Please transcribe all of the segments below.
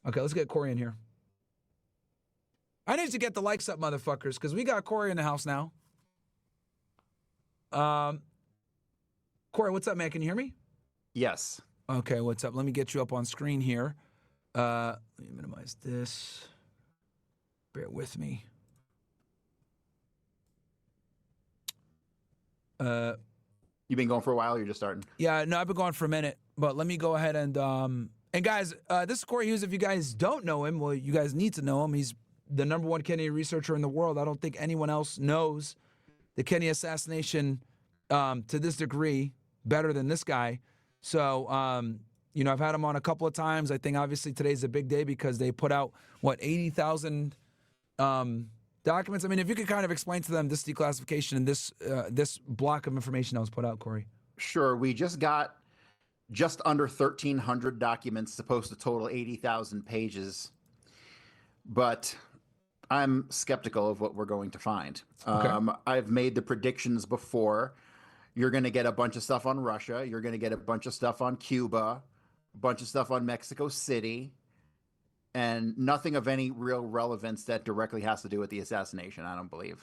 Okay, let's get Cory in here. I need to get the likes up, motherfuckers, because we got Cory in the house now. Cory, what's up, man? Can you hear me? Yes. Okay, what's up? Let me get you up on screen here. Let me minimize this. Bear with me. You've been going for a while, or you're just starting? Yeah, no, I've been going for a minute, but let me go ahead and guys, this is Cory Hughes. If you guys don't know him, well, you guys need to know him. He's the #1 Kennedy researcher in the world. I don't think anyone else knows the Kennedy assassination to this degree better than this guy. So, you know, I've had him on a couple of times. I think obviously today's a big day because they put out, 80,000 documents. I mean, if you could kind of explain to them this declassification and this block of information that was put out, Cory. Sure. We just got just under 1,300 documents, supposed to total 80,000 pages. But I'm skeptical of what we're going to find. Okay. I've made the predictions before. You're going to get a bunch of stuff on Russia. You're going to get a bunch of stuff on Cuba, a bunch of stuff on Mexico City, and nothing of any real relevance that directly has to do with the assassination, I don't believe.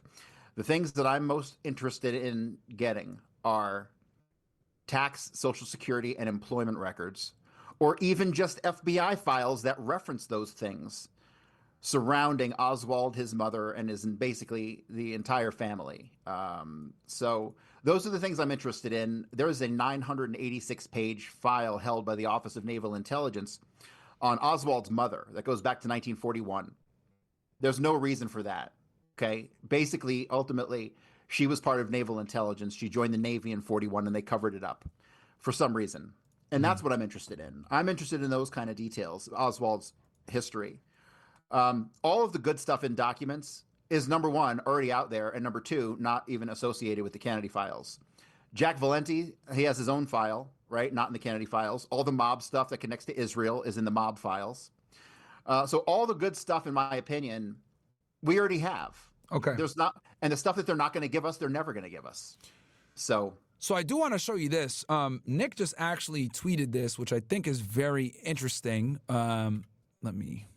The things that I'm most interested in getting are tax, Social Security, and employment records, or even just FBI files that reference those things surrounding Oswald, his mother, and basically the entire family. So those are the things I'm interested in. There is a 986-page file held by the Office of Naval Intelligence on Oswald's mother that goes back to 1941. There's no reason for that. Okay. Basically, ultimately, she was part of naval intelligence. She joined the Navy in 41 and they covered it up for some reason. And that's what I'm interested in. I'm interested in those kind of details, Oswald's history. All of the good stuff in documents is, #1, already out there, and #2, not even associated with the Kennedy files. Jack Valenti, he has his own file, right? Not in the Kennedy files. All the mob stuff that connects to Israel is in the mob files. So all the good stuff, in my opinion, we already have. Okay. There's not, and the stuff that they're not going to give us, they're never going to give us. So I do want to show you this. Nick just actually tweeted this, which I think is very interesting. Let me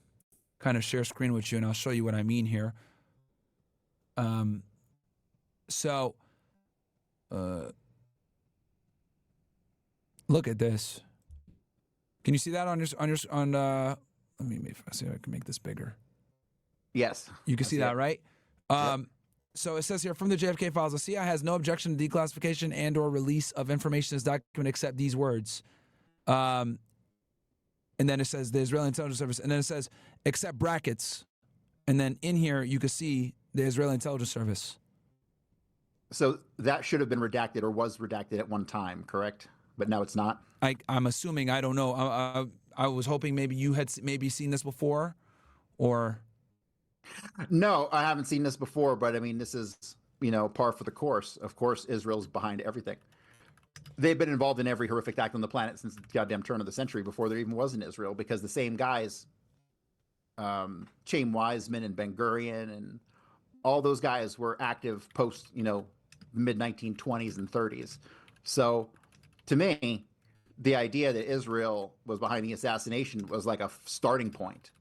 kind of share screen with you, and I'll show you what I mean here. Look at this. Can you see that on let me see if I can make this bigger. yes, You can I see that, it. right? Yep. So it says here, from the JFK files, the CIA has no objection to declassification and or release of information as document except these words. And then it says the Israeli Intelligence Service. And then it says, except brackets. And then in here, you can see the Israeli Intelligence Service. So that should have been redacted or was redacted at one time, correct? But now it's not? I'm assuming, I don't know. I was hoping maybe you had maybe seen this before, or... No, I haven't seen this before, but I mean, this is, par for the course. Of course, Israel's behind everything. They've been involved in every horrific act on the planet since the goddamn turn of the century, before there even was an Israel, because the same guys, Chaim Weizmann and Ben Gurion and all those guys were active post, mid-1920s and 30s. So to me, the idea that Israel was behind the assassination was like a starting point.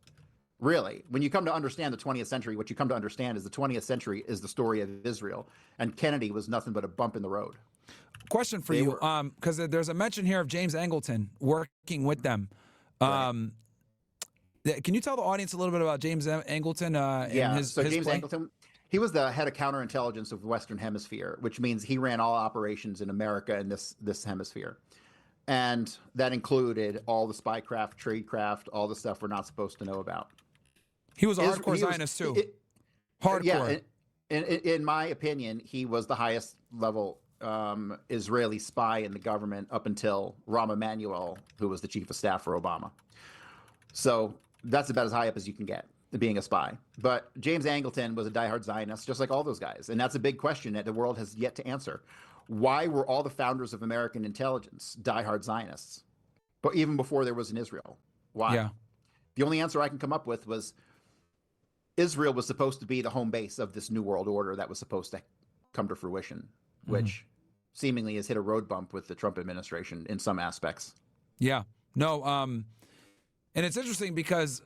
Really, when you come to understand the 20th century, what you come to understand is the 20th century is the story of Israel, and Kennedy was nothing but a bump in the road. Question for you, because there's a mention here of James Angleton working with them. Right. Can you tell the audience a little bit about James Angleton? James Angleton, he was the head of counterintelligence of the Western Hemisphere, which means he ran all operations in America and this hemisphere. And that included all the spycraft, tradecraft, all the stuff we're not supposed to know about. He was a hardcore Zionist too. Hardcore. Yeah, in my opinion, he was the highest level Israeli spy in the government up until Rahm Emanuel, who was the chief of staff for Obama. So that's about as high up as you can get, being a spy. But James Angleton was a diehard Zionist, just like all those guys. And that's a big question that the world has yet to answer. Why were all the founders of American intelligence diehard Zionists? But even before there was an Israel. Why? Yeah. The only answer I can come up with was Israel was supposed to be the home base of this new world order that was supposed to come to fruition, which seemingly has hit a road bump with the Trump administration in some aspects. Yeah. No, And it's interesting because,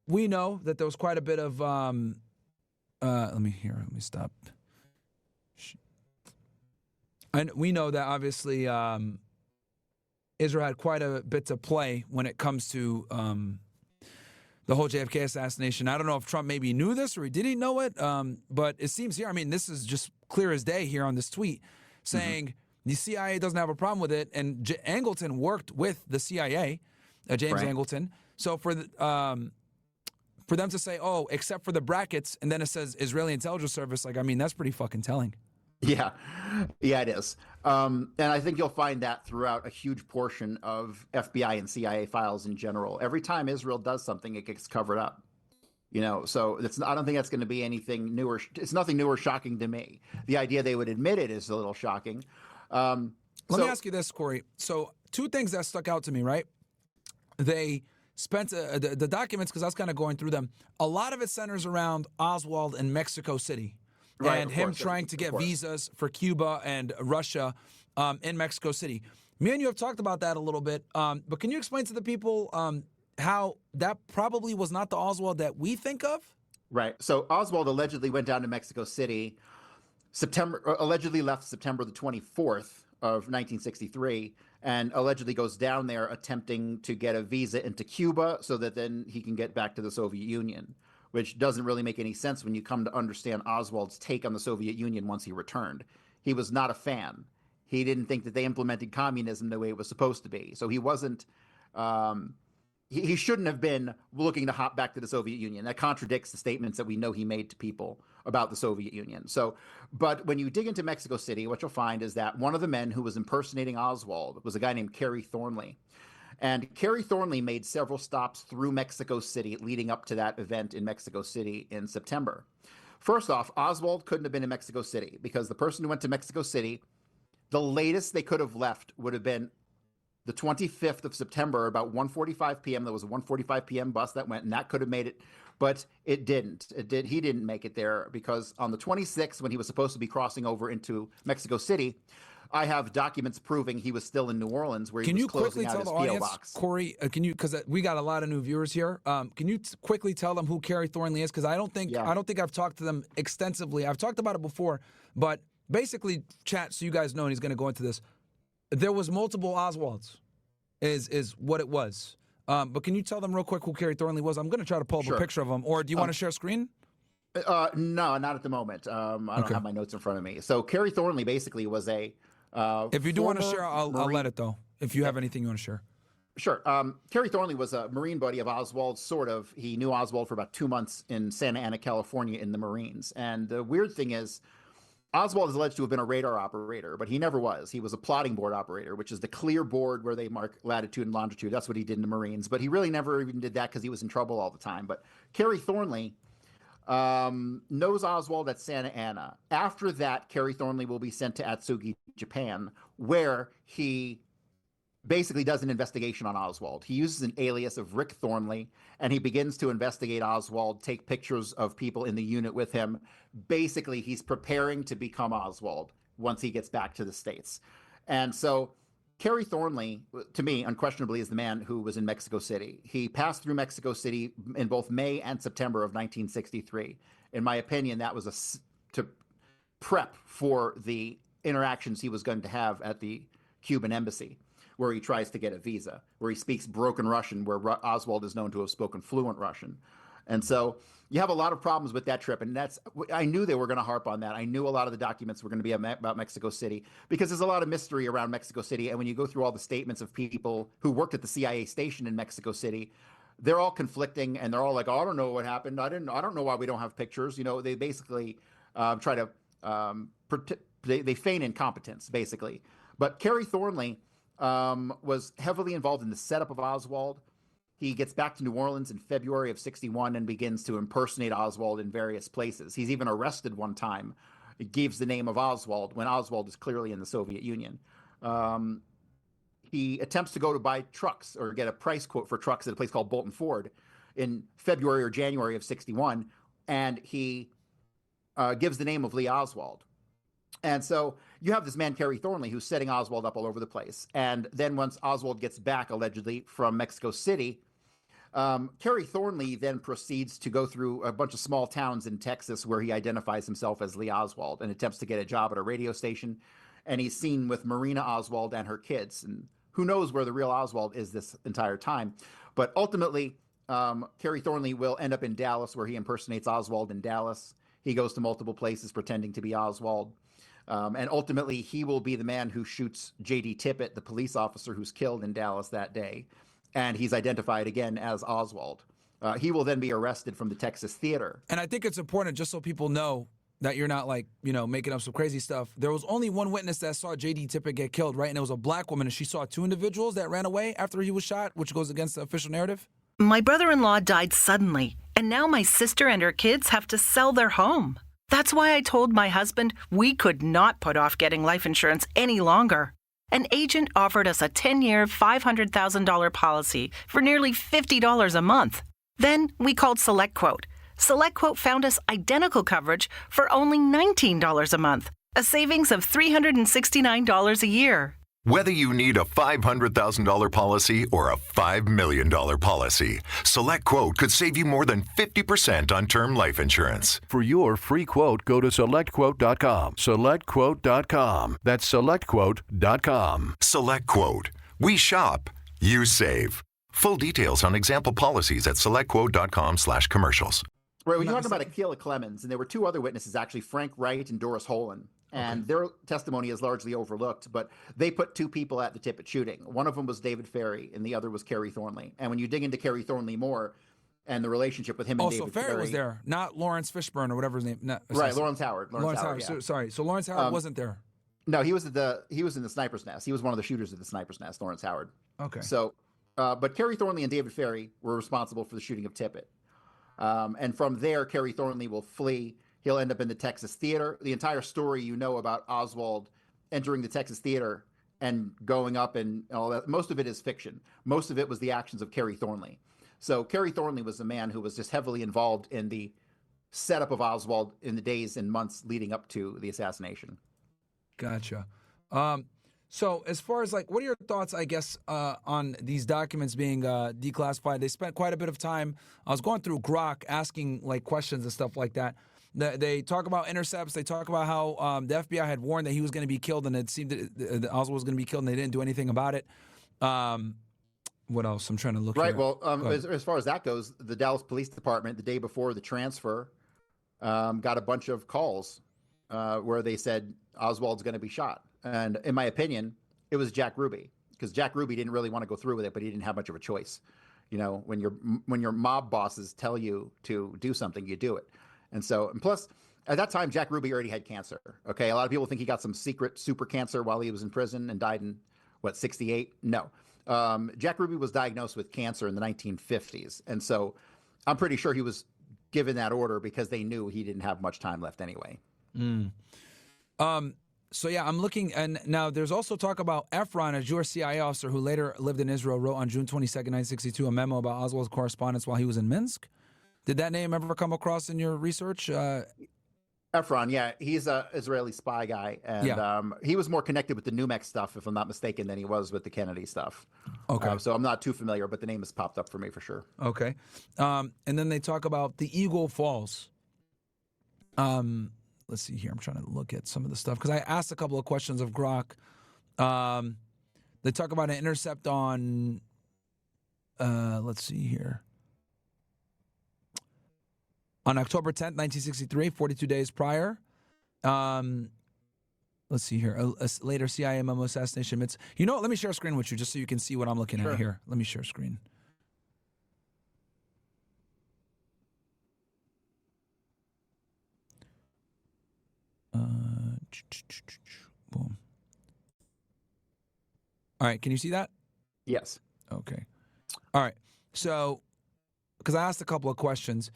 we know that there was quite a bit of, let me stop. And we know that obviously Israel had quite a bit to play when it comes to the whole JFK assassination. I don't know if Trump maybe knew this or he didn't know it, but it seems here, this is just clear as day here on this tweet, saying the CIA doesn't have a problem with it, and Angleton worked with the CIA, James Angleton. So for them to say, oh, except for the brackets, and then it says Israeli intelligence service, that's pretty fucking telling. Yeah, it is. And I think you'll find that throughout a huge portion of FBI and CIA files in general. Every time Israel does something, it gets covered up. So I don't think that's going to be anything new it's nothing new or shocking to me. The idea they would admit it is a little shocking. Let me ask you this, Cory. So 2 things that stuck out to me, right? They spent the documents, because I was kind of going through them. A lot of it centers around Oswald in Mexico City. Right, and him trying to get visas for Cuba and Russia in Mexico City. Me and you have talked about that a little bit, but can you explain to the people how that probably was not the Oswald that we think of? Right. So Oswald allegedly went down to Mexico City, allegedly left September the 24th of 1963, and allegedly goes down there attempting to get a visa into Cuba so that then he can get back to the Soviet Union, which doesn't really make any sense when you come to understand Oswald's take on the Soviet Union once he returned. He was not a fan. He didn't think that they implemented communism the way it was supposed to be. So he wasn't, he shouldn't have been looking to hop back to the Soviet Union. That contradicts the statements that we know he made to people about the Soviet Union. But when you dig into Mexico City, what you'll find is that one of the men who was impersonating Oswald was a guy named Cory Hughes. And Cory Hughes made several stops through Mexico City leading up to that event in Mexico City in September. First off, Oswald couldn't have been in Mexico City because the person who went to Mexico City, the latest they could have left would have been the 25th of September, about 1:45 p.m. There was a 1:45 p.m. bus that went, and that could have made it, but it didn't. He didn't make it there because on the 26th, when he was supposed to be crossing over into Mexico City, I have documents proving he was still in New Orleans where he was closing out his P.O. box. Cory, because we got a lot of new viewers here. Can you quickly tell them who Cory Hughes is? Because I don't think I've talked to them extensively. I've talked about it before, but basically, chat, so you guys know, and he's going to go into this. There was multiple Oswalds, is what it was. But can you tell them real quick who Cory Hughes was? I'm going to try to pull up a picture of him. Or do you want to share screen? No, not at the moment. I don't have my notes in front of me. So Cory Hughes basically was a if you do want to share, I'll let it, though, if you have anything you want to share. Sure. Cory Hughes was a Marine buddy of Oswald, sort of. He knew Oswald for about 2 months in Santa Ana, California, in the Marines. And the weird thing is, Oswald is alleged to have been a radar operator, but he never was. He was a plotting board operator, which is the clear board where they mark latitude and longitude. That's what he did in the Marines. But he really never even did that because he was in trouble all the time. But Cory Hughes knows Oswald at Santa Ana. After that, Cory Hughes will be sent to Atsugi, Japan, where he basically does an investigation on Oswald. He uses an alias of Rick Thornley, and he begins to investigate Oswald, take pictures of people in the unit with him. Basically, he's preparing to become Oswald once he gets back to the States. And so Cory Hughes, to me, unquestionably, is the man who was in Mexico City. He passed through Mexico City in both May and September of 1963. In my opinion, that was to prep for the interactions he was going to have at the Cuban embassy, where he tries to get a visa, where he speaks broken Russian, where Oswald is known to have spoken fluent Russian. And so you have a lot of problems with that trip. And I knew they were going to harp on that. I knew a lot of the documents were going to be about Mexico City because there's a lot of mystery around Mexico City. And when you go through all the statements of people who worked at the CIA station in Mexico City, they're all conflicting and they're all like, oh, I don't know what happened. I don't know why we don't have pictures. They basically try to, they feign incompetence, basically. But Cory Hughes was heavily involved in the setup of Oswald. He gets back to New Orleans in February of 1961 and begins to impersonate Oswald in various places. He's even arrested one time. He gives the name of Oswald when Oswald is clearly in the Soviet Union. He attempts to go to buy trucks or get a price quote for trucks at a place called Bolton Ford in February or January of 1961, and he gives the name of Lee Oswald. And so you have this man, Kerry Thornley, who's setting Oswald up all over the place. And then once Oswald gets back, allegedly, from Mexico City, Kerry Thornley then proceeds to go through a bunch of small towns in Texas where he identifies himself as Lee Oswald and attempts to get a job at a radio station. And he's seen with Marina Oswald and her kids. And who knows where the real Oswald is this entire time. But ultimately, Kerry Thornley will end up in Dallas, where he impersonates Oswald in Dallas. He goes to multiple places pretending to be Oswald. And ultimately, he will be the man who shoots J.D. Tippit, the police officer who's killed in Dallas that day. And he's identified again as Oswald. He will then be arrested from the Texas theater. And I think it's important, just so people know that you're not like, making up some crazy stuff. There was only one witness that saw J.D. Tippit get killed, right? And it was a black woman, and she saw two individuals that ran away after he was shot, which goes against the official narrative. My brother-in-law died suddenly, and now my sister and her kids have to sell their home. That's why I told my husband we could not put off getting life insurance any longer. An agent offered us a 10-year, $500,000 policy for nearly $50 a month. Then we called SelectQuote. SelectQuote found us identical coverage for only $19 a month, a savings of $369 a year. Whether you need a $500,000 policy or a $5 million policy, SelectQuote could save you more than 50% on term life insurance. For your free quote, go to SelectQuote.com. SelectQuote.com. That's SelectQuote.com. SelectQuote. We shop, you save. Full details on example policies at SelectQuote.com/commercials. Right, when you're talking about Akilah Clemens, and there were two other witnesses, actually, Frank Wright and Doris Holan. And their testimony is largely overlooked, but they put two people at the Tippit shooting. One of them was David Ferry, and the other was Kerry Thornley. And when you dig into Kerry Thornley more and the relationship with him and David Ferry... Ferry was there, not Lawrence Fishburne or whatever his name. Right, Lawrence Howard. Lawrence Howard. Yeah. So Lawrence Howard wasn't there. No, he was in the sniper's nest. He was one of the shooters at the sniper's nest, Lawrence Howard. Okay. So, but Kerry Thornley and David Ferry were responsible for the shooting of Tippit. And from there, Kerry Thornley will flee. He'll end up in the Texas theater. The entire story about Oswald entering the Texas theater and going up and all that, most of it is fiction. Most of it was the actions of Kerry Thornley. So Kerry Thornley was a man who was just heavily involved in the setup of Oswald in the days and months leading up to the assassination. Gotcha. So as far as what are your thoughts, I guess, on these documents being declassified? They spent quite a bit of time. I was going through Grok asking questions and stuff like that. They talk about intercepts. They talk about how the FBI had warned that he was going to be killed, and it seemed that Oswald was going to be killed, and they didn't do anything about it. What else? I'm trying to look. Right. Here. Well, as far as that goes, the Dallas Police Department, the day before the transfer, got a bunch of calls where they said Oswald's going to be shot. And in my opinion, it was Jack Ruby, because Jack Ruby didn't really want to go through with it, but he didn't have much of a choice. When your mob bosses tell you to do something, you do it. And plus, at that time, Jack Ruby already had cancer. Okay, a lot of people think he got some secret super cancer while he was in prison and died in 68? No, Jack Ruby was diagnosed with cancer in the 1950s, and so I'm pretty sure he was given that order because they knew he didn't have much time left anyway. So yeah, I'm looking, and now there's also talk about Efron, a Jewish CIA officer who later lived in Israel, wrote on June 22nd, 1962, a memo about Oswald's correspondence while he was in Minsk. Did that name ever come across in your research? Efron, yeah, he's an Israeli spy guy, and he was more connected with the Numex stuff, if I'm not mistaken, than he was with the Kennedy stuff. Okay. So I'm not too familiar, but the name has popped up for me for sure. Okay. And then they talk about the Eagle Falls. Let's see here. I'm trying to look at some of the stuff because I asked a couple of questions of Grok. They talk about an intercept on, let's see here. On October 10th, 1963, 42 days prior. Let's see here. A later CIA memo assassination myths. You know what? Let me share a screen with you just so you can see what I'm looking at here. Let me share a screen. Boom. All right. Can you see that? Yes. Okay. All right. So, because I asked a couple of questions.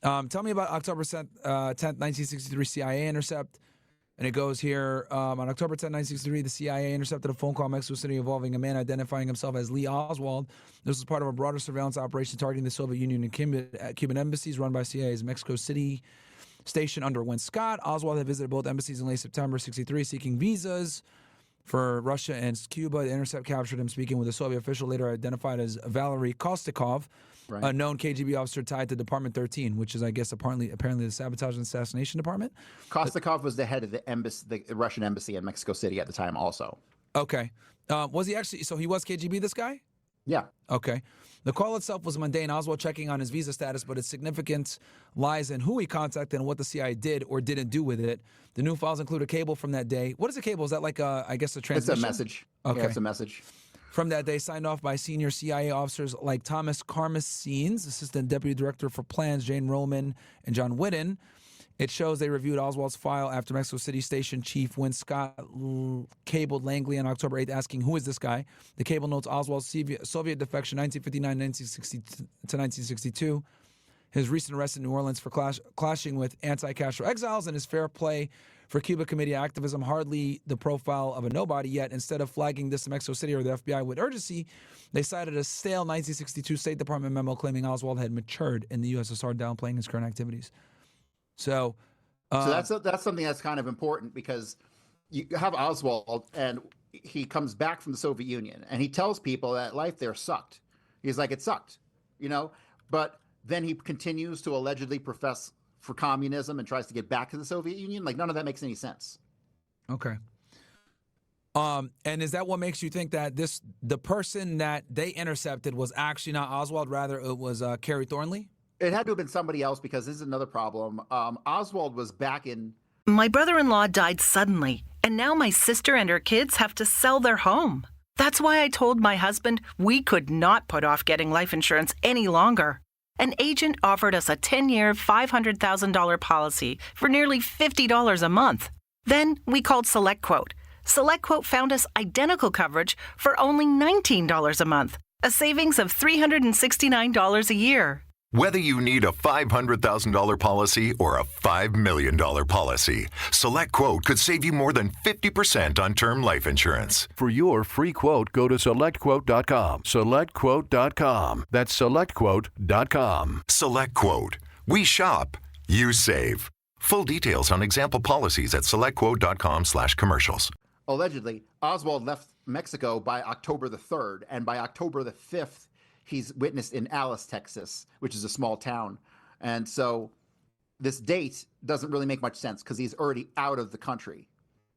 Tell me about October 10th, 1963 CIA intercept. And it goes here, on October 10, 1963, the CIA intercepted a phone call in Mexico City involving a man identifying himself as Lee Oswald. This was part of a broader surveillance operation targeting the Soviet Union and Cuban embassies run by CIA's Mexico City station under Win Scott. Oswald had visited both embassies in late September 1963 seeking visas for Russia and Cuba. The Intercept captured him speaking with a Soviet official later identified as Valery Kostikov, Right. a known KGB officer tied to Department 13, which is, I guess, apparently the Sabotage and Assassination Department. Kostikov was the head of the embassy, the Russian embassy in Mexico City at the time also. Okay. Was he actually, so he was KGB, this guy? Yeah. Okay. The call itself was mundane. Oswald checking on his visa status, but its significance lies in who he contacted and what the CIA did or didn't do with it. The new files include a cable from that day. What is a cable? Is that like I guess a transmission? It's a message. Okay. Yeah, it's a message. From that day, signed off by senior CIA officers like Thomas Karmasines, Assistant Deputy Director for Plans, Jane Roman, and John Whitten. It shows they reviewed Oswald's file after Mexico City Station Chief Win Scott cabled Langley on October 8th asking, who is this guy? The cable notes Oswald's Soviet defection 1959 to 1962, his recent arrest in New Orleans for clashing with anti-Castro exiles, and his fair play for Cuba Committee activism, hardly the profile of a nobody, yet instead of flagging this to Mexico City or the FBI with urgency, they cited a stale 1962 State Department memo claiming Oswald had matured in the USSR, downplaying his current activities. So that's something that's kind of important because you have Oswald and he comes back from the Soviet Union and he tells people that life there sucked. He's like, it sucked, but then he continues to allegedly profess for communism and tries to get back to the Soviet Union. Like, none of that makes any sense. Okay. And is that what makes you think that the person that they intercepted was actually not Oswald, rather it was Kerry Thornley? It had to have been somebody else because this is another problem. Oswald was back in... My brother-in-law died suddenly, and now my sister and her kids have to sell their home. That's why I told my husband we could not put off getting life insurance any longer. An agent offered us a 10-year, $500,000 policy for nearly $50 a month. Then we called SelectQuote. SelectQuote found us identical coverage for only $19 a month, a savings of $369 a year. Whether you need a $500,000 policy or a $5 million policy, SelectQuote could save you more than 50% on term life insurance. For your free quote, go to SelectQuote.com. SelectQuote.com. That's SelectQuote.com. SelectQuote. We shop, you save. Full details on example policies at SelectQuote.com/commercials. Allegedly, Oswald left Mexico by October the 3rd, and by October the 5th, he's witnessed in Alice, Texas, which is a small town. And so this date doesn't really make much sense because he's already out of the country.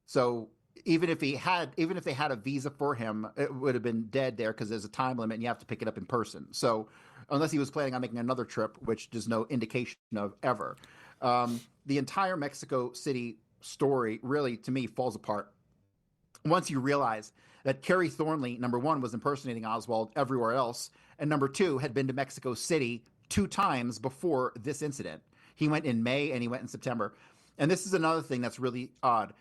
So even if they had a visa for him, it would have been dead there because there's a time limit and you have to pick it up in person. So unless he was planning on making another trip, which there's no indication of ever, the entire Mexico City story really, to me, falls apart once you realize that Kerry Thornley, number one, was impersonating Oswald everywhere else, and number two, had been to Mexico City 2 times before this incident. He went in May and he went in September. And this is another thing that's really odd.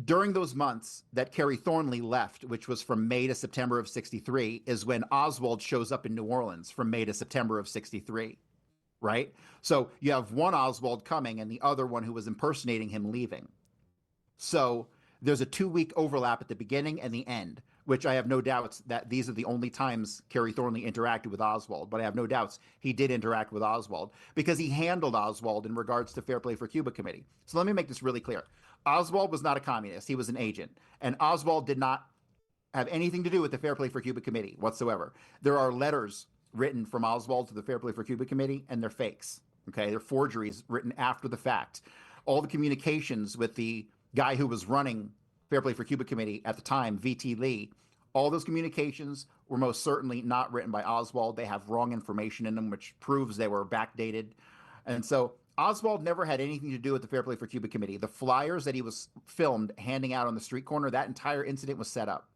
During those months that Kerry Thornley left, which was from May to September of 1963, is when Oswald shows up in New Orleans from May to September of 1963, right? So you have one Oswald coming and the other one who was impersonating him leaving. So there's a 2-week overlap at the beginning and the end, which I have no doubts that these are the only times Kerry Thornley interacted with Oswald. But I have no doubts he did interact with Oswald because he handled Oswald in regards to Fair Play for Cuba Committee. So let me make this really clear. Oswald was not a communist. He was an agent. And Oswald did not have anything to do with the Fair Play for Cuba Committee whatsoever. There are letters written from Oswald to the Fair Play for Cuba Committee, and they're fakes. Okay, they're forgeries written after the fact. All the communications with the guy who was running Fair Play for Cuba Committee at the time, V.T. Lee, all those communications were most certainly not written by Oswald. They have wrong information in them, which proves they were backdated. And so Oswald never had anything to do with the Fair Play for Cuba Committee. The flyers that he was filmed handing out on the street corner, that entire incident was set up.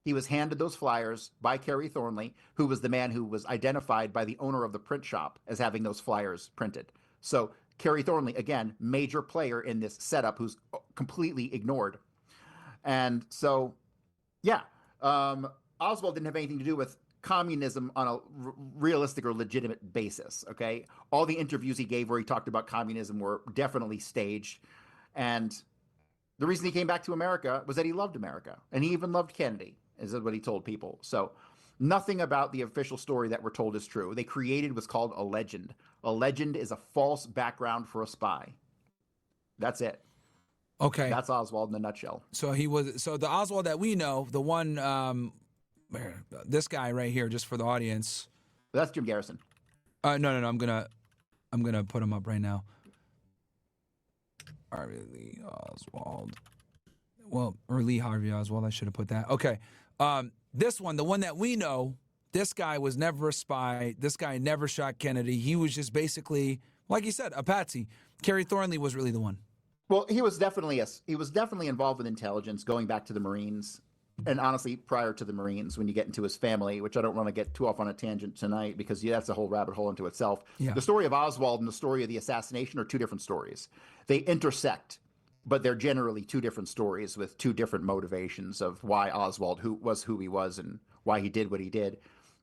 He was handed those flyers by Kerry Thornley, who was the man who was identified by the owner of the print shop as having those flyers printed. So Kerry Thornley, again, major player in this setup who's completely ignored. And so, yeah, Oswald didn't have anything to do with communism on a realistic or legitimate basis, okay? All the interviews he gave where he talked about communism were definitely staged. And the reason he came back to America was that he loved America. And he even loved Kennedy, is what he told people. So nothing about the official story that we're told is true. They created what's called a legend. A legend is a false background for a spy. That's it. Okay. That's Oswald in a nutshell. So the Oswald that we know, the one, this guy right here, just for the audience. That's Jim Garrison. No. I'm gonna put him up right now. Harvey Lee Oswald. Well, or Lee Harvey Oswald. I should have put that. Okay. This one, the one that we know, this guy was never a spy. This guy never shot Kennedy. He was just basically, like you said, a patsy. Kerry Thornley was really the one. Well, he was definitely involved with intelligence going back to the Marines, and honestly, prior to the Marines, when you get into his family, which I don't want to get too off on a tangent tonight because that's a whole rabbit hole into itself. Yeah. The story of Oswald and the story of the assassination are two different stories. They intersect, but they're generally two different stories with two different motivations of why Oswald who he was and why he did what he did.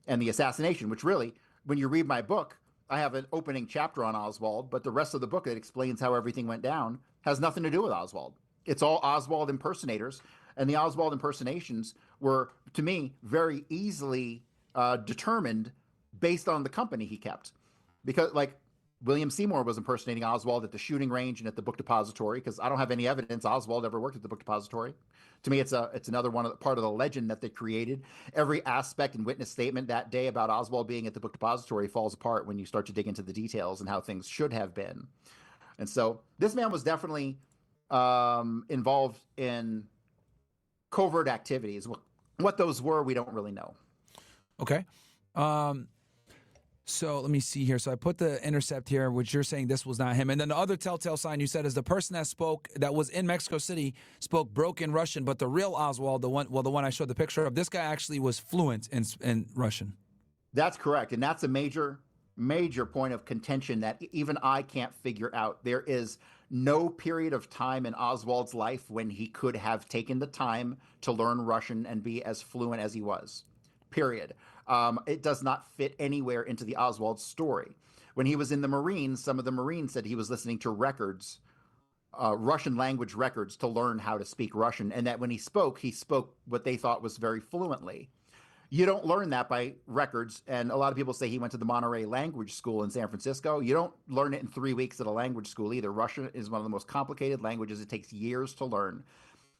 And the assassination, which really, when you read my book, I have an opening chapter on Oswald, but the rest of the book that explains how everything went down has nothing to do with Oswald. It's all Oswald impersonators. And the Oswald impersonations were, to me, very easily determined based on the company he kept. Because, like, William Seymour was impersonating Oswald at the shooting range and at the book depository, because I don't have any evidence Oswald ever worked at the book depository. To me, it's another part of the legend that they created. Every aspect and witness statement that day about Oswald being at the book depository falls apart when you start to dig into the details and how things should have been. And so this man was definitely involved in covert activities. What those were, we don't really know. Okay. So let me see here. So I put the intercept here, which you're saying this was not him. And then the other telltale sign you said is the person that was in Mexico City spoke broken Russian, but the real Oswald, the one I showed the picture of, this guy actually was fluent in Russian. That's correct. And that's a major point of contention that even I can't figure out. There is no period of time in Oswald's life when he could have taken the time to learn Russian and be as fluent as he was. Period. It does not fit anywhere into the Oswald story. When he was in the Marines, some of the Marines said he was listening to records, Russian language records, to learn how to speak Russian, and that when he spoke what they thought was very fluently. You don't learn that by records, and a lot of people say he went to the Monterey Language School in San Francisco. You don't learn it in 3 weeks at a language school either. Russian is one of the most complicated languages. It takes years to learn.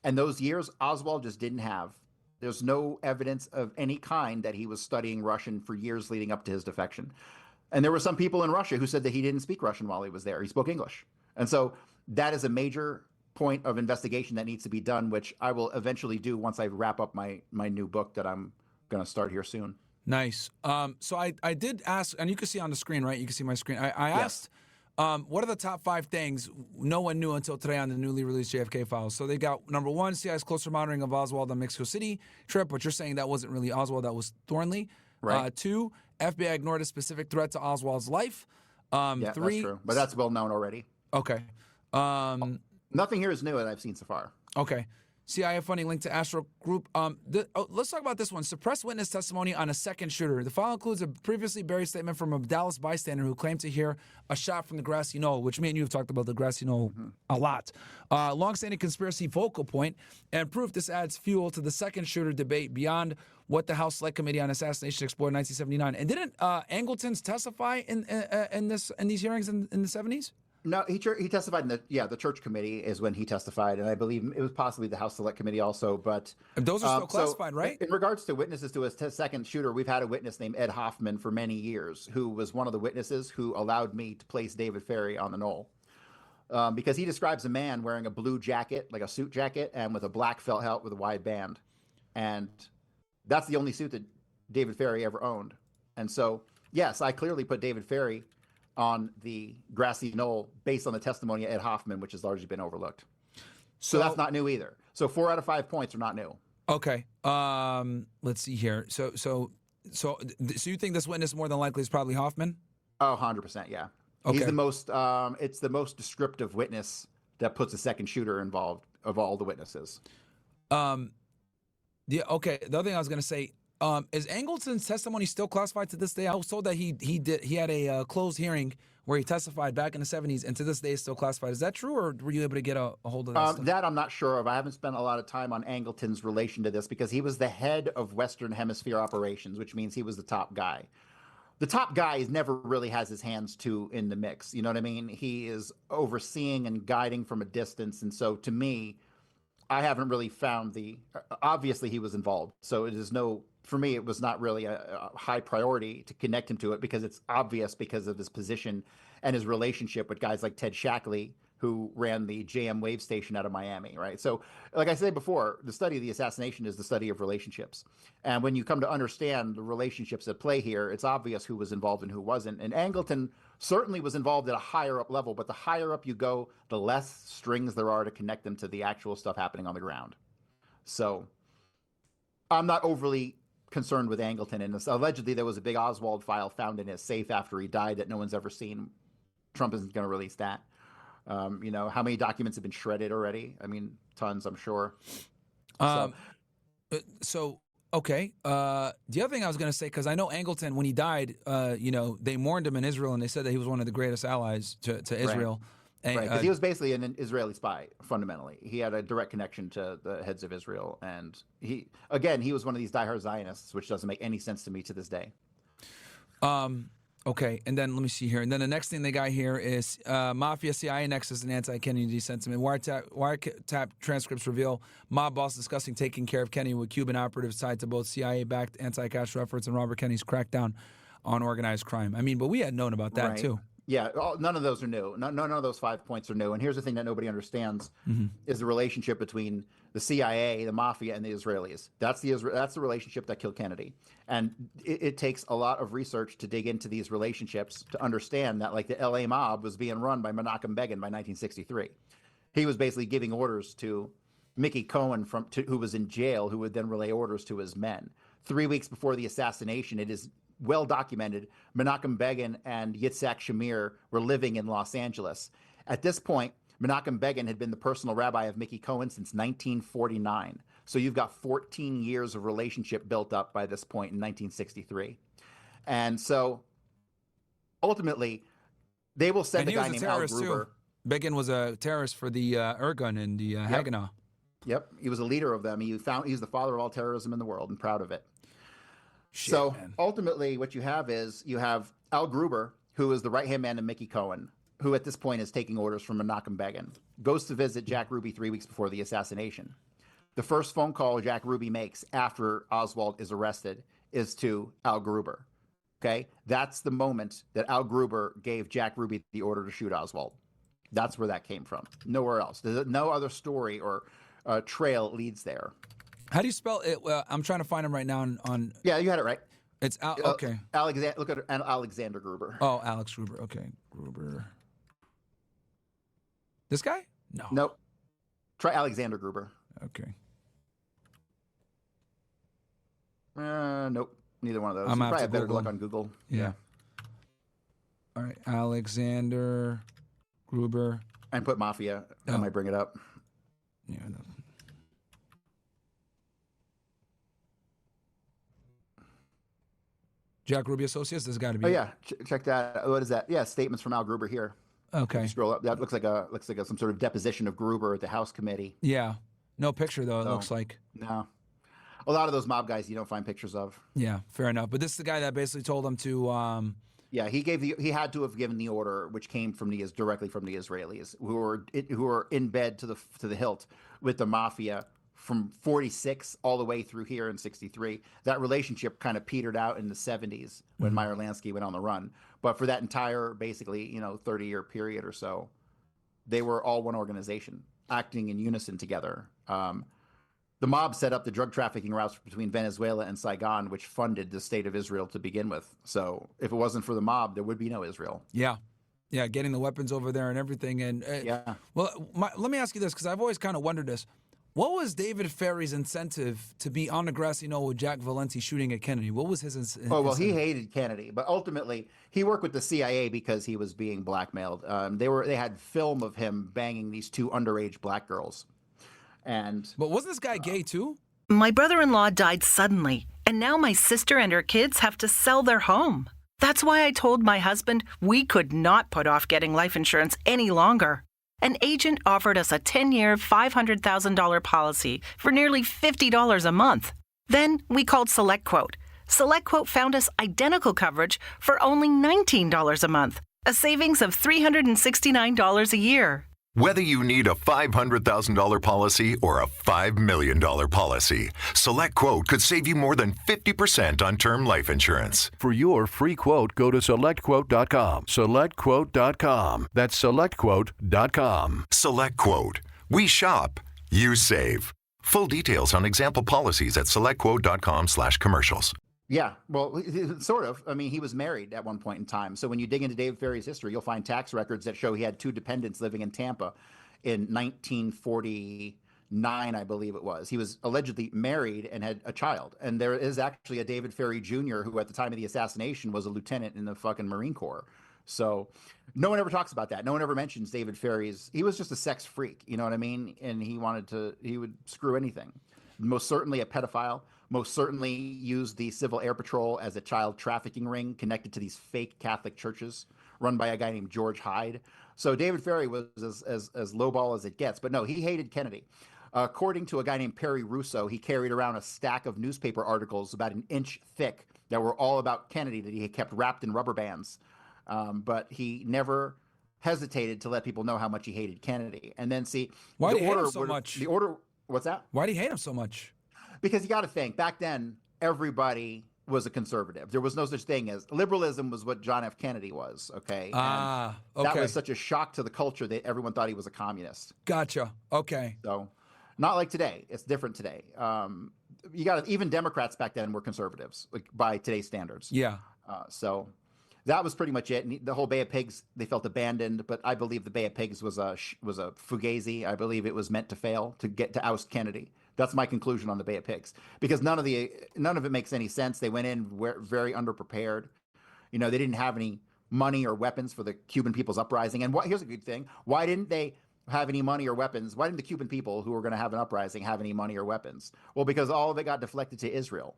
And those years, Oswald just didn't have. There's no evidence of any kind that he was studying Russian for years leading up to his defection. And there were some people in Russia who said that he didn't speak Russian while he was there. He spoke English. And so that is a major point of investigation that needs to be done, which I will eventually do once I wrap up my new book that I'm going to start here soon. Nice. So I did ask, and you can see on the screen, right? You can see my screen. I asked, what are the top 5 things no one knew until today on the newly released JFK files? So they got number 1, CIA's closer monitoring of Oswald on Mexico City trip, but you're saying that wasn't really Oswald, that was Thornley. Right. 2, FBI ignored a specific threat to Oswald's life. 3, that's true, but that's well known already. Okay. Nothing here is new that I've seen so far. Okay. CIA funding linked to Astro Group. Let's talk about this one. Suppressed witness testimony on a second shooter. The file includes a previously buried statement from a Dallas bystander who claimed to hear a shot from the grassy knoll, which me and you have talked about the grassy knoll a lot. Long-standing conspiracy focal point, and proof this adds fuel to the second shooter debate beyond what the House Select Committee on Assassination explored in 1979. And didn't Angleton's testify in these hearings in the 70s? No, he testified in the Church Committee is when he testified, and I believe it was possibly the House Select Committee also. But those are still classified, right? In regards to witnesses to a second shooter, we've had a witness named Ed Hoffman for many years, who was one of the witnesses who allowed me to place David Ferry on the knoll, because he describes a man wearing a blue jacket, like a suit jacket, and with a black felt hat with a wide band, and that's the only suit that David Ferry ever owned. And so, yes, I clearly put David Ferry on the grassy knoll based on the testimony of Ed Hoffman, which has largely been overlooked. So that's not new either. So 4 out of 5 points are not new. Okay. Let's see here. So you think this witness more than likely is probably Hoffman? Oh, 100%, yeah. Okay. He's the most, it's the most descriptive witness that puts a second shooter involved of all the witnesses. Okay. The other thing I was going to say, is Angleton's testimony still classified to this day? I was told that he had a closed hearing where he testified back in the 70s, and to this day is still classified. Is that true, or were you able to get a hold of that stuff? That I'm not sure of. I haven't spent a lot of time on Angleton's relation to this because he was the head of Western Hemisphere operations, which means he was the top guy. the top guy never really has his hands too in the mix. You know what I mean? He is overseeing and guiding from a distance. And so to me, I haven't really found obviously he was involved. So for me, it was not really a high priority to connect him to it, because it's obvious because of his position and his relationship with guys like Ted Shackley, who ran the JM Wave Station out of Miami, right? So, like I said before, the study of the assassination is the study of relationships. And when you come to understand the relationships at play here, it's obvious who was involved and who wasn't. And Angleton certainly was involved at a higher up level, but the higher up you go, the less strings there are to connect them to the actual stuff happening on the ground. So, I'm not overly concerned with Angleton. And allegedly, there was a big Oswald file found in his safe after he died that no one's ever seen. Trump isn't going to release that. How many documents have been shredded already? I mean, tons, I'm sure. Okay. The other thing I was going to say, because I know Angleton, when he died, they mourned him in Israel, and they said that he was one of the greatest allies to Israel. Right, because he was basically an Israeli spy, fundamentally. He had a direct connection to the heads of Israel. And he was one of these diehard Zionists, which doesn't make any sense to me to this day. Okay, and then let me see here. And then the next thing they got here is Mafia CIA nexus and anti-Kennedy sentiment. Wiretap transcripts reveal mob boss discussing taking care of Kennedy with Cuban operatives tied to both CIA-backed anti-Castro efforts and Robert Kennedy's crackdown on organized crime. I mean, but we had known about that too. Yeah, none of those are new. None of those 5 points are new. And here's the thing that nobody understands is the relationship between the CIA, the mafia, and the Israelis. That's the relationship that killed Kennedy. And it takes a lot of research to dig into these relationships to understand that, like, the LA mob was being run by Menachem Begin by 1963. He was basically giving orders to Mickey Cohen, who was in jail, who would then relay orders to his men. 3 weeks before the assassination, it is well documented, Menachem Begin and Yitzhak Shamir were living in Los Angeles. At this point, Menachem Begin had been the personal rabbi of Mickey Cohen since 1949. So you've got 14 years of relationship built up by this point in 1963. And so ultimately, they will send a guy named Al Gruber. Too. Begin was a terrorist for the Irgun and the Haganah. Yep, he was a leader of them. He's the father of all terrorism in the world, and proud of it. Shit, so man. Ultimately, what you have Al Gruber, who is the right-hand man to Mickey Cohen, who at this point is taking orders from Menachem Begin, goes to visit Jack Ruby 3 weeks before the assassination. The first phone call Jack Ruby makes after Oswald is arrested is to Al Gruber. Okay? That's the moment that Al Gruber gave Jack Ruby the order to shoot Oswald. That's where that came from. Nowhere else. There's no other story or trail leads there. How do you spell it? I'm trying to find him right now on. Yeah, you had it right. It's okay. Look at Alexander Gruber. Oh, Alex Gruber. Okay, Gruber. This guy? No. Nope. Try Alexander Gruber. Okay. Nope. Neither one of those. I'm you probably have have better Google luck on Google. Yeah. All right, Alexander Gruber. And put Mafia. I might bring it up. Yeah. No. Jack Ruby Associates. There's got to be. Oh yeah, check that. What is that? Yeah, statements from Al Gruber here. Okay. You scroll up. That looks like some sort of deposition of Gruber at the House Committee. Yeah. No picture though. It looks like. No. A lot of those mob guys you don't find pictures of. Yeah, fair enough. But this is the guy that basically told him to. Yeah, he had to have given the order, which came from directly from the Israelis, who were in bed to the hilt with the mafia from 46 all the way through here in 63. That relationship kind of petered out in the 70s when Myron Lansky went on the run. But for that entire, basically, 30-year period or so, they were all one organization, acting in unison together. The mob set up the drug trafficking routes between Venezuela and Saigon, which funded the state of Israel to begin with. So if it wasn't for the mob, there would be no Israel. Yeah. Yeah, getting the weapons over there and everything. And yeah. Well, let me ask you this, because I've always kind of wondered this. What was David Ferry's incentive to be on the grassy knoll with Jack Valenti shooting at Kennedy? What was his incentive? Oh, well, he hated Kennedy, but ultimately he worked with the CIA because he was being blackmailed. They had film of him banging these two underage black girls. But wasn't this guy gay too? My brother-in-law died suddenly, and now my sister and her kids have to sell their home. That's why I told my husband we could not put off getting life insurance any longer. An agent offered us a 10-year, $500,000 policy for nearly $50 a month. Then we called SelectQuote. SelectQuote found us identical coverage for only $19 a month, a savings of $369 a year. Whether you need a $500,000 policy or a $5 million policy, SelectQuote could save you more than 50% on term life insurance. For your free quote, go to SelectQuote.com. SelectQuote.com. That's SelectQuote.com. SelectQuote. We shop, you save. Full details on example policies at SelectQuote.com/commercials. Yeah, well, sort of. I mean, he was married at one point in time. So when you dig into David Ferrie's history, you'll find tax records that show he had 2 dependents living in Tampa in 1949, I believe it was. He was allegedly married and had a child. And there is actually a David Ferrie Jr. who, at the time of the assassination, was a lieutenant in the fucking Marine Corps. So no one ever talks about that. No one ever mentions David Ferrie's. He was just a sex freak, you know what I mean? And he would screw anything. Most certainly a pedophile. Most certainly used the Civil Air Patrol as a child trafficking ring connected to these fake Catholic churches run by a guy named George Hyde. So David Ferrie was as lowball as it gets. But no, he hated Kennedy. According to a guy named Perry Russo, he carried around a stack of newspaper articles about an inch thick that were all about Kennedy that he had kept wrapped in rubber bands. But he never hesitated to let people know how much he hated Kennedy. And then see, why did he hate him so much? The order, what's that? Why did he hate him so much? Because you got to think, back then, everybody was a conservative. There was no such thing as liberalism was what John F. Kennedy was, okay? Okay. That was such a shock to the culture that everyone thought he was a communist. Gotcha. Okay. So not like today. It's different today. You got to, even Democrats back then were conservatives, like by today's standards. Yeah. So that was pretty much it. And the whole Bay of Pigs, they felt abandoned, but I believe the Bay of Pigs was a fugazi. I believe it was meant to fail to get to oust Kennedy. That's my conclusion on the Bay of Pigs, because none of it makes any sense. They went in very underprepared. You know, they didn't have any money or weapons for the Cuban people's uprising. And here's a good thing. Why didn't they have any money or weapons? Why didn't the Cuban people who were going to have an uprising have any money or weapons? Well, because all of it got deflected to Israel.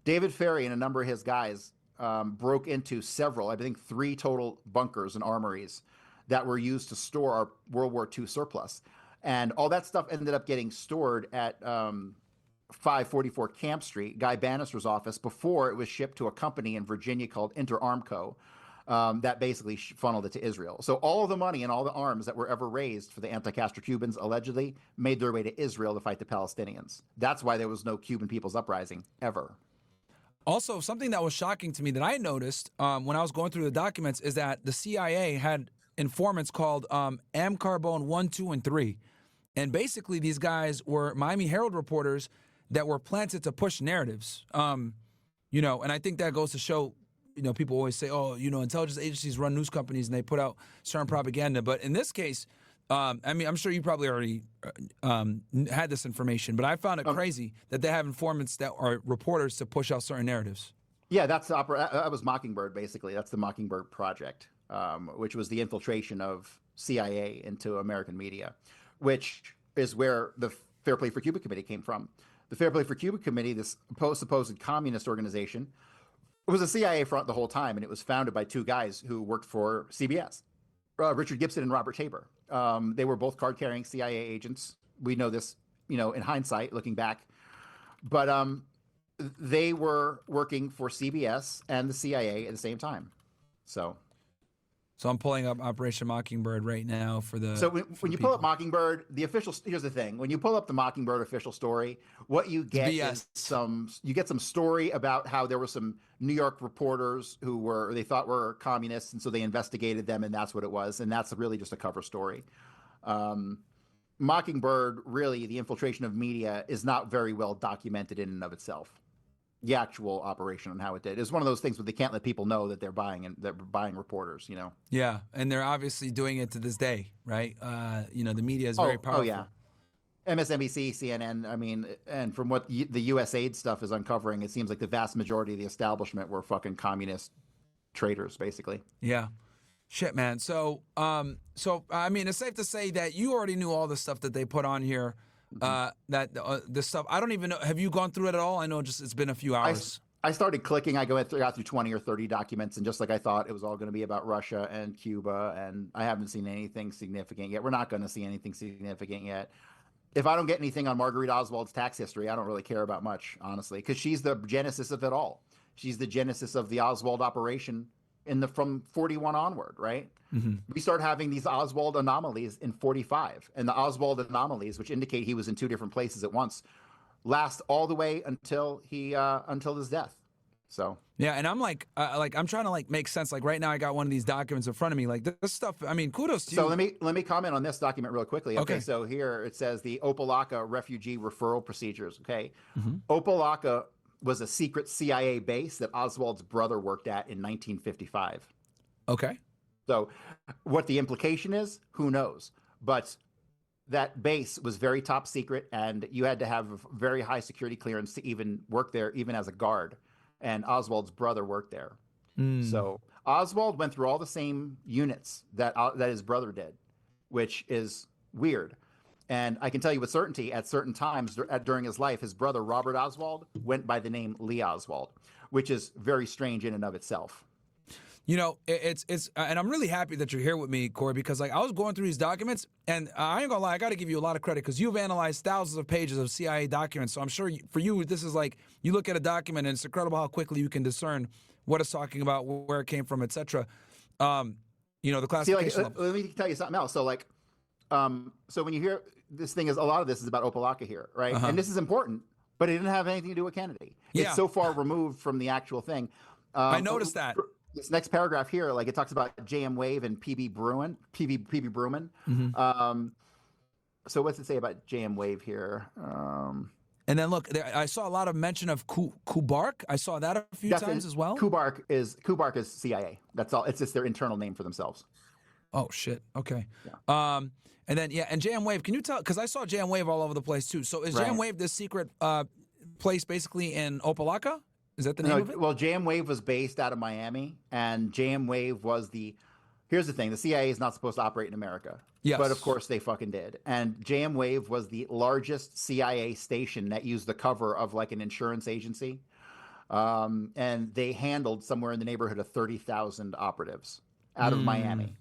David Ferrie and a number of his guys broke into several, I think 3 total bunkers and armories that were used to store our World War II surplus. And all that stuff ended up getting stored at 544 Camp Street, Guy Bannister's office, before it was shipped to a company in Virginia called Interarmco that basically funneled it to Israel. So all of the money and all the arms that were ever raised for the anti-Castro Cubans allegedly made their way to Israel to fight the Palestinians. That's why there was no Cuban People's Uprising ever. Also, something that was shocking to me that I noticed when I was going through the documents is that the CIA had informants called M. Carbone 1, 2, and 3. And basically, these guys were Miami Herald reporters that were planted to push narratives. You know, and I think that goes to show, you know, people always say, oh, you know, intelligence agencies run news companies and they put out certain propaganda. But in this case, I mean, I'm sure you probably already had this information, but I found it crazy that they have informants that are reporters to push out certain narratives. Yeah, that was Mockingbird, basically. That's the Mockingbird Project, which was the infiltration of CIA into American media, which is where the Fair Play for Cuba Committee came from. The Fair Play for Cuba Committee, this supposed communist organization, was a CIA front the whole time, and it was founded by 2 guys who worked for CBS, Richard Gibson and Robert Tabor. They were both card-carrying CIA agents. We know this, you know, in hindsight, looking back. But they were working for CBS and the CIA at the same time. So I'm pulling up Operation Mockingbird right now for the. So when you pull up Mockingbird, here's the thing: when you pull up the Mockingbird official story, what you get is some story about how there were some New York reporters who they thought were communists, and so they investigated them, and that's what it was, and that's really just a cover story. Mockingbird, really, the infiltration of media is not very well documented in and of itself. The actual operation and how it did is one of those things where they can't let people know that they're buying reporters, you know. Yeah, and they're obviously doing it to this day, right? You know, the media is very powerful. Oh yeah, MSNBC, CNN. I mean, and from what the USAID stuff is uncovering, it seems like the vast majority of the establishment were fucking communist traitors, basically. Yeah, shit, man. So I mean, it's safe to say that you already knew all the stuff that they put on here. This stuff, I don't even know. Have you gone through it at all? I know it's been a few hours. I started clicking. I got through 20 or 30 documents, and just like I thought, it was all going to be about Russia and Cuba, and I haven't seen anything significant yet. We're not going to see anything significant yet. If I don't get anything on Marguerite Oswald's tax history, I don't really care about much, honestly, because she's the genesis of it all. She's the genesis of the Oswald operation from 41 onward, right? We start having these Oswald anomalies in 45, and the Oswald anomalies, which indicate he was in two different places at once, last all the way until his death. So yeah, and I'm I'm trying to make sense. Like right now, I got one of these documents in front of me. Like this stuff. I mean, kudos to you. So let me comment on this document real quickly. Okay. So here it says the Opelika refugee referral procedures. Okay, Opelika was a secret CIA base that Oswald's brother worked at in 1955. Okay. So what the implication is, who knows? But that base was very top secret, and you had to have very high security clearance to even work there, even as a guard. And Oswald's brother worked there. So Oswald went through all the same units that his brother did, which is weird. And I can tell you with certainty, at certain times during his life, his brother, Robert Oswald, went by the name Lee Oswald, which is very strange in and of itself. You know, it's and I'm really happy that you're here with me, Cory, because I was going through these documents, and I ain't gonna lie, I got to give you a lot of credit because you've analyzed thousands of pages of CIA documents. So I'm sure for you, this is you look at a document, and it's incredible how quickly you can discern what it's talking about, where it came from, etc. The classification. Let me tell you something else. So so when you hear this thing, a lot of this is about Opelika here, right? And this is important, but it didn't have anything to do with Kennedy. Yeah. It's so far removed from the actual thing. I noticed that. This next paragraph here, it talks about JM Wave and PB Bruin. So what's it say about JM Wave here? And then look, I saw a lot of mention of Kubark. I saw that a few times as well. Kubark is CIA. That's all. It's just their internal name for themselves. Oh shit. Okay. Yeah. And then and JM Wave. Can you tell? Because I saw JM Wave all over the place too. So is JM Wave this secret place basically in Opelika? Is that the name of it? Well, JM Wave was based out of Miami, and JM Wave was here's the thing, the CIA is not supposed to operate in America. Yes. But of course they fucking did. And JM Wave was the largest CIA station that used the cover of an insurance agency. And they handled somewhere in the neighborhood of 30,000 operatives out of Miami.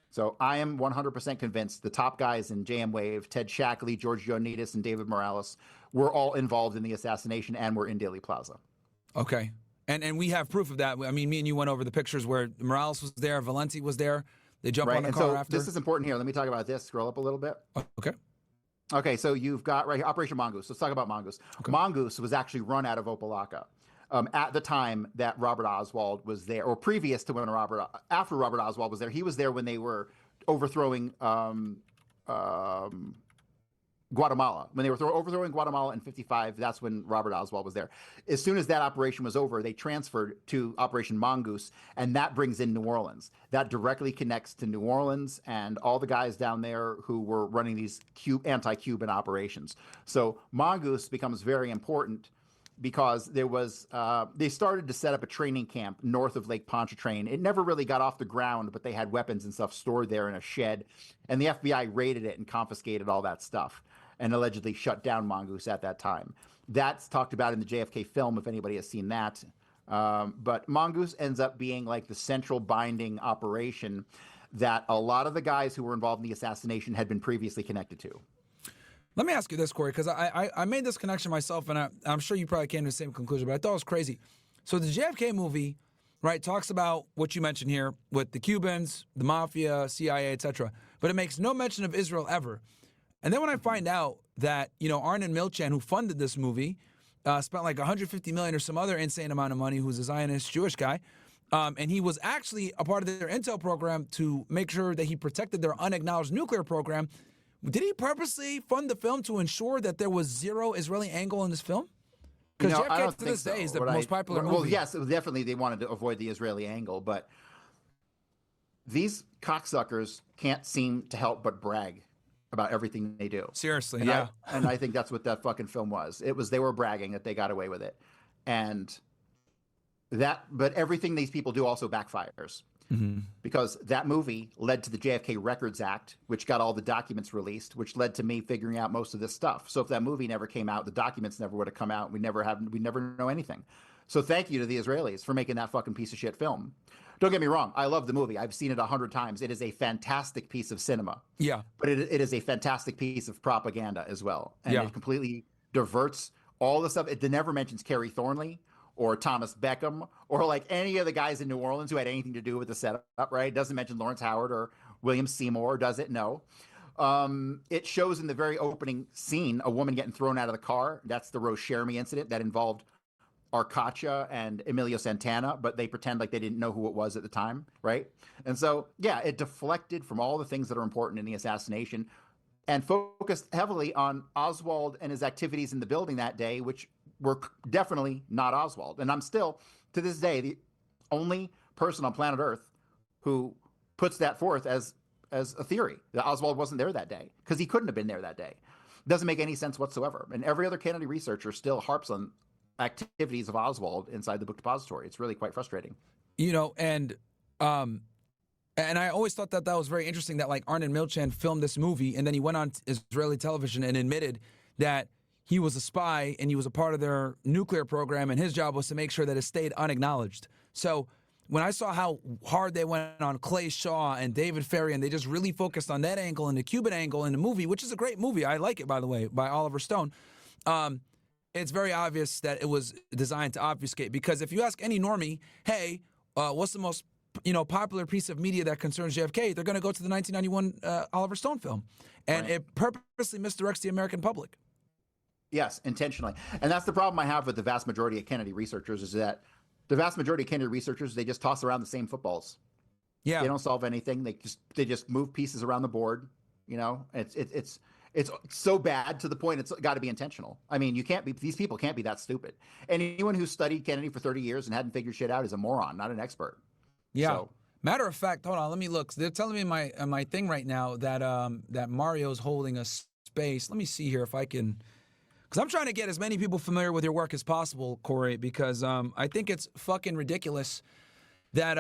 So I am 100% convinced the top guys in JM Wave, Ted Shackley, George Ioannidis, and David Morales, were all involved in the assassination and were in Dealey Plaza. Okay. And we have proof of that. I mean, me and you went over the pictures where Morales was there, Valenti was there. They jumped on the car after. This is important here. Let me talk about this. Scroll up a little bit. Okay. Okay, so you've got right here Operation Mongoose. Let's talk about Mongoose. Okay. Mongoose was actually run out of Opelika at the time that Robert Oswald was there, or previous to after Robert Oswald was there. He was there when they were overthrowing Guatemala. When they were overthrowing Guatemala in 55, that's when Robert Oswald was there. As soon as that operation was over, they transferred to Operation Mongoose, and that brings in New Orleans. That directly connects to New Orleans and all the guys down there who were running these anti-Cuban operations. So Mongoose becomes very important because there was they started to set up a training camp north of Lake Pontchartrain. It never really got off the ground, but they had weapons and stuff stored there in a shed, and the FBI raided it and confiscated all that stuff and allegedly shut down Mongoose at that time. That's talked about in the JFK film, if anybody has seen that. But Mongoose ends up being the central binding operation that a lot of the guys who were involved in the assassination had been previously connected to. Let me ask you this, Cory, because I made this connection myself, and I'm sure you probably came to the same conclusion, but I thought it was crazy. So the JFK movie, right, talks about what you mentioned here with the Cubans, the mafia, CIA, etc., but it makes no mention of Israel ever. And then when I find out that, Arnon Milchan, who funded this movie, spent $150 million or some other insane amount of money, who's a Zionist Jewish guy, and he was actually a part of their intel program to make sure that he protected their unacknowledged nuclear program. Did he purposely fund the film to ensure that there was zero Israeli angle in this film? Because JFK to this day is the most popular movie. Well, yes, definitely they wanted to avoid the Israeli angle, but these cocksuckers can't seem to help but brag about everything they do. Seriously, and yeah. And I think that's what that fucking film was. They were bragging that they got away with it. But everything these people do also backfires. Mm-hmm. Because that movie led to the JFK Records Act, which got all the documents released, which led to me figuring out most of this stuff. So if that movie never came out, the documents never would have come out. We never know anything. So thank you to the Israelis for making that fucking piece of shit film. Don't get me wrong. I love the movie. I've seen it 100 times. It is a fantastic piece of cinema. Yeah. But it is a fantastic piece of propaganda as well. And it completely diverts all the stuff. It never mentions Kerry Thornley or Thomas Beckham or like any of the guys in New Orleans who had anything to do with the setup, right? It doesn't mention Lawrence Howard or William Seymour, does it? No. It shows in the very opening scene a woman getting thrown out of the car. That's the Rose Chermy incident that involved Arcacha and Emilio Santana, but they pretend like they didn't know who it was at the time, right? And so, yeah, it deflected from all the things that are important in the assassination and focused heavily on Oswald and his activities in the building that day, which were definitely not Oswald. And I'm still, to this day, the only person on planet Earth who puts that forth as a theory that Oswald wasn't there that day, because he couldn't have been there that day. It doesn't make any sense whatsoever. And every other Kennedy researcher still harps on activities of Oswald inside the book depository. It's really quite frustrating. You know, and I always thought that was very interesting that like Arnon Milchan filmed this movie and then he went on Israeli television and admitted that he was a spy and he was a part of their nuclear program and his job was to make sure that it stayed unacknowledged. So when I saw how hard they went on Clay Shaw and David Ferry and they just really focused on that angle and the Cuban angle in the movie, which is a great movie. I like it, by the way, by Oliver Stone. It's very obvious that it was designed to obfuscate, because if you ask any normie, hey, what's the most popular piece of media that concerns JFK, they're going to go to the 1991 Oliver Stone film. And Right. it purposely misdirects the American public. Yes, intentionally. And that's the problem I have with the vast majority of Kennedy researchers, is that the vast majority of Kennedy researchers, they just toss around the same footballs. Yeah. They don't solve anything. They just move pieces around the board. It's so bad to the point it's got to be intentional. I mean, these people can't be that stupid. Anyone who studied Kennedy for 30 years and hadn't figured shit out is a moron, not an expert. Yeah. So, Matter of fact, hold on, let me look. They're telling me in my thing right now that that Mario's holding a space. Let me see here if I can, because I'm trying to get as many people familiar with your work as possible, Cory, because I think it's fucking ridiculous that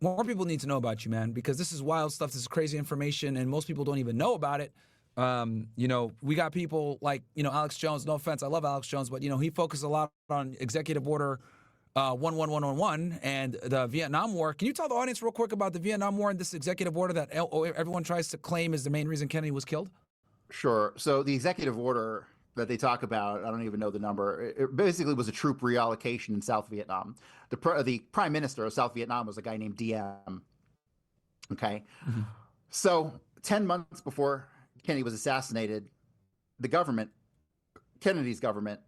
more people need to know about you, man, because this is wild stuff. This is crazy information, and most people don't even know about it. We got people like, Alex Jones, no offense, I love Alex Jones, but, he focused a lot on Executive Order 11111 and the Vietnam War. Can you tell the audience real quick about the Vietnam War and this executive order that everyone tries to claim is the main reason Kennedy was killed? sure. So the executive order that they talk about, I don't even know the number. It basically was a troop reallocation in South Vietnam. The prime minister of South Vietnam was a guy named DM. Okay. Mm-hmm. So 10 months before Kennedy was assassinated, Kennedy's government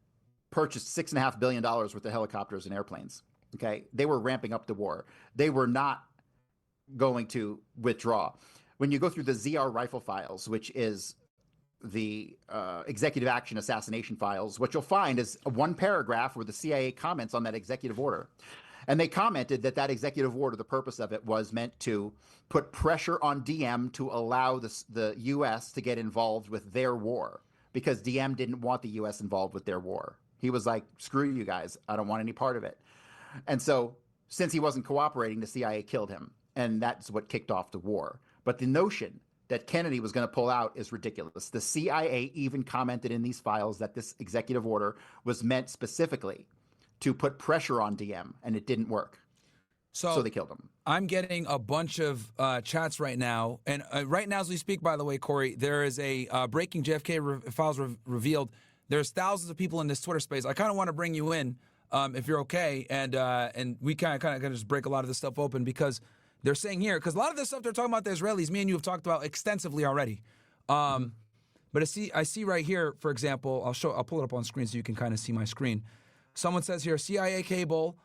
purchased $6.5 billion worth of helicopters and airplanes. Okay. They were ramping up the war. They were not going to withdraw. When you go through the ZR rifle files, which is the executive action assassination files, what you'll find is one paragraph where the CIA comments on that executive order. And they commented that executive order, the purpose of it was meant to put pressure on DM to allow the U.S. to get involved with their war, because DM didn't want the U.S. involved with their war. He was like, screw you guys. I don't want any part of it. And so since he wasn't cooperating, the CIA killed him. And that's what kicked off the war. But the notion that Kennedy was going to pull out is ridiculous. The CIA even commented in these files that this executive order was meant specifically to put pressure on DM, and it didn't work. So they killed him. I'm getting a bunch of chats right now. And right now as we speak, by the way, Cory, there is a breaking JFK files revealed. There's thousands of people in this Twitter space. I kind of want to bring you in if you're okay. And we kind of just break a lot of this stuff open, because they're saying here, because a lot of this stuff they're talking about the Israelis, me and you have talked about extensively already. But I see right here, for example, I'll pull it up on screen so you can kind of see my screen. Someone says here, CIA cable,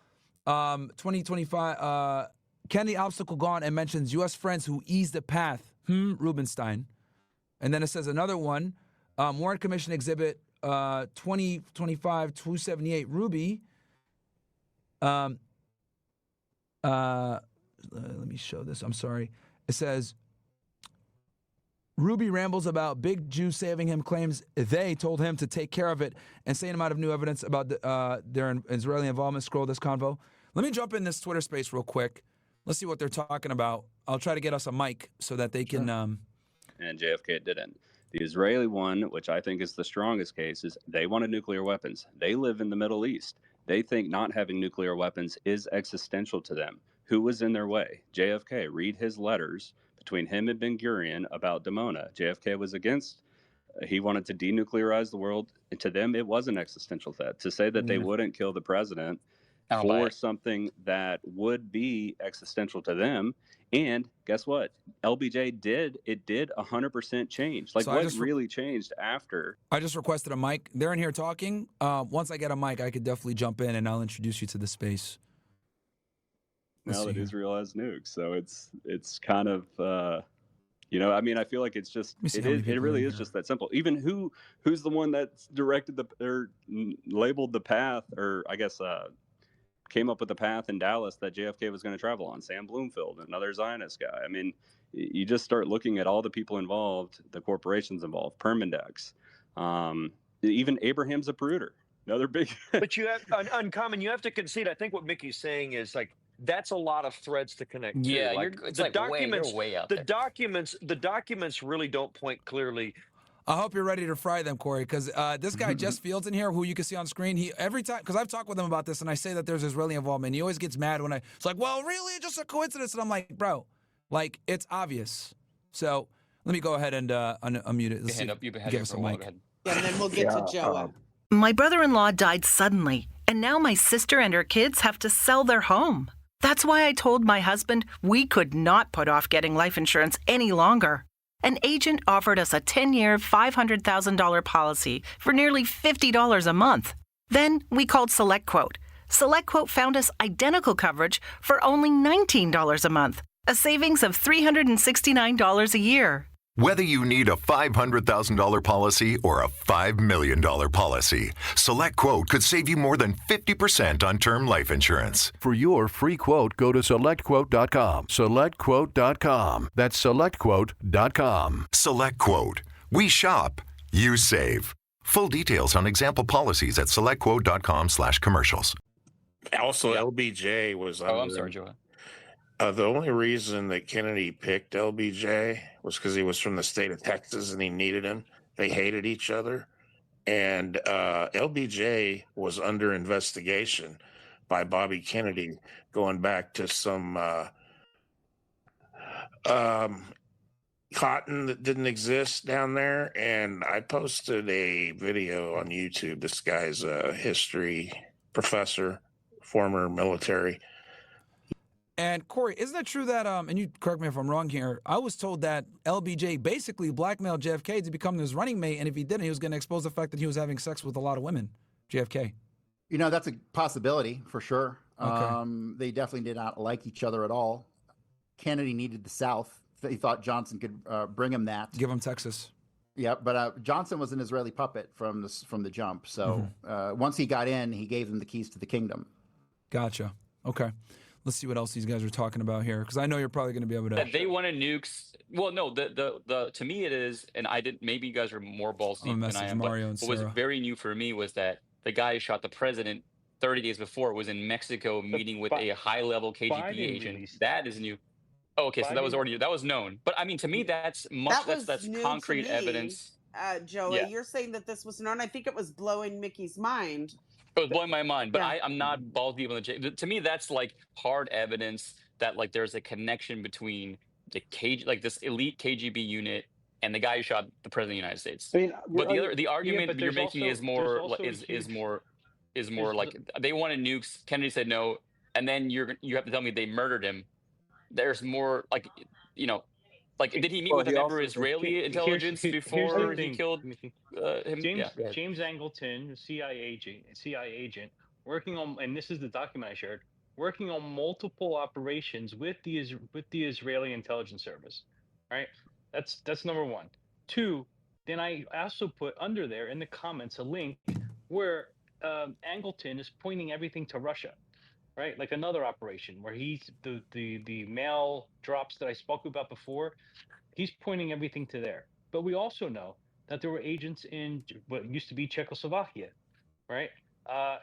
2025, Kennedy obstacle gone, and mentions U.S. friends who eased the path. Rubenstein. And then it says another one, Warren Commission Exhibit 2025-278, Ruby. Let me show this. I'm sorry. It says, Ruby rambles about big Jew saving him, claims they told him to take care of it, and saying amount of new evidence about their Israeli involvement. Scroll this convo. Let me jump in this Twitter space real quick. Let's see what they're talking about. I'll try to get us a mic so that they can... And JFK didn't. The Israeli one, which I think is the strongest case, is they wanted nuclear weapons. They live in the Middle East. They think not having nuclear weapons is existential to them. Who was in their way? JFK. Read his letters between him and Ben-Gurion about Dimona. JFK was against He wanted to denuclearize the world. And to them, it was an existential threat. To say that they wouldn't kill the president for something that would be existential to them. And guess what? LBJ did 100% change. Like, So what really changed after? I just requested a mic. They're in here talking. Once I get a mic, I could definitely jump in and I'll introduce you to the space. Now that Israel has nukes, so it's kind of I mean, I feel like it's just it really is just that simple. Even who's the one that's directed or labeled the path, or I guess came up with the path in Dallas that JFK was going to travel on? Sam Bloomfield, another Zionist guy. I mean, you just start looking at all the people involved, the corporations involved, Permindex, even Abraham Zapruder, another big. But you have Uncommon. You have to concede. I think what Mickey's saying is like that's a lot of threads to connect. Yeah, to. it's the documents. You're way out the documents really don't point clearly. I hope you're ready to fry them, Cory, because this guy, Jess Fields in here, who you can see on screen, he every time, because I've talked with him about this, and I say that there's Israeli involvement, he always gets mad when it's like, well, really, it's just a coincidence, and I'm like, bro, like, it's obvious. So let me go ahead and unmute it. Let's see. Give us a mic. And then we'll get to Joe. My brother-in-law died suddenly, and now my sister and her kids have to sell their home. That's why I told my husband we could not put off getting life insurance any longer. An agent offered us a 10-year, $500,000 policy for nearly $50 a month. Then we called SelectQuote. SelectQuote found us identical coverage for only $19 a month, a savings of $369 a year. Whether you need a $500,000 policy or a $5 million policy, SelectQuote could save you more than 50% on term life insurance. For your free quote, go to SelectQuote.com. SelectQuote.com. That's SelectQuote.com. SelectQuote. We shop, you save. Full details on example policies at SelectQuote.com/commercials. Also, LBJ was on. Oh, I'm sorry, Joe. The only reason that Kennedy picked LBJ was because he was from the state of Texas and he needed him. They hated each other. And LBJ was under investigation by Bobby Kennedy going back to some cotton that didn't exist down there. And I posted a video on YouTube. This guy's a history professor, former military. And Cory, isn't it true that, and you correct me if I'm wrong here, I was told that LBJ basically blackmailed JFK to become his running mate, and if he didn't, he was going to expose the fact that he was having sex with a lot of women, JFK. You know, that's a possibility for sure. Okay. They definitely did not like each other at all. Kennedy needed the South. He thought Johnson could bring him that. Give him Texas. Yeah, but Johnson was an Israeli puppet from the jump. So once he got in, he gave them the keys to the kingdom. Gotcha. Okay. Let's see what else these guys are talking about here, because I know you're probably going to be able to. That they wanted nukes. Well, no, the to me it is, and I didn't. Maybe you guys are more balls deep than I am. But what was very new for me was that the guy who shot the president 30 days before was in Mexico meeting with a high-level KGB agent. That is new. Oh, okay, so that was known. But I mean, to me, that's concrete evidence. Joey, you're saying that this was known. I think it was blowing Mickey's mind. It was blowing my mind, but I'm not balls deep on the. To me, that's like hard evidence that like there's a connection between the this elite KGB unit and the guy who shot the president of the United States. I mean, but the argument you're making is more like they wanted nukes. Kennedy said no, and then you have to tell me they murdered him. There's more like Like, did he meet with a member of Israeli intelligence before he killed him? James Angleton, a CIA agent, working on, and this is the document I shared, working on multiple operations with the Israeli intelligence service. Right, that's number one. Two, then I also put under there in the comments a link where Angleton is pointing everything to Russia. Right, like another operation where he's the mail drops that I spoke about before, he's pointing everything to there. But we also know that there were agents in what used to be Czechoslovakia, right?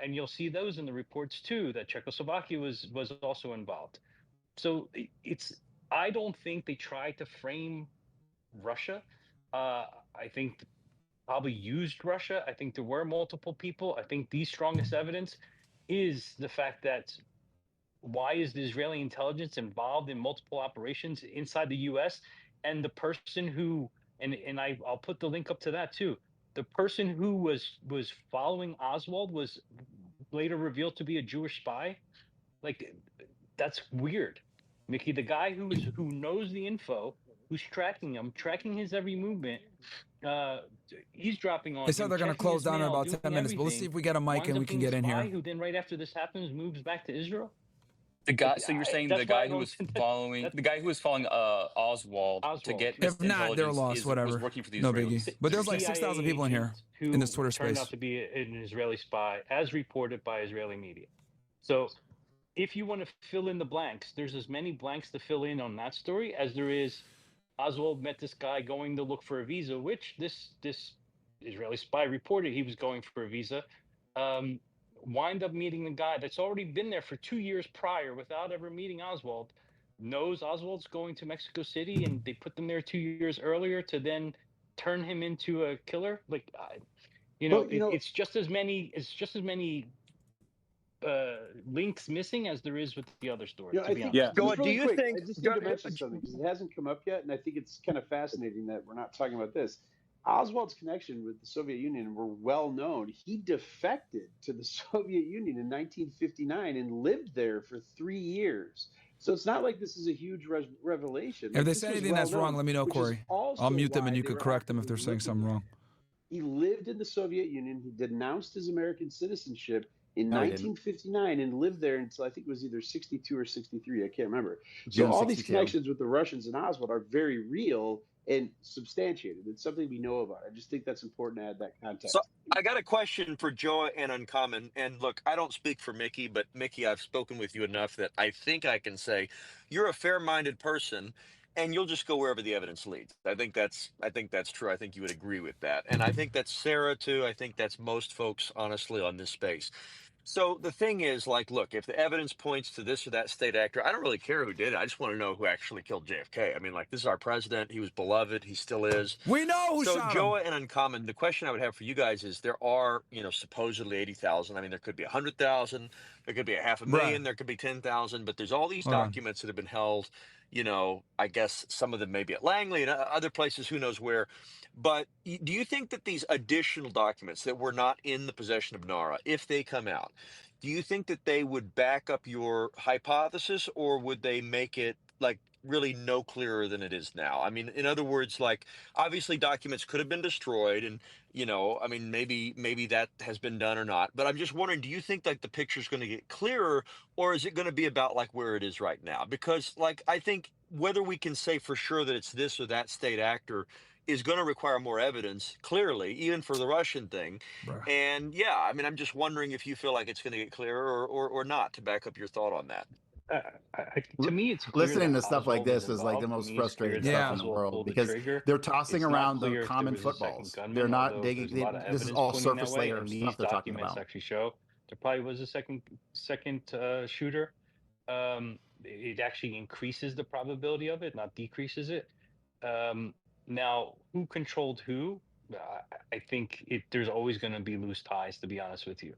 And you'll see those in the reports too, that Czechoslovakia was also involved. So I don't think they tried to frame Russia. I think probably used Russia. I think there were multiple people. I think the strongest evidence is the fact that why is the Israeli intelligence involved in multiple operations inside the U.S. and the person who and I'll put the link up to that too. The person who was following Oswald was later revealed to be a Jewish spy. Like, that's weird, Mickey. The guy who knows the info, who's tracking him, tracking his every movement. He's dropping on. They said they're going to close down in about 10 minutes, but let's see if we get a mic and we can get in here. Who then right after this happens moves back to Israel. The guy. So you're saying the guy who was following Oswald to get if not, they're lost. Whatever. Was working for the no Israelis. biggie. But there's like 6,000 people in here in this Twitter space. Turned out to be an Israeli spy, as reported by Israeli media. So, if you want to fill in the blanks, there's as many blanks to fill in on that story as there is. Oswald met this guy going to look for a visa, which this Israeli spy reported he was going for a visa. Wind up meeting the guy that's already been there for 2 years prior without ever meeting Oswald, knows Oswald's going to Mexico City, and they put them there 2 years earlier to then turn him into a killer. Like, it's just as many. It's just as many links missing as there is with the other story. Do you think? I just need to mention something because it hasn't come up yet, and I think it's kind of fascinating that we're not talking about this. Oswald's connection with the Soviet Union were well known. He defected to the Soviet Union in 1959 and lived there for 3 years. So it's not like this is a huge revelation. If they say anything that's wrong, let me know, Corey. I'll mute them and you could correct them if they're saying something wrong. He lived in the Soviet Union. He denounced his American citizenship in 1959 and lived there until I think it was either 62 or 63. I can't remember. So all these connections with the Russians and Oswald are very real and substantiated. It's something we know about. I just think that's important to add that context. So I got a question for Joa and Uncommon. And look, I don't speak for Mickey, but Mickey, I've spoken with you enough that I think I can say you're a fair-minded person, and you'll just go wherever the evidence leads. I think that's true. I think you would agree with that. And I think that's Sarah too. I think that's most folks, honestly, on this space. So the thing is, like, look, if the evidence points to this or that state actor, I don't really care who did it. I just want to know who actually killed JFK. I mean, like, this is our president. He was beloved. He still is. We know who shot him. So Joa and Uncommon, the question I would have for you guys is there are, supposedly 80,000. I mean, there could be 100,000. There could be 500,000. Right. There could be 10,000. But there's all these documents that have been held, I guess some of them maybe at Langley and other places, who knows where. But do you think that these additional documents that were not in the possession of NARA, if they come out, do you think that they would back up your hypothesis, or would they make it like really no clearer than it is now? I mean, in other words, like, obviously documents could have been destroyed and, I mean, maybe that has been done or not. But I'm just wondering, do you think like the picture's going to get clearer, or is it going to be about like where it is right now? Because like, I think whether we can say for sure that it's this or that state actor is going to require more evidence, clearly, even for the Russian thing. Right. And I mean, I'm just wondering if you feel like it's going to get clearer or not, to back up your thought on that. To me, it's listening to stuff like this is like the most frustrating stuff in the world, because they're tossing around the common footballs. They're not digging. This is all surface layer stuff they're talking about. Actually show there probably was a second shooter. It actually increases the probability of it, not decreases it. Now, who controlled who? I think there's always going to be loose ties, to be honest with you.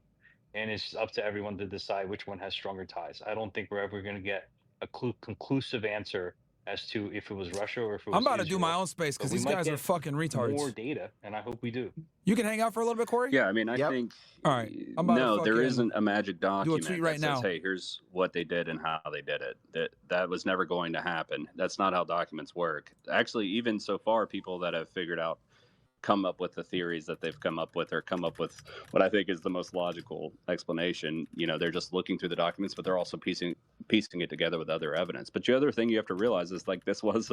And it's up to everyone to decide which one has stronger ties. I don't think we're ever going to get a conclusive answer as to if it was Russia or if it was I'm about Israel. to do my own space because these guys are fucking retards. More data, and I hope we do. You can hang out for a little bit, Corey? Yeah, I mean, I think... All right. No, there isn't a magic document do a tweet right that now. says, hey, here's what they did and how they did it. That was never going to happen. That's not how documents work. Actually, even so far, people that have figured out, come up with the theories that they've come up with, or come up with what I think is the most logical explanation. They're just looking through the documents, but they're also piecing it together with other evidence. But the other thing you have to realize is, like, this was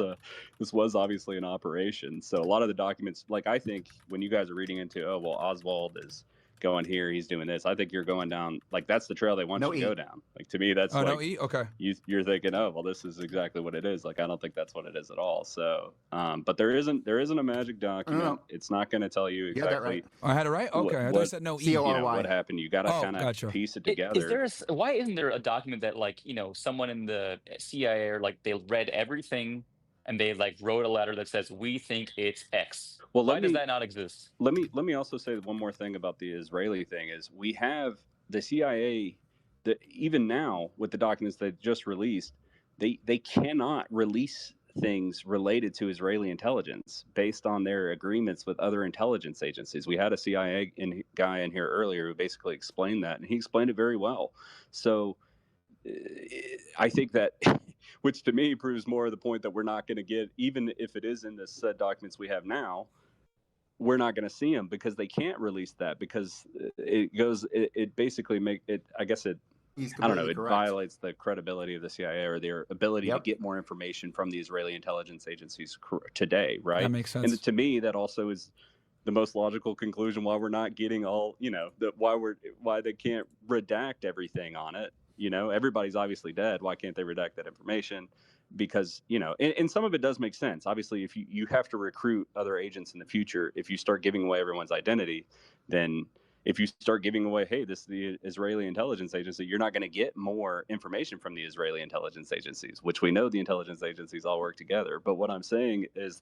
obviously an operation. So a lot of the documents, like, I think when you guys are reading into, oh, well, Oswald is going here, he's doing this, I think you're going down, like, that's the trail they want you to go down. Like, to me, that's like, no E? Okay. You're thinking, oh, well, this is exactly what it is. Like, I don't think that's what it is at all. So, but there isn't a magic document. It's not going to tell you exactly. Right. I had it right? Okay. I thought I said no E. What happened. You got to kind of piece it together. Why isn't there a document that, like, someone in the CIA, or like, they read everything and they like wrote a letter that says, we think it's X? Well, why does that not exist? Let me also say one more thing about the Israeli thing is, we have the CIA that even now with the documents they just released, they cannot release things related to Israeli intelligence based on their agreements with other intelligence agencies. We had a CIA guy in here earlier who basically explained that, and he explained it very well. So I think that, which to me proves more of the point that we're not going to get, even if it is in the said documents we have now, we're not going to see them because they can't release that, because it basically I guess it, I don't know, it violates the credibility of the CIA or their ability to get more information from the Israeli intelligence agencies today, right? That makes sense. And to me, that also is the most logical conclusion why we're not getting all, why they can't redact everything on it. Everybody's obviously dead. Why can't they redact that information? Because, and some of it does make sense. Obviously, if you have to recruit other agents in the future, if you start giving away everyone's identity, then if you start giving away, hey, this is the Israeli intelligence agency, you're not going to get more information from the Israeli intelligence agencies, which we know the intelligence agencies all work together. But what I'm saying is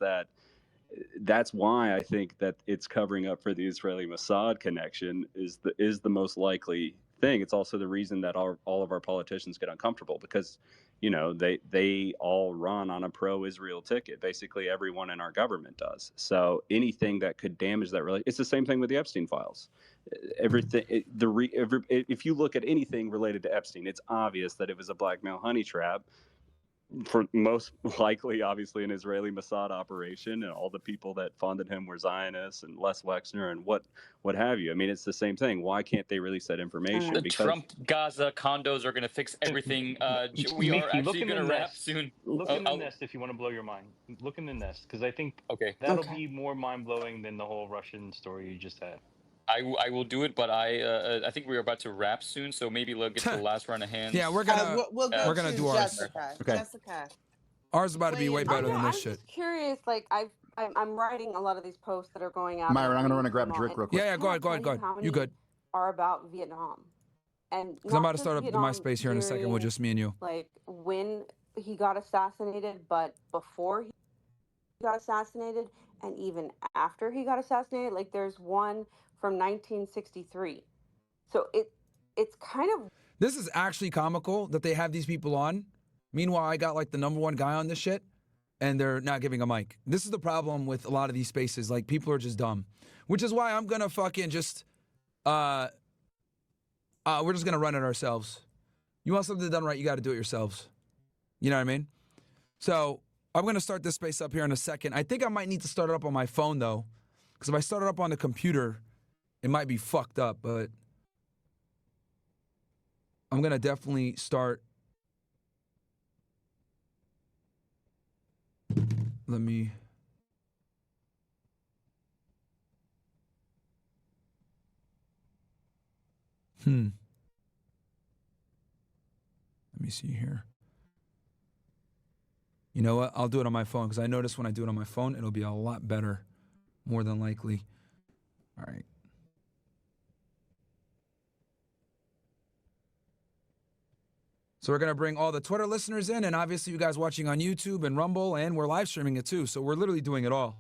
that's why I think that it's covering up for the Israeli Mossad connection is the most likely thing. It's also the reason that all of our politicians get uncomfortable, because they all run on a pro-Israel ticket. Basically, everyone in our government does. So anything that could damage that it's the same thing with the Epstein files. Everything, if you look at anything related to Epstein, it's obvious that it was a blackmail honey trap. For most likely, obviously, an Israeli Mossad operation, and all the people that funded him were Zionists and Les Wexner and what have you. I mean, it's the same thing. Why can't they release that information? The Trump Gaza condos are going to fix everything. We are actually going to wrap soon. Look in the nest if you want to blow your mind. Look in the nest, because I think that'll be more mind-blowing than the whole Russian story you just had. I will do it, but I think we're about to wrap soon, so maybe we'll get to the last round of hands. Yeah, we're gonna we're gonna do ours. Jessica. Okay. Jessica. Ours is about to be way better than this shit. I'm just curious. Like I'm writing a lot of these posts that are going out. Myron, I'm gonna run and grab a drink real quick. Yeah, go ahead. You good? Are about Vietnam, and because I'm about to start up my space here in a second with just me and you. Like when he got assassinated, but before he got assassinated, and even after he got assassinated. Like there's one from 1963. So it's kind of... This is actually comical that they have these people on. Meanwhile, I got like the #1 guy on this shit, and they're not giving a mic. This is the problem with a lot of these spaces. Like, people are just dumb. Which is why I'm gonna fucking just... we're just gonna run it ourselves. You want something done right, you gotta do it yourselves. You know what I mean? So, I'm gonna start this space up here in a second. I think I might need to start it up on my phone, though. Because if I start it up on the computer... it might be fucked up, but I'm going to definitely start. Let me. Let me see here. You know what? I'll do it on my phone, because I notice when I do it on my phone, it'll be a lot better, more than likely. All right. So we're going to bring all the Twitter listeners in, and obviously you guys watching on YouTube and Rumble, and we're live streaming it too. So we're literally doing it all.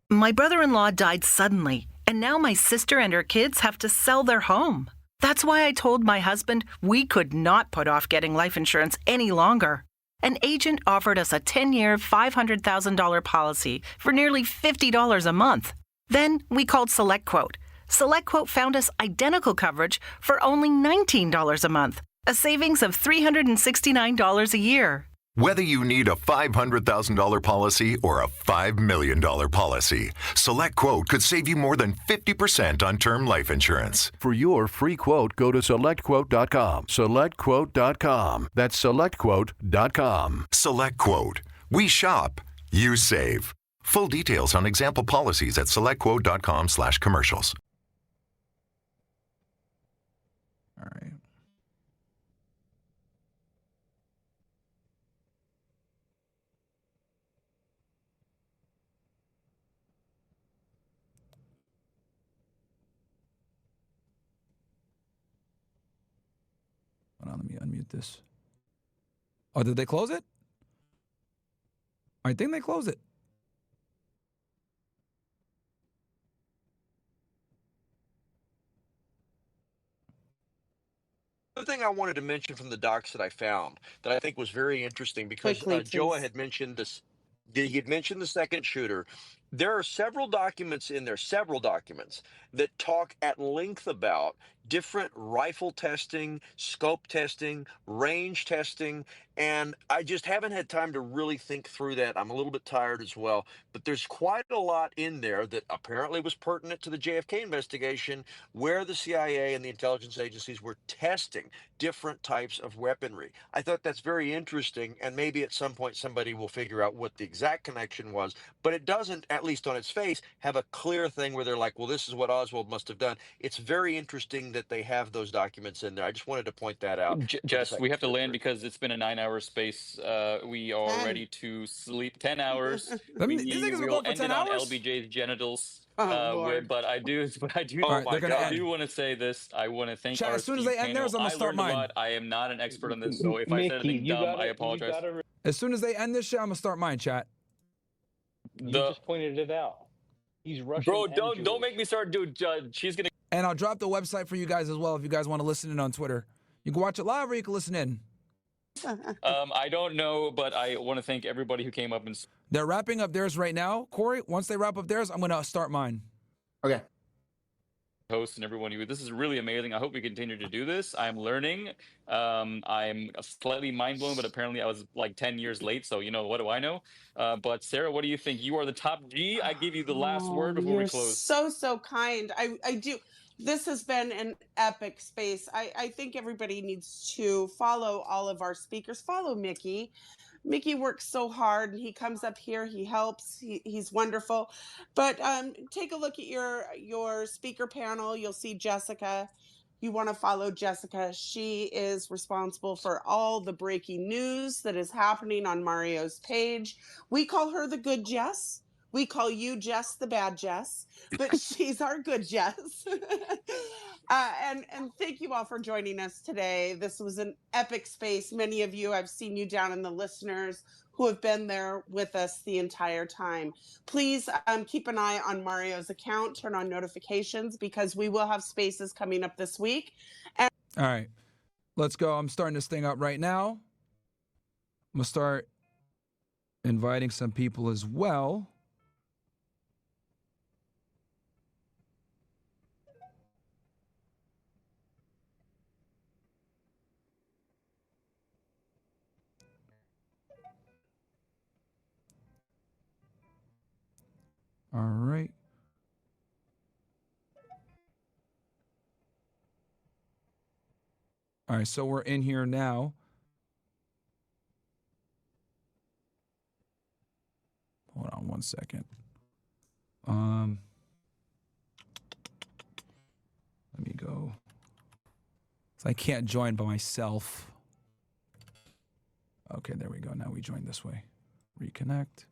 My brother-in-law died suddenly, and now my sister and her kids have to sell their home. That's why I told my husband we could not put off getting life insurance any longer. An agent offered us a 10-year, $500,000 policy for nearly $50 a month. Then we called SelectQuote. SelectQuote found us identical coverage for only $19 a month, a savings of $369 a year. Whether you need a $500,000 policy or a $5 million policy, SelectQuote could save you more than 50% on term life insurance. For your free quote, go to SelectQuote.com. SelectQuote.com. That's SelectQuote.com. SelectQuote. We shop. You save. Full details on example policies at SelectQuote.com/commercials. All right. Hold on, let me unmute this. Oh, did they close it? I think they closed it. thing I wanted to mention from the docs that I found that I think was very interesting because Quickly, Joa please. had mentioned this. He had mentioned the second shooter. There are several documents in there, several documents that talk at length about different rifle testing, scope testing, range testing, and I just haven't had time to really think through that. I'm a little bit tired as well, but there's quite a lot in there that apparently was pertinent to the JFK investigation, where the CIA and the intelligence agencies were testing different types of weaponry. I thought that's very interesting, and maybe at some point somebody will figure out what the exact connection was, but it doesn't, at least on its face, have a clear thing where they're like, well, this is what Oswald must have done. It's very interesting that they have those documents in there. I just wanted to point that out. Jess, we have to land because it's been a 9-hour space. We are 10. ready to sleep 10 hours. These niggas been We'll going for end 10 it on hours? LBJ's genitals. Oh, Lord. But I do. All right, they're gonna I end. do want to say this. I want to thank Chat, our as soon as esteemed they end panel. theirs, I'm gonna I start learned a mine. lot. I am not an expert on this, so if I Mickey, said anything dumb, I apologize. As soon as they end this shit, I'm gonna start mine, chat. You just pointed it out. He's Russian. Bro, and don't Jewish. make me start, dude. She's gonna. And I'll drop the website for you guys as well if you guys want to listen in on Twitter. You can watch it live or you can listen in. I don't know, but I want to thank everybody who came up and. They're wrapping up theirs right now. Corey, once they wrap up theirs, I'm gonna start mine. Okay. Hosts and everyone who this is really amazing. I hope we continue to do this. I'm learning. I'm slightly mind blown, but apparently I was like 10 years late. So what do I know? But Sarah, what do you think? You are the top G. I give you the last word before we close. So kind. I do. This has been an epic space. I think everybody needs to follow all of our speakers. Follow Mickey. Mickey works so hard, and he comes up here. He helps. He's wonderful. But take a look at your speaker panel. You'll see Jessica. You want to follow Jessica. She is responsible for all the breaking news that is happening on Mario's page. We call her the good Jess. We call you Jess the bad Jess, but she's our good Jess. And thank you all for joining us today. This was an epic space. Many of you, I've seen you down in the listeners who have been there with us the entire time. Please keep an eye on Mario's account, turn on notifications, because we will have spaces coming up this week. And all right, let's go. I'm starting this thing up right now. I'm gonna start inviting some people as well. All right. All right, so we're in here now. Hold on one second. Let me go. So I can't join by myself. Okay, there we go. Now we join this way. Reconnect.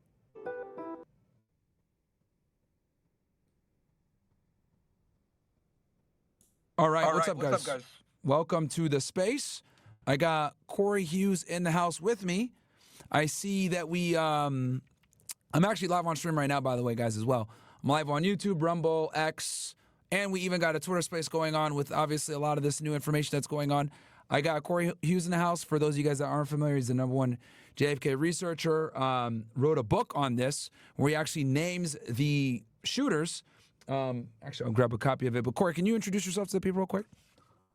All right, what's up, guys? Welcome to the space. I got Cory Hughes in the house with me. I see that I'm actually live on stream right now, by the way, guys, as well. I'm live on YouTube, Rumble, X, and we even got a Twitter space going on with obviously a lot of this new information that's going on. I got Cory Hughes in the house. For those of you guys that aren't familiar, he's the #1 JFK researcher. Wrote a book on this where he actually names the shooters. Actually, I'll grab a copy of it. But Cory, can you introduce yourself to the people real quick?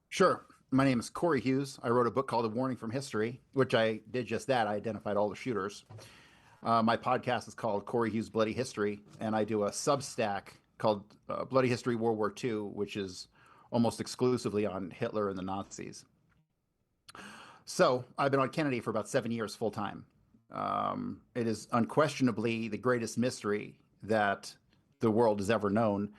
Sure. My name is Cory Hughes. I wrote a book called A Warning from History, which I did just that. I identified all the shooters. My podcast is called Cory Hughes Bloody History, and I do a Substack called Bloody History World War II, which is almost exclusively on Hitler and the Nazis. So I've been on Kennedy for about 7 years full time. It is unquestionably the greatest mystery that the world has ever known.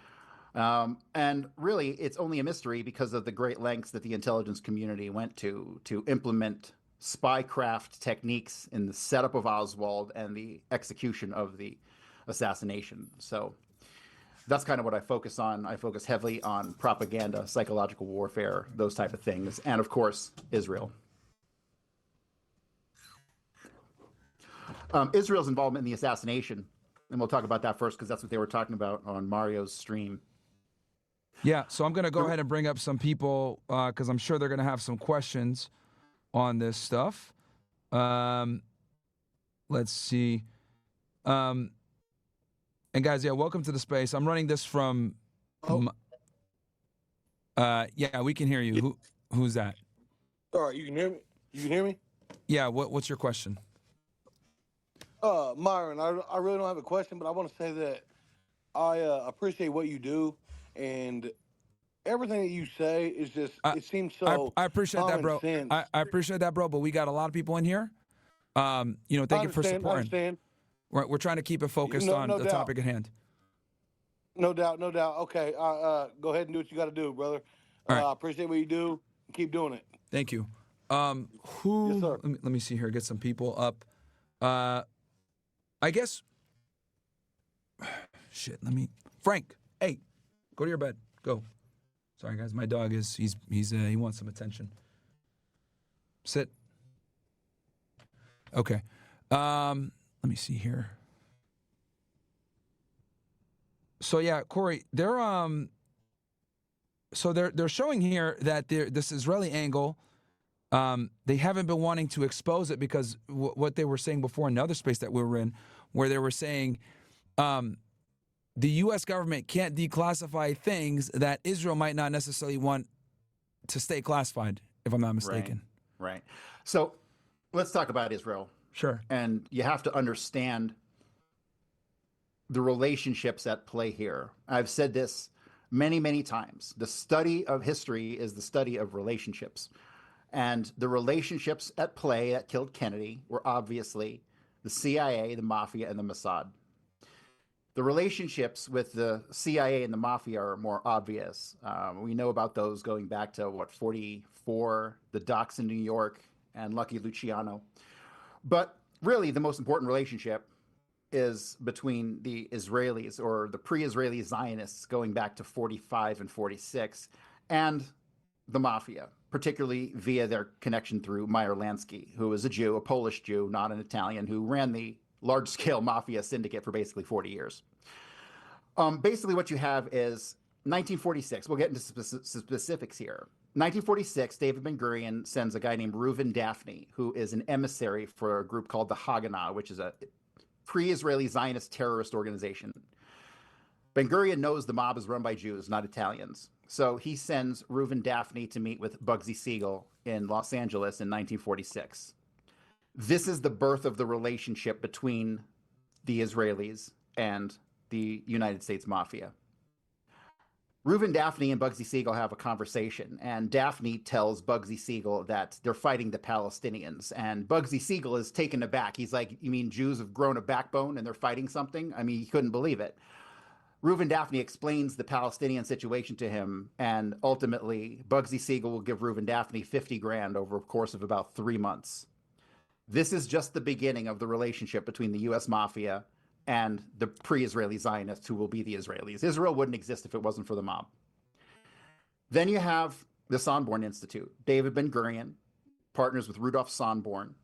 And really, it's only a mystery because of the great lengths that the intelligence community went to implement spycraft techniques in the setup of Oswald and the execution of the assassination. So that's kind of what I focus on. I focus heavily on propaganda, psychological warfare, those type of things, and of course, Israel. Israel's involvement in the assassination, and we'll talk about that first because that's what they were talking about on Mario's stream. Yeah, so I'm going to go ahead and bring up some people because I'm sure they're going to have some questions on this stuff. Let's see. And guys, yeah, welcome to the space. I'm running this from. Yeah, we can hear you. Who's that? All right, you can hear me. You can hear me. Yeah. What's your question? Myron, I really don't have a question, but I want to say that I appreciate what you do, and everything that you say is just, it seems so I appreciate that, bro. sense. I appreciate that, bro, but we got a lot of people in here. Thank you for supporting. I understand. We're trying to keep it focused on the topic at hand. No doubt, no doubt. Okay, go ahead and do what you got to do, brother. All right. I appreciate what you do. Keep doing it. Thank you. Yes, sir. Let me see here. Get some people up. I guess. Shit. Frank. Hey, go to your bed. Go. Sorry, guys. My dog he wants some attention. Sit. Okay. Let me see here. So yeah, Cory, they're showing here that this Israeli angle, they haven't been wanting to expose it because what they were saying before in another space that we were in, where they were saying the U.S. government can't declassify things that Israel might not necessarily want to stay classified, if I'm not mistaken. Right. So let's talk about Israel. Sure. And you have to understand the relationships at play here. I've said this many, many times. The study of history is the study of relationships. And the relationships at play that killed Kennedy were obviously the CIA, the Mafia, and the Mossad. The relationships with the CIA and the Mafia are more obvious. We know about those going back to, 44, the docks in New York, and Lucky Luciano. But really, the most important relationship is between the Israelis or the pre-Israeli Zionists going back to 45 and 46 and the Mafia, particularly via their connection through Meyer Lansky, who is a Jew, a Polish Jew, not an Italian, who ran the large-scale Mafia syndicate for basically 40 years. Basically what you have is 1946. We'll get into specifics here. 1946, David Ben-Gurion sends a guy named Reuven Daphne, who is an emissary for a group called the Haganah, which is a pre-Israeli Zionist terrorist organization. Ben-Gurion knows the mob is run by Jews, not Italians. So he sends Reuven Daphne to meet with Bugsy Siegel in Los Angeles in 1946. This is the birth of the relationship between the Israelis and the United States Mafia. Reuven Daphne and Bugsy Siegel have a conversation, and Daphne tells Bugsy Siegel that they're fighting the Palestinians, and Bugsy Siegel is taken aback. He's like, you mean Jews have grown a backbone and they're fighting something? I mean, he couldn't believe it. Reuven Daphne explains the Palestinian situation to him, and ultimately, Bugsy Siegel will give Reuven Daphne $50,000 over a course of about 3 months. This is just the beginning of the relationship between the U.S. Mafia and the pre-Israeli Zionists, who will be the Israelis. Israel wouldn't exist if it wasn't for the mob. Then you have the Sonborn Institute. David Ben-Gurion partners with Rudolf Sonborn.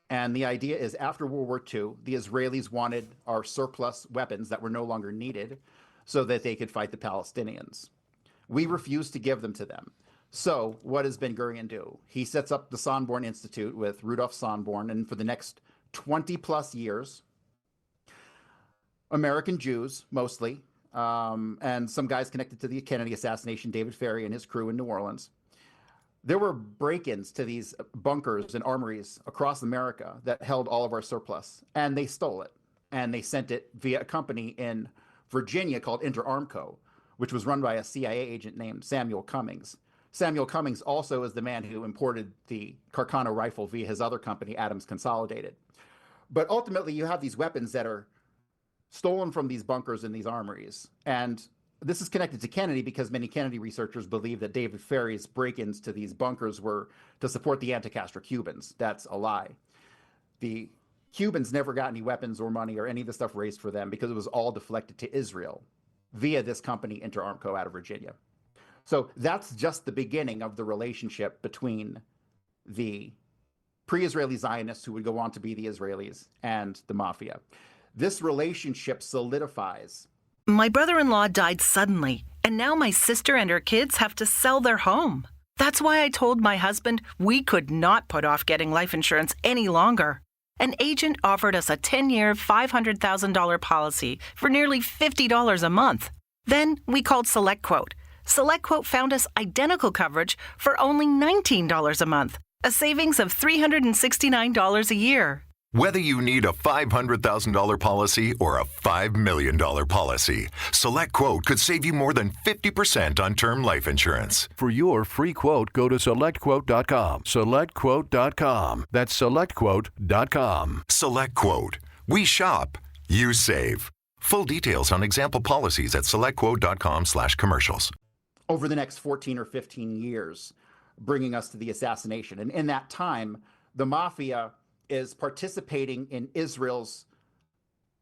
And the idea is after World War II, the Israelis wanted our surplus weapons that were no longer needed so that they could fight the Palestinians. We refused to give them to them. So what does Ben-Gurion do? He sets up the Sonborn Institute with Rudolf Sonborn, and for the next 20 plus years, American Jews, mostly, and some guys connected to the Kennedy assassination, David Ferrie and his crew in New Orleans. There were break-ins to these bunkers and armories across America that held all of our surplus, and they stole it. And they sent it via a company in Virginia called Inter-Armco, which was run by a CIA agent named Samuel Cummings. Samuel Cummings also is the man who imported the Carcano rifle via his other company, Adams Consolidated. But ultimately, you have these weapons that are stolen from these bunkers and these armories. And this is connected to Kennedy because many Kennedy researchers believe that David Ferrie's break-ins to these bunkers were to support the anti-Castro Cubans. That's a lie. The Cubans never got any weapons or money or any of the stuff raised for them because it was all deflected to Israel via this company, Inter-Armco, out of Virginia. So that's just the beginning of the relationship between the pre-Israeli Zionists, who would go on to be the Israelis, and the Mafia. This relationship solidifies My brother-in-law died suddenly, and now my sister and her kids have to sell their home. That's why I told my husband we could not put off getting life insurance any longer. An agent offered us a 10-year, $500,000 policy for nearly $50 a month. Then we called SelectQuote. SelectQuote found us identical coverage for only $19 a month, a savings of $369 a year. Whether you need a $500,000 policy or a $5 million policy, SelectQuote could save you more than 50% on term life insurance. For your free quote, go to SelectQuote.com. SelectQuote.com. That's SelectQuote.com. SelectQuote. We shop. You save. Full details on example policies at SelectQuote.com/commercials. Over the next 14 or 15 years, bringing us to the assassination. And in that time, the mafia is participating in Israel's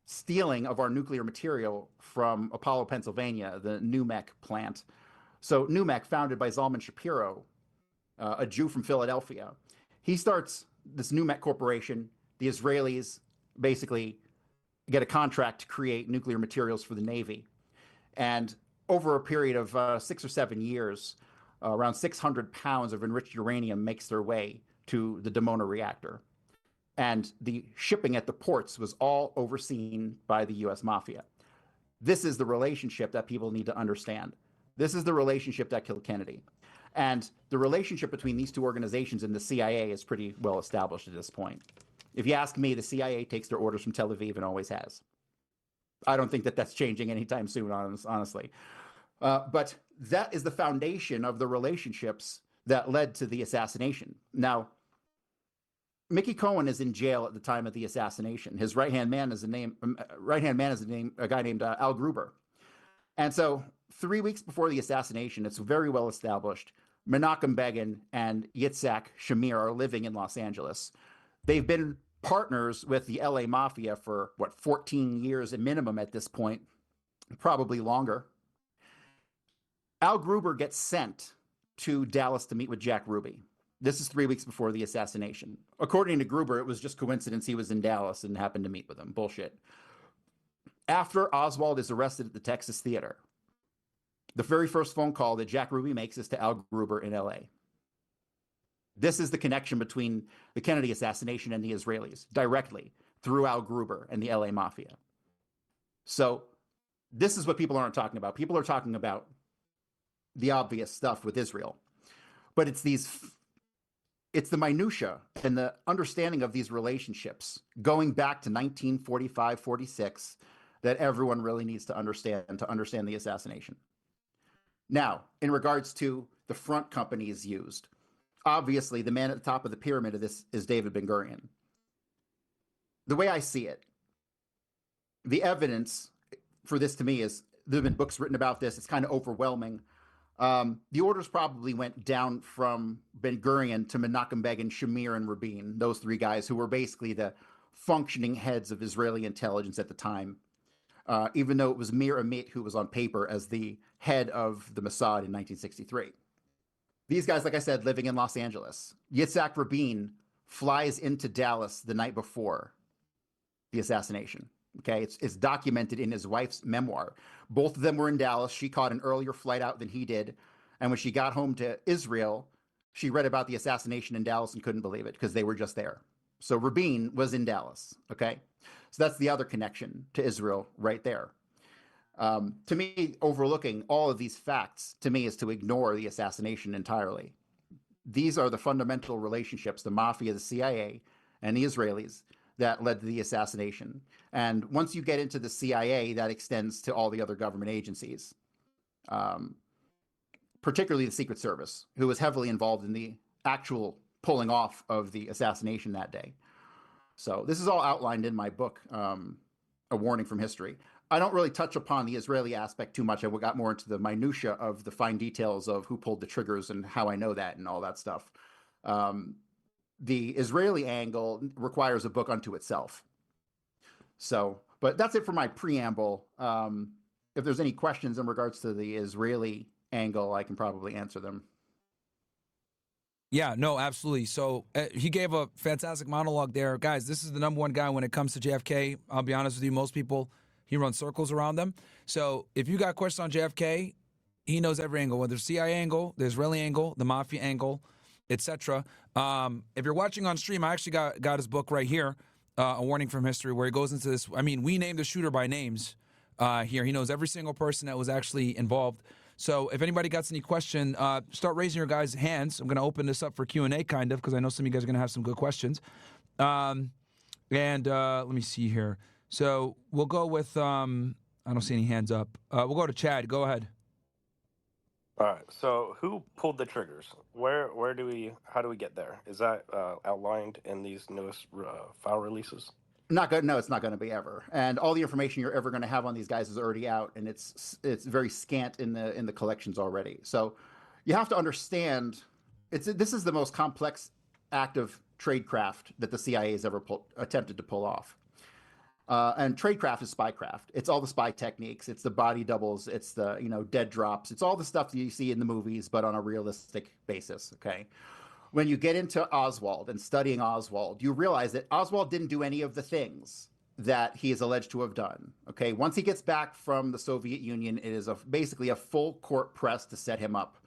stealing of our nuclear material from Apollo, Pennsylvania, the NUMEC plant. So NUMEC, founded by Zalman Shapiro, a Jew from Philadelphia, he starts this NUMEC corporation. The Israelis basically get a contract to create nuclear materials for the Navy. And over a period of 6 or 7 years, around 600 pounds of enriched uranium makes their way to the Dimona reactor. And the shipping at the ports was all overseen by the U.S. Mafia. This is the relationship that people need to understand. This is the relationship that killed Kennedy. And the relationship between these two organizations and the CIA is pretty well established at this point. If you ask me, the CIA takes their orders from Tel Aviv and always has. I don't think that that's changing anytime soon, honestly. But that is the foundation of the relationships that led to the assassination. Now, Mickey Cohen is in jail at the time of the assassination. His right-hand man is a guy named Al Gruber. And so 3 weeks before the assassination, it's very well established, Menachem Begin and Yitzhak Shamir are living in Los Angeles. They've been partners with the LA Mafia for, 14 years at minimum at this point, probably longer. Al Gruber gets sent to Dallas to meet with Jack Ruby. This is 3 weeks before the assassination. According to Gruber, it was just coincidence he was in Dallas and happened to meet with him. Bullshit. After Oswald is arrested at the Texas Theater, the very first phone call that Jack Ruby makes is to Al Gruber in LA. This is the connection between the Kennedy assassination and the Israelis, directly through Al Gruber and the LA Mafia. So this is what people aren't talking about. People are talking about the obvious stuff with Israel. But it's the minutia and the understanding of these relationships going back to 1945, 46 that everyone really needs to understand the assassination. Now, in regards to the front companies used, obviously the man at the top of the pyramid of this is David Ben-Gurion. The way I see it, the evidence for this to me is there have been books written about this. It's kind of overwhelming. The orders probably went down from Ben-Gurion to Menachem Begin, Shamir, and Rabin, those three guys who were basically the functioning heads of Israeli intelligence at the time, even though it was Mir Amit who was on paper as the head of the Mossad in 1963. These guys, like I said, living in Los Angeles. Yitzhak Rabin flies into Dallas the night before the assassination. Okay, it's documented in his wife's memoir. Both of them were in Dallas. She caught an earlier flight out than he did. And when she got home to Israel, she read about the assassination in Dallas and couldn't believe it because they were just there. So Rabin was in Dallas. Okay, so that's the other connection to Israel right there. To me, overlooking all of these facts, to me, is to ignore the assassination entirely. These are the fundamental relationships, the mafia, the CIA, and the Israelis, that led to the assassination. And once you get into the CIA, that extends to all the other government agencies, particularly the Secret Service, who was heavily involved in the actual pulling off of the assassination that day. So this is all outlined in my book, A Warning from History. I don't really touch upon the Israeli aspect too much. I got more into the minutia of the fine details of who pulled the triggers and how I know that and all that stuff. The Israeli angle requires a book unto itself. So, but that's it for my preamble. If there's any questions in regards to the Israeli angle, I can probably answer them. Yeah, no, absolutely. So he gave a fantastic monologue there. Guys, this is the #1 guy when it comes to JFK. I'll be honest with you, most people, He runs circles around them. So if you got questions on JFK, he knows every angle, whether it's CIA angle, the Israeli angle, the mafia angle, etc. If you're watching on stream, I actually got his book right here, A Warning from History, where he goes into this. I mean, we named the shooter by names here. He knows every single person that was actually involved. So if anybody got any question, start raising your guys' hands. I'm going to open this up for Q&A kind of, because I know some of you guys are going to have some good questions. Let me see here. So we'll go with, I don't see any hands up. We'll go to Chad. Go ahead. All right. So who pulled the triggers? How do we get there? Is that outlined in these newest file releases? Not good. No, it's not going to be ever. And all the information you're ever going to have on these guys is already out, and it's very scant in the collections already. So you have to understand, this is the most complex act of tradecraft that the CIA has ever attempted to pull off. And tradecraft is spycraft. It's all the spy techniques. It's the body doubles. It's the dead drops. It's all the stuff that you see in the movies, but on a realistic basis. Okay. When you get into Oswald and studying Oswald, you realize that Oswald didn't do any of the things that he is alleged to have done. Okay. Once he gets back from the Soviet Union, it is basically a full court press to set him up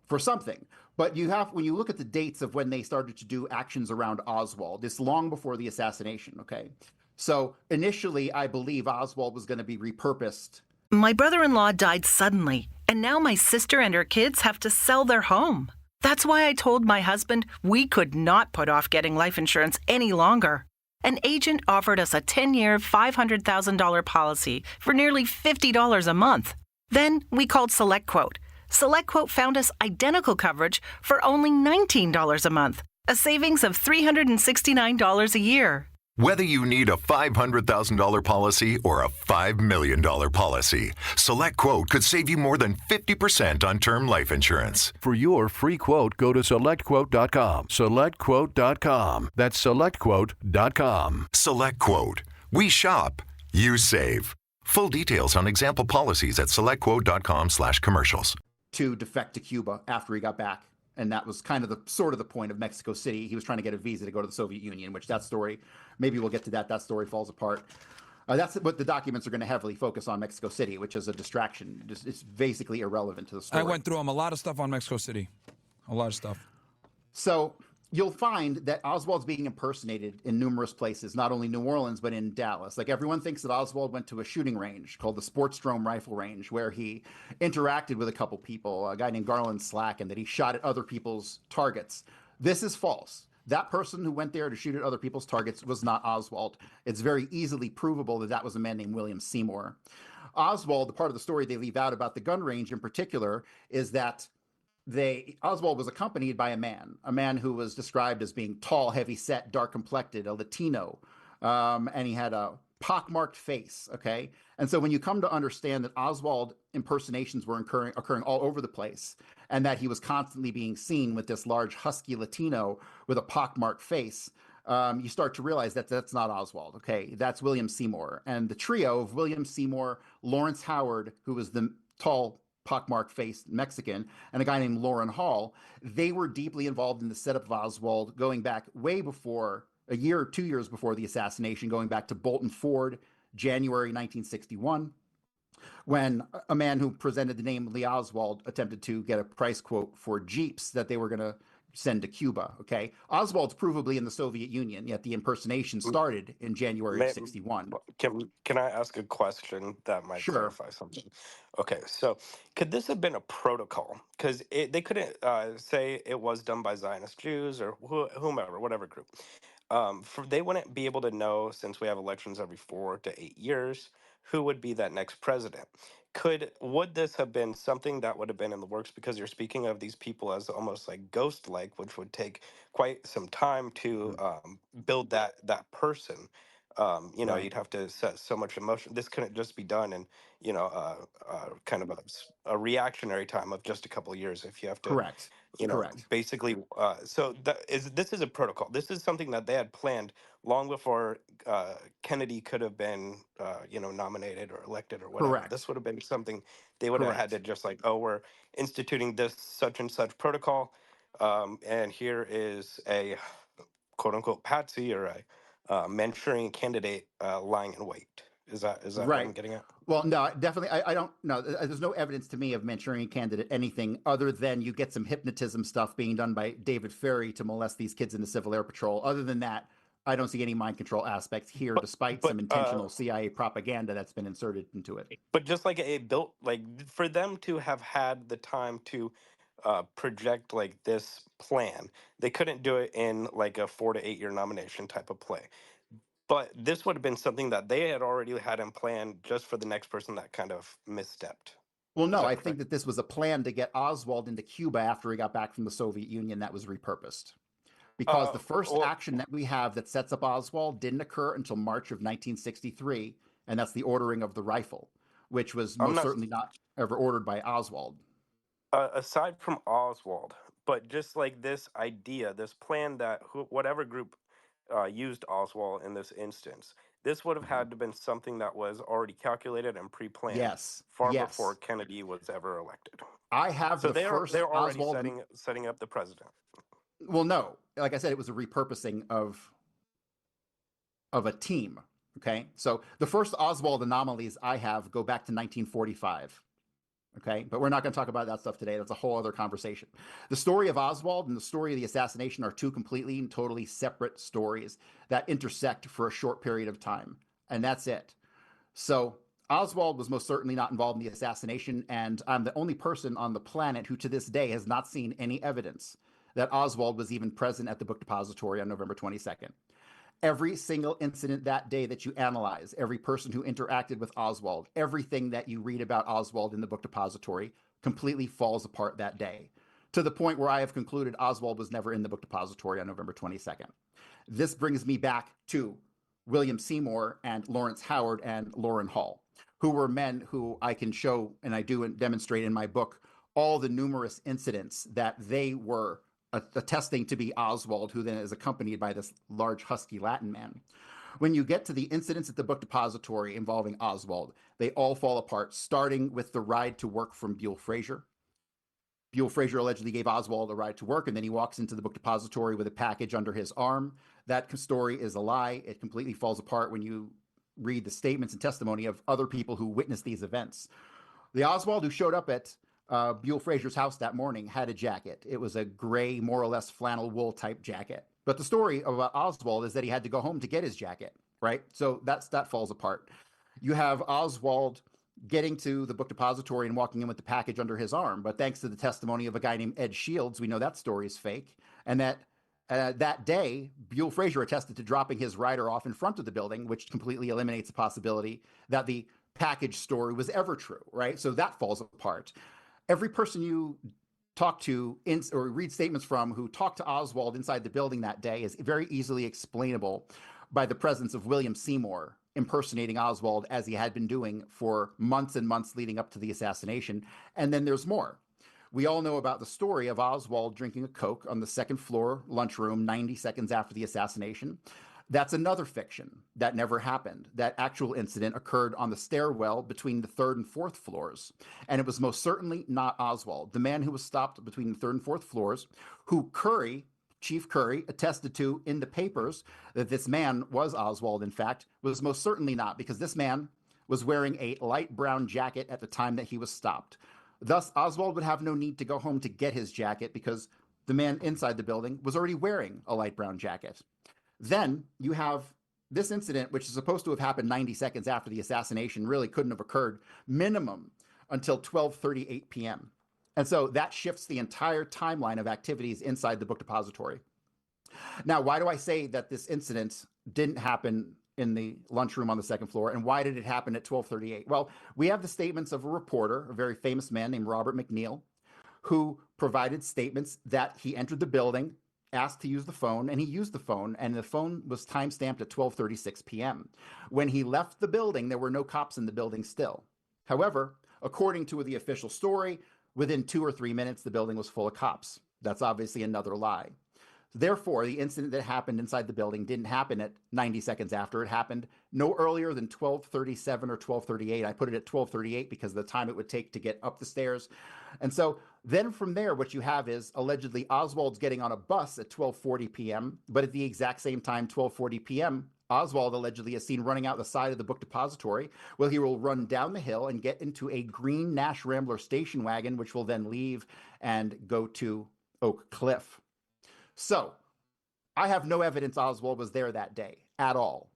for something. But when you look at the dates of when they started to do actions around Oswald, it's long before the assassination. Okay. So initially, I believe Oswald was going to be repurposed. My brother-in-law died suddenly, and now my sister and her kids have to sell their home. That's why I told my husband we could not put off getting life insurance any longer. An agent offered us a 10-year, $500,000 policy for nearly $50 a month. Then we called SelectQuote. SelectQuote found us identical coverage for only $19 a month, a savings of $369 a year. Whether you need a $500,000 policy or a $5 million policy, SelectQuote could save you more than 50% on term life insurance. For your free quote, go to SelectQuote.com. SelectQuote.com. That's SelectQuote.com. SelectQuote. We shop, you save. Full details on example policies at SelectQuote.com/commercials. To defect to Cuba after he got back. And that was kind of the point of Mexico City. He was trying to get a visa to go to the Soviet Union, which that story, maybe we'll get to that. That story falls apart. That's what the documents are going to heavily focus on Mexico City, which is a distraction. It's basically irrelevant to the story. I went through a lot of stuff on Mexico City. A lot of stuff. So you'll find that Oswald's being impersonated in numerous places, not only New Orleans, but in Dallas. Like, everyone thinks that Oswald went to a shooting range called the Sportsdrome Rifle Range, where he interacted with a couple people, a guy named Garland Slack, and that he shot at other people's targets. This is false. That person who went there to shoot at other people's targets was not Oswald. It's very easily provable that that was a man named William Seymour. Oswald, the part of the story they leave out about the gun range in particular, is that Oswald was accompanied by a man who was described as being tall, heavy-set, dark-complected, a Latino, and he had a pockmarked face, okay? And so when you come to understand that Oswald impersonations were occurring all over the place, and that he was constantly being seen with this large, husky Latino with a pockmarked face, you start to realize that that's not Oswald, okay? That's William Seymour. And the trio of William Seymour, Lawrence Howard, who was the tall, pockmarked faced Mexican, and a guy named Loren Hall, they were deeply involved in the setup of Oswald going back way before, a year or 2 years before the assassination, going back to Bolton Ford, January 1961, when a man who presented the name Lee Oswald attempted to get a price quote for Jeeps that they were going to send to Cuba. Okay, Oswald's provably in the Soviet Union, yet the impersonation started in January of 61. Can I ask a question that might clarify something? Okay, so could this have been a protocol? Because they couldn't say it was done by Zionist Jews or whomever, whatever group. They wouldn't be able to know, since we have elections every 4 to 8 years, who would be that next president. Would this have been something that would have been in the works? Because you're speaking of these people as almost like ghost-like, which would take quite some time to build that person. You'd have to set so much emotion. This couldn't just be done in kind of a reactionary time of just a couple of years. If you have to, Correct. Basically, this is a protocol. This is something that they had planned long before Kennedy could have been, nominated or elected or whatever. Correct. This would have been something they would have had to just like, we're instituting this such and such protocol, and here is a quote unquote patsy or a Manchurian candidate lying in wait. Is that what Right. I'm getting at? Well, no, definitely. I don't know. There's no evidence to me of Manchurian Candidate anything other than you get some hypnotism stuff being done by David Ferry to molest these kids in the Civil Air Patrol. Other than that, I don't see any mind control aspects here, despite some intentional CIA propaganda that's been inserted into it. But just like it built, like for them to have had the time to project like this plan, they couldn't do it in like a 4 to 8 year nomination type of play. But this would have been something that they had already had in plan just for the next person that kind of misstepped. Well, no, I think that this was a plan to get Oswald into Cuba after he got back from the Soviet Union that was repurposed. Because the first action that we have that sets up Oswald didn't occur until March of 1963, and that's the ordering of the rifle, which was certainly not ever ordered by Oswald. Aside from Oswald, but just like this idea, this plan that whatever group used Oswald in this instance, this would have had to been something that was already calculated and pre-planned far before Kennedy was ever elected. I have so they're already setting up the president. Well, no, like I said, it was a repurposing of a team. Okay, so the first Oswald anomalies I have go back to 1945. Okay, but we're not going to talk about that stuff today. That's a whole other conversation. The story of Oswald and the story of the assassination are two completely and totally separate stories that intersect for a short period of time, and that's it. So Oswald was most certainly not involved in the assassination, and I'm the only person on the planet who to this day has not seen any evidence that Oswald was even present at the book depository on November 22nd. Every single incident that day that you analyze, every person who interacted with Oswald, everything that you read about Oswald in the book depository completely falls apart that day, to the point where I have concluded Oswald was never in the book depository on November 22nd. This brings me back to William Seymour and Lawrence Howard and Loren Hall, who were men who I can show, and I do demonstrate in my book, all the numerous incidents that they were attesting to be Oswald, who then is accompanied by this large husky Latin man. When you get to the incidents at the book depository involving Oswald, they all fall apart, starting with the ride to work from Buell Frazier. Buell Frazier allegedly gave Oswald a ride to work, and then he walks into the book depository with a package under his arm. That story is a lie. It completely falls apart when you read the statements and testimony of other people who witnessed these events. The Oswald who showed up at Buell Frazier's house that morning had a jacket. It was a gray, more or less flannel wool type jacket. But the story about Oswald is that he had to go home to get his jacket, right? So that falls apart. You have Oswald getting to the book depository and walking in with the package under his arm. But thanks to the testimony of a guy named Ed Shields, we know that story is fake. And that day, Buell Frazier attested to dropping his rider off in front of the building, which completely eliminates the possibility that the package story was ever true, right? So that falls apart. Every person you talk to or read statements from who talked to Oswald inside the building that day is very easily explainable by the presence of William Seymour impersonating Oswald, as he had been doing for months and months leading up to the assassination. And then there's more. We all know about the story of Oswald drinking a Coke on the second floor lunchroom 90 seconds after the assassination. That's another fiction that never happened. That actual incident occurred on the stairwell between the third and fourth floors. And it was most certainly not Oswald, the man who was stopped between the third and fourth floors, who Chief Curry, attested to in the papers that this man was Oswald, in fact, was most certainly not, because this man was wearing a light brown jacket at the time that he was stopped. Thus, Oswald would have no need to go home to get his jacket because the man inside the building was already wearing a light brown jacket. Then you have this incident, which is supposed to have happened 90 seconds after the assassination, really couldn't have occurred minimum until 12:38 p.m. And so that shifts the entire timeline of activities inside the book depository. Now, why do I say that this incident didn't happen in the lunchroom on the second floor, and why did it happen at 12:38? Well, we have the statements of a reporter, a very famous man named Robert McNeil, who provided statements that he entered the building, asked to use the phone, and he used the phone, and the phone was time-stamped at 12:36 p.m. When he left the building, there were no cops in the building still. However, according to the official story, within 2 or 3 minutes, the building was full of cops. That's obviously another lie. Therefore, the incident that happened inside the building didn't happen at 90 seconds after. It happened no earlier than 12:37 or 12:38. I put it at 12:38 because of the time it would take to get up the stairs. And so then from there, what you have is allegedly Oswald's getting on a bus at 12:40 p.m., but at the exact same time, 12:40 p.m., Oswald allegedly is seen running out the side of the book depository. Well, he will run down the hill and get into a green Nash Rambler station wagon, which will then leave and go to Oak Cliff. So I have no evidence Oswald was there that day at all.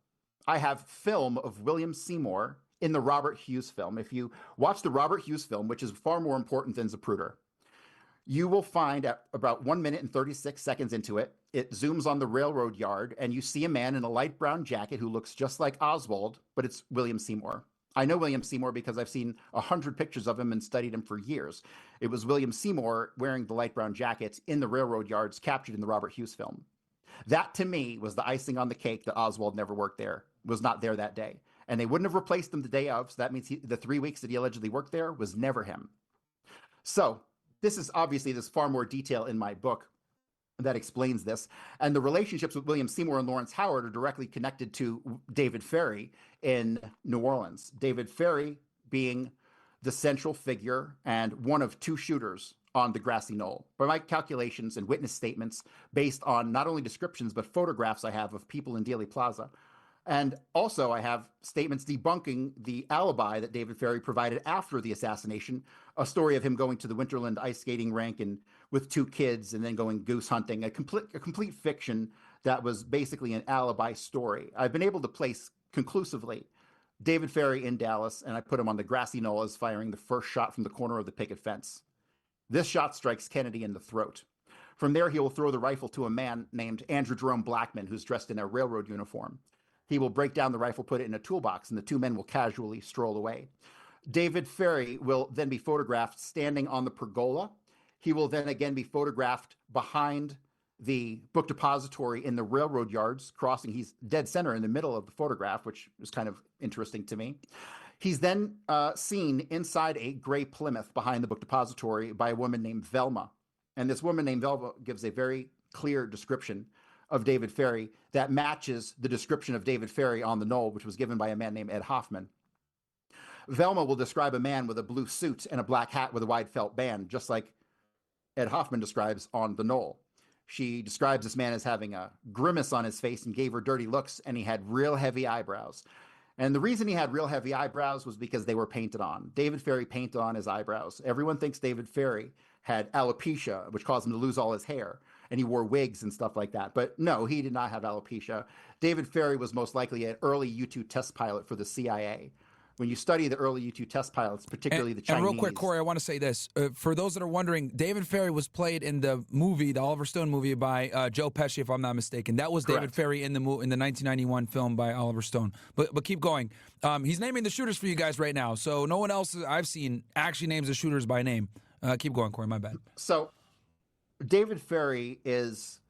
I have film of William Seymour in the Robert Hughes film. If you watch the Robert Hughes film, which is far more important than Zapruder, you will find at about 1 minute and 36 seconds into it, it zooms on the railroad yard, and you see a man in a light brown jacket who looks just like Oswald, but it's William Seymour. I know William Seymour because I've seen 100 pictures of him and studied him for years. It was William Seymour wearing the light brown jacket in the railroad yards captured in the Robert Hughes film. That, to me, was the icing on the cake that Oswald never worked there, was not there that day. And they wouldn't have replaced him the day of, so that means the 3 weeks that he allegedly worked there was never him. So this is obviously, there's far more detail in my book that explains this. And the relationships with William Seymour and Lawrence Howard are directly connected to David Ferry in New Orleans. David Ferry being the central figure and one of 2 shooters on the grassy knoll. By my calculations and witness statements, based on not only descriptions, but photographs I have of people in Dealey Plaza. And also I have statements debunking the alibi that David Ferry provided after the assassination, a story of him going to the Winterland ice skating rink and with 2 kids and then going goose hunting, a complete fiction that was basically an alibi story. I've been able to place conclusively David Ferry in Dallas, and I put him on the grassy knoll as firing the first shot from the corner of the picket fence. This shot strikes Kennedy in the throat. From there, he will throw the rifle to a man named Andrew Jerome Blackman, who's dressed in a railroad uniform. He will break down the rifle, put it in a toolbox, and the 2 men will casually stroll away. David Ferry will then be photographed standing on the pergola. He will then again be photographed behind the book depository in the railroad yards, crossing. He's dead center in the middle of the photograph, which is kind of interesting to me. He's then seen inside a gray Plymouth behind the book depository by a woman named Velma. And this woman named Velma gives a very clear description of David Ferry that matches the description of David Ferry on the knoll, which was given by a man named Ed Hoffman. Velma will describe a man with a blue suit and a black hat with a wide felt band, just like Ed Hoffman describes on the knoll. She describes this man as having a grimace on his face and gave her dirty looks, and he had real heavy eyebrows. And the reason he had real heavy eyebrows was because they were painted on. David Ferry painted on his eyebrows. Everyone thinks David Ferry had alopecia, which caused him to lose all his hair, and he wore wigs and stuff like that. But no, he did not have alopecia. David Ferry was most likely an early U-2 test pilot for the CIA. When you study the early U-2 test pilots, particularly the Chinese... And real quick, Cory, I want to say this. For those that are wondering, David Ferry was played in the movie, the Oliver Stone movie by Joe Pesci, if I'm not mistaken. That was Correct. David Ferry in the 1991 film by Oliver Stone. But keep going. He's naming the shooters for you guys right now. So no one else I've seen actually names the shooters by name. Keep going, Cory. My bad. So David Ferry is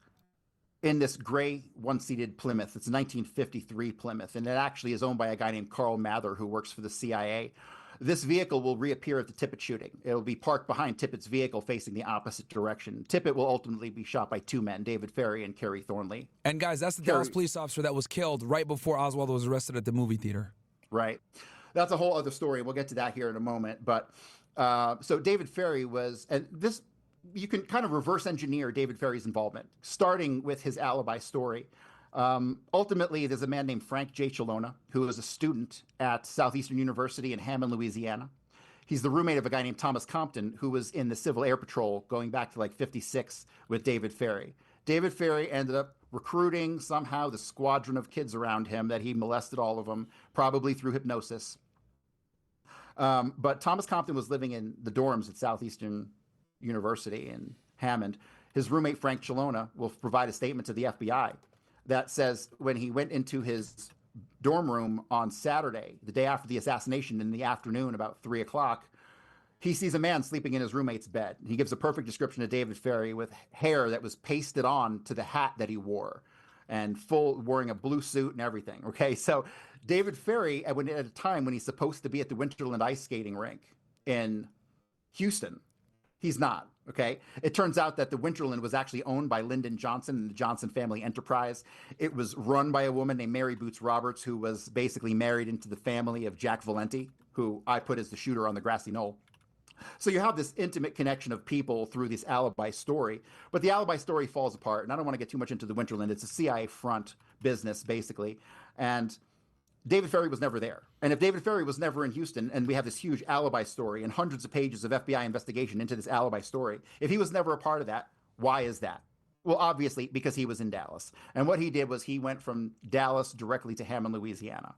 in this gray one-seated Plymouth. It's a 1953 Plymouth, and it actually is owned by a guy named Carl Mather who works for the CIA. This vehicle will reappear at the Tippit shooting. It'll be parked behind Tippett's vehicle facing the opposite direction. Tippett will ultimately be shot by 2 men, David Ferry and Kerry Thornley. And guys, that's the Dallas police officer that was killed right before Oswald was arrested at the movie theater. Right. That's a whole other story. We'll get to that here in a moment. But so David Ferry was, and this, you can kind of reverse engineer David Ferry's involvement, starting with his alibi story. Ultimately, there's a man named Frank J. Chalona, who is a student at Southeastern University in Hammond, Louisiana. He's the roommate of a guy named Thomas Compton, who was in the Civil Air Patrol going back to like 56 with David Ferry. David Ferry ended up recruiting somehow the squadron of kids around him that he molested all of them, probably through hypnosis. But Thomas Compton was living in the dorms at Southeastern University in Hammond. His roommate, Frank Chalona, will provide a statement to the FBI that says when he went into his dorm room on Saturday, the day after the assassination, in the afternoon, about 3 o'clock, he sees a man sleeping in his roommate's bed. He gives a perfect description of David Ferry with hair that was pasted on to the hat that he wore and wearing a blue suit and everything. Okay, so David Ferry, at a time when he's supposed to be at the Winterland ice skating rink in Houston, he's not. Okay. It turns out that the Winterland was actually owned by Lyndon Johnson and the Johnson family enterprise. It was run by a woman named Mary Boots Roberts, who was basically married into the family of Jack Valenti, who I put as the shooter on the grassy knoll. So you have this intimate connection of people through this alibi story, but the alibi story falls apart. And I don't want to get too much into the Winterland. It's a CIA front business, basically. And David Ferrie was never there. And if David Ferrie was never in Houston, and we have this huge alibi story and hundreds of pages of FBI investigation into this alibi story, if he was never a part of that, why is that? Well, obviously, because he was in Dallas. And what he did was he went from Dallas directly to Hammond, Louisiana.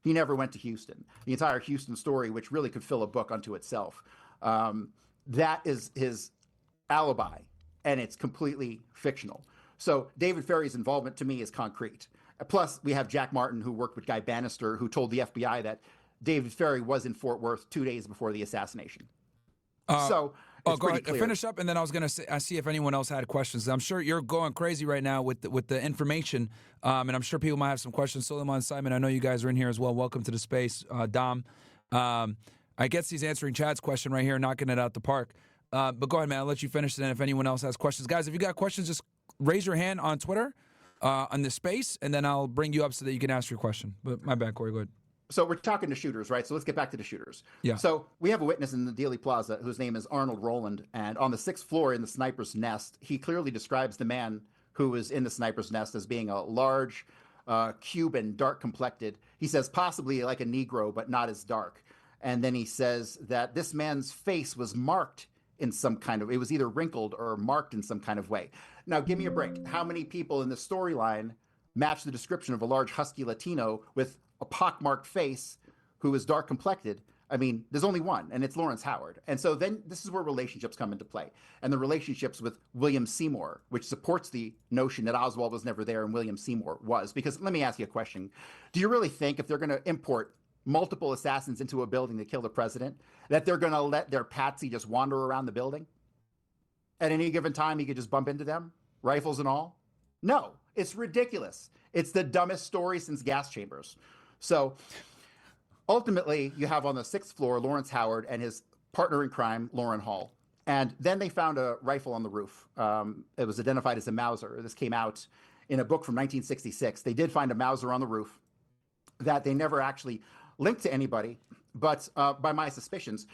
He never went to Houston. The entire Houston story, which really could fill a book unto itself, that is his alibi, and it's completely fictional. So David Ferrie's involvement to me is concrete. Plus, we have Jack Martin, who worked with Guy Bannister, who told the FBI that David Ferrie was in Fort Worth 2 days before the assassination. So it's go pretty ahead. clear. Finish up, and then I was going to see if anyone else had questions. I'm sure you're going crazy right now with the information, and I'm sure people might have some questions. Suleiman, Simon, I know you guys are in here as well. Welcome to the space. Dom, I guess he's answering Chad's question right here, knocking it out the park. But go ahead, man. I'll let you finish it, and if anyone else has questions. Guys, if you got questions, just raise your hand on Twitter on the space, and then I'll bring you up so that you can ask your question. But my bad, Cory, go ahead. So we're talking to shooters, right? So let's get back to the shooters. Yeah. So we have a witness in the Dealey Plaza whose name is Arnold Rowland. And on the 6th floor in the sniper's nest, he clearly describes the man who was in the sniper's nest as being a large Cuban, dark complected. He says possibly like a Negro, but not as dark. And then he says that this man's face was marked in some kind of, it was either wrinkled or marked in some kind of way. Now, give me a break. How many people in the storyline match the description of a large husky Latino with a pockmarked face who is dark complected? I mean, there's only one, and it's Lawrence Howard. And so then this is where relationships come into play, and the relationships with William Seymour, which supports the notion that Oswald was never there and William Seymour was. Because let me ask you a question. Do you really think if they're going to import multiple assassins into a building to kill the president, that they're going to let their patsy just wander around the building? At any given time, he could just bump into them, rifles and all? No, it's ridiculous. It's the dumbest story since gas chambers. So ultimately, you have on the 6th floor Lawrence Howard and his partner in crime, Lauren Hall. And then they found a rifle on the roof. It was identified as a Mauser. This came out in a book from 1966. They did find a Mauser on the roof that they never actually linked to anybody. But by my suspicions,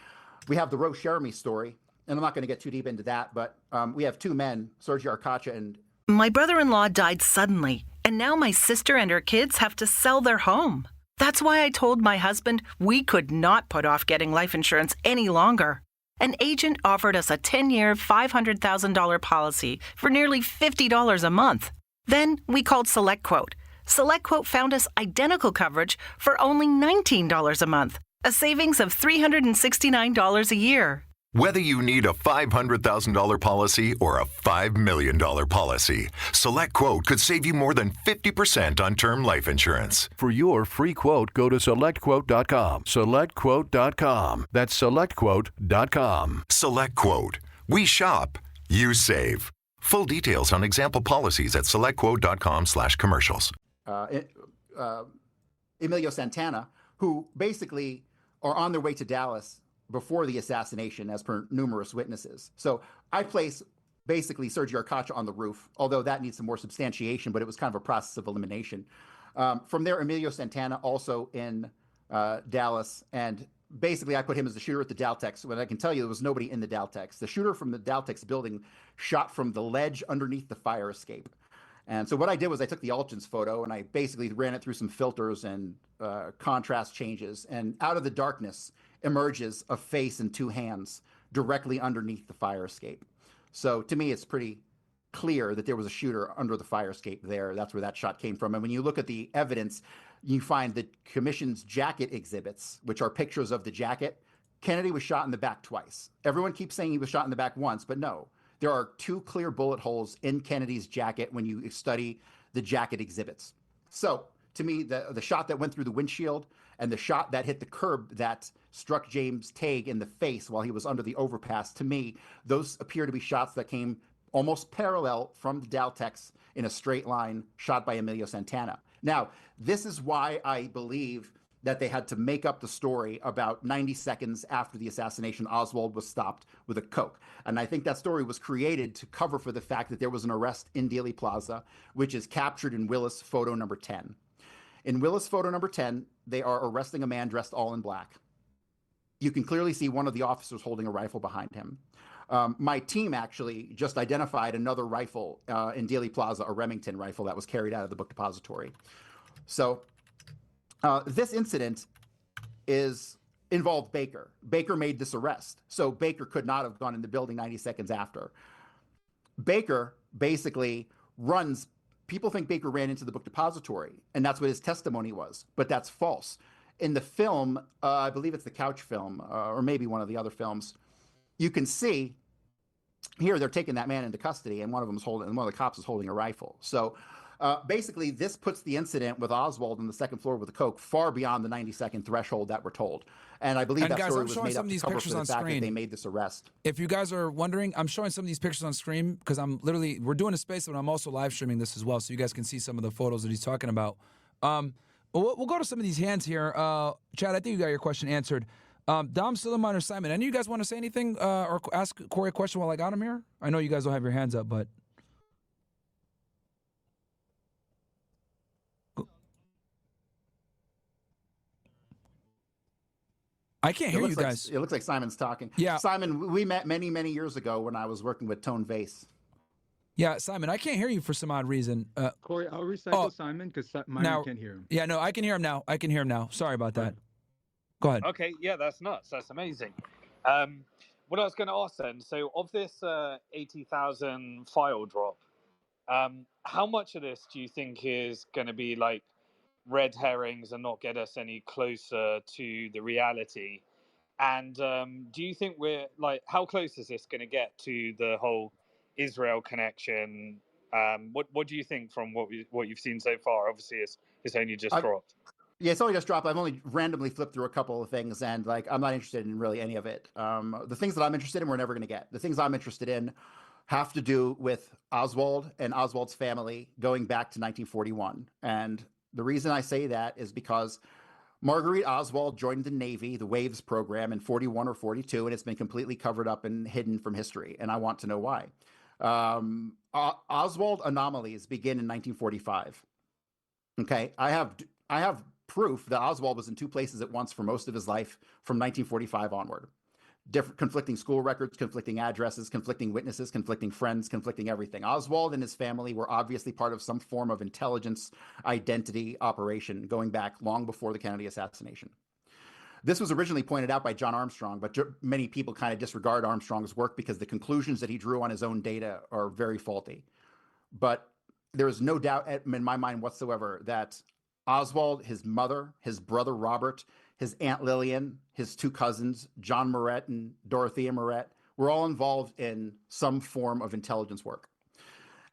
we have the Rose Jeremy story. And I'm not going to get too deep into that, but we have two men, Sergio Arcacha and... My brother-in-law died suddenly, and now my sister and her kids have to sell their home. That's why I told my husband we could not put off getting life insurance any longer. An agent offered us a 10-year, $500,000 policy for nearly $50 a month. Then we called SelectQuote. SelectQuote found us identical coverage for only $19 a month, a savings of $369 a year. Whether you need a $500,000 policy or a $5 million policy, SelectQuote could save you more than 50% on term life insurance. For your free quote, go to SelectQuote.com. SelectQuote.com. That's SelectQuote.com. SelectQuote. We shop, you save. Full details on example policies at SelectQuote.com/commercials. Emilio Santana, who basically are on their way to Dallas before the assassination, as per numerous witnesses. So I place basically Sergio Arcacha on the roof, although that needs some more substantiation, but it was kind of a process of elimination. From there, Emilio Santana also in Dallas, and basically I put him as the shooter at the Daltex, when I can tell you there was nobody in the Daltex. The shooter from the Daltex building shot from the ledge underneath the fire escape. And so what I did was I took the Algins photo and I basically ran it through some filters and contrast changes, and out of the darkness emerges a face and two hands directly underneath the fire escape. So to me, it's pretty clear that there was a shooter under the fire escape there. That's where that shot came from. And when you look at the evidence, you find the commission's jacket exhibits, which are pictures of the jacket. Kennedy was shot in the back twice. Everyone keeps saying he was shot in the back once, but no. There are two clear bullet holes in Kennedy's jacket when you study the jacket exhibits. So to me, the shot that went through the windshield and the shot that hit the curb that struck James Tague in the face while he was under the overpass, to me, those appear to be shots that came almost parallel from the Daltex in a straight line, shot by Emilio Santana. Now, this is why I believe that they had to make up the story about 90 seconds after the assassination. Oswald was stopped with a Coke. And I think that story was created to cover for the fact that there was an arrest in Dealey Plaza, which is captured in Willis photo number 10. In Willis photo number 10, they are arresting a man dressed all in black. you can clearly see one of the officers holding a rifle behind him. My team actually just identified another rifle in Dealey Plaza, a Remington rifle that was carried out of the book depository. So this incident involved Baker. Baker made this arrest. So Baker could not have gone in the building 90 seconds after. Baker basically runs. People think Baker ran into the book depository, and that's what his testimony was, but that's false. In the film, I believe it's the Couch film, or maybe one of the other films, you can see here they're taking that man into custody, and one of the cops is holding a rifle. So basically, this puts the incident with Oswald on the second floor with the coke far beyond the 90-second threshhold that we're told. And I believe that story was made up to cover for the fact that they made this arrest. If you guys are wondering, I'm showing some of these pictures on screen because we're doing a space, but I'm also live streaming this as well, so you guys can see some of the photos that he's talking about. We'll go to some of these hands here. Chad, I think you got your question answered. Dom, Suleiman, or Simon, any of you guys want to say anything or ask Cory a question while I got him here? I know you guys don't have your hands up, but... I can't hear you guys. It looks like Simon's talking. Yeah. Simon, we met many, many years ago when I was working with Tone Vase. Yeah, Simon, I can't hear you for some odd reason. Cory, I'll recycle Simon because Myron can't hear him. Yeah, no, I can hear him now. Sorry about that. Go ahead. Okay, yeah, that's nuts. That's amazing. What I was going to ask then, so of this 80,000 file drop, how much of this do you think is going to be like red herrings and not get us any closer to the reality? And do you think we're like, how close is this going to get to the whole Israel connection? What do you think from what you've seen so far? Obviously, it's only just dropped. Yeah, it's only just dropped. I've only randomly flipped through a couple of things, and like I'm not interested in really any of it. The things that I'm interested in, we're never going to get. The things I'm interested in have to do with Oswald and Oswald's family going back to 1941. And the reason I say that is because Marguerite Oswald joined the Navy, the Waves program, in 41 or 42, and it's been completely covered up and hidden from history. And I want to know why. Oswald anomalies begin in 1945. Okay, I have proof that Oswald was in two places at once for most of his life from 1945 onward. Different conflicting school records, conflicting addresses, conflicting witnesses, conflicting friends, conflicting everything. Oswald and his family were obviously part of some form of intelligence identity operation going back long before the Kennedy assassination. This was originally pointed out by John Armstrong, but many people kind of disregard Armstrong's work because the conclusions that he drew on his own data are very faulty. But there is no doubt in my mind whatsoever that Oswald, his mother, his brother Robert, his Aunt Lillian, his two cousins, John Moret and Dorothea Moret, were all involved in some form of intelligence work.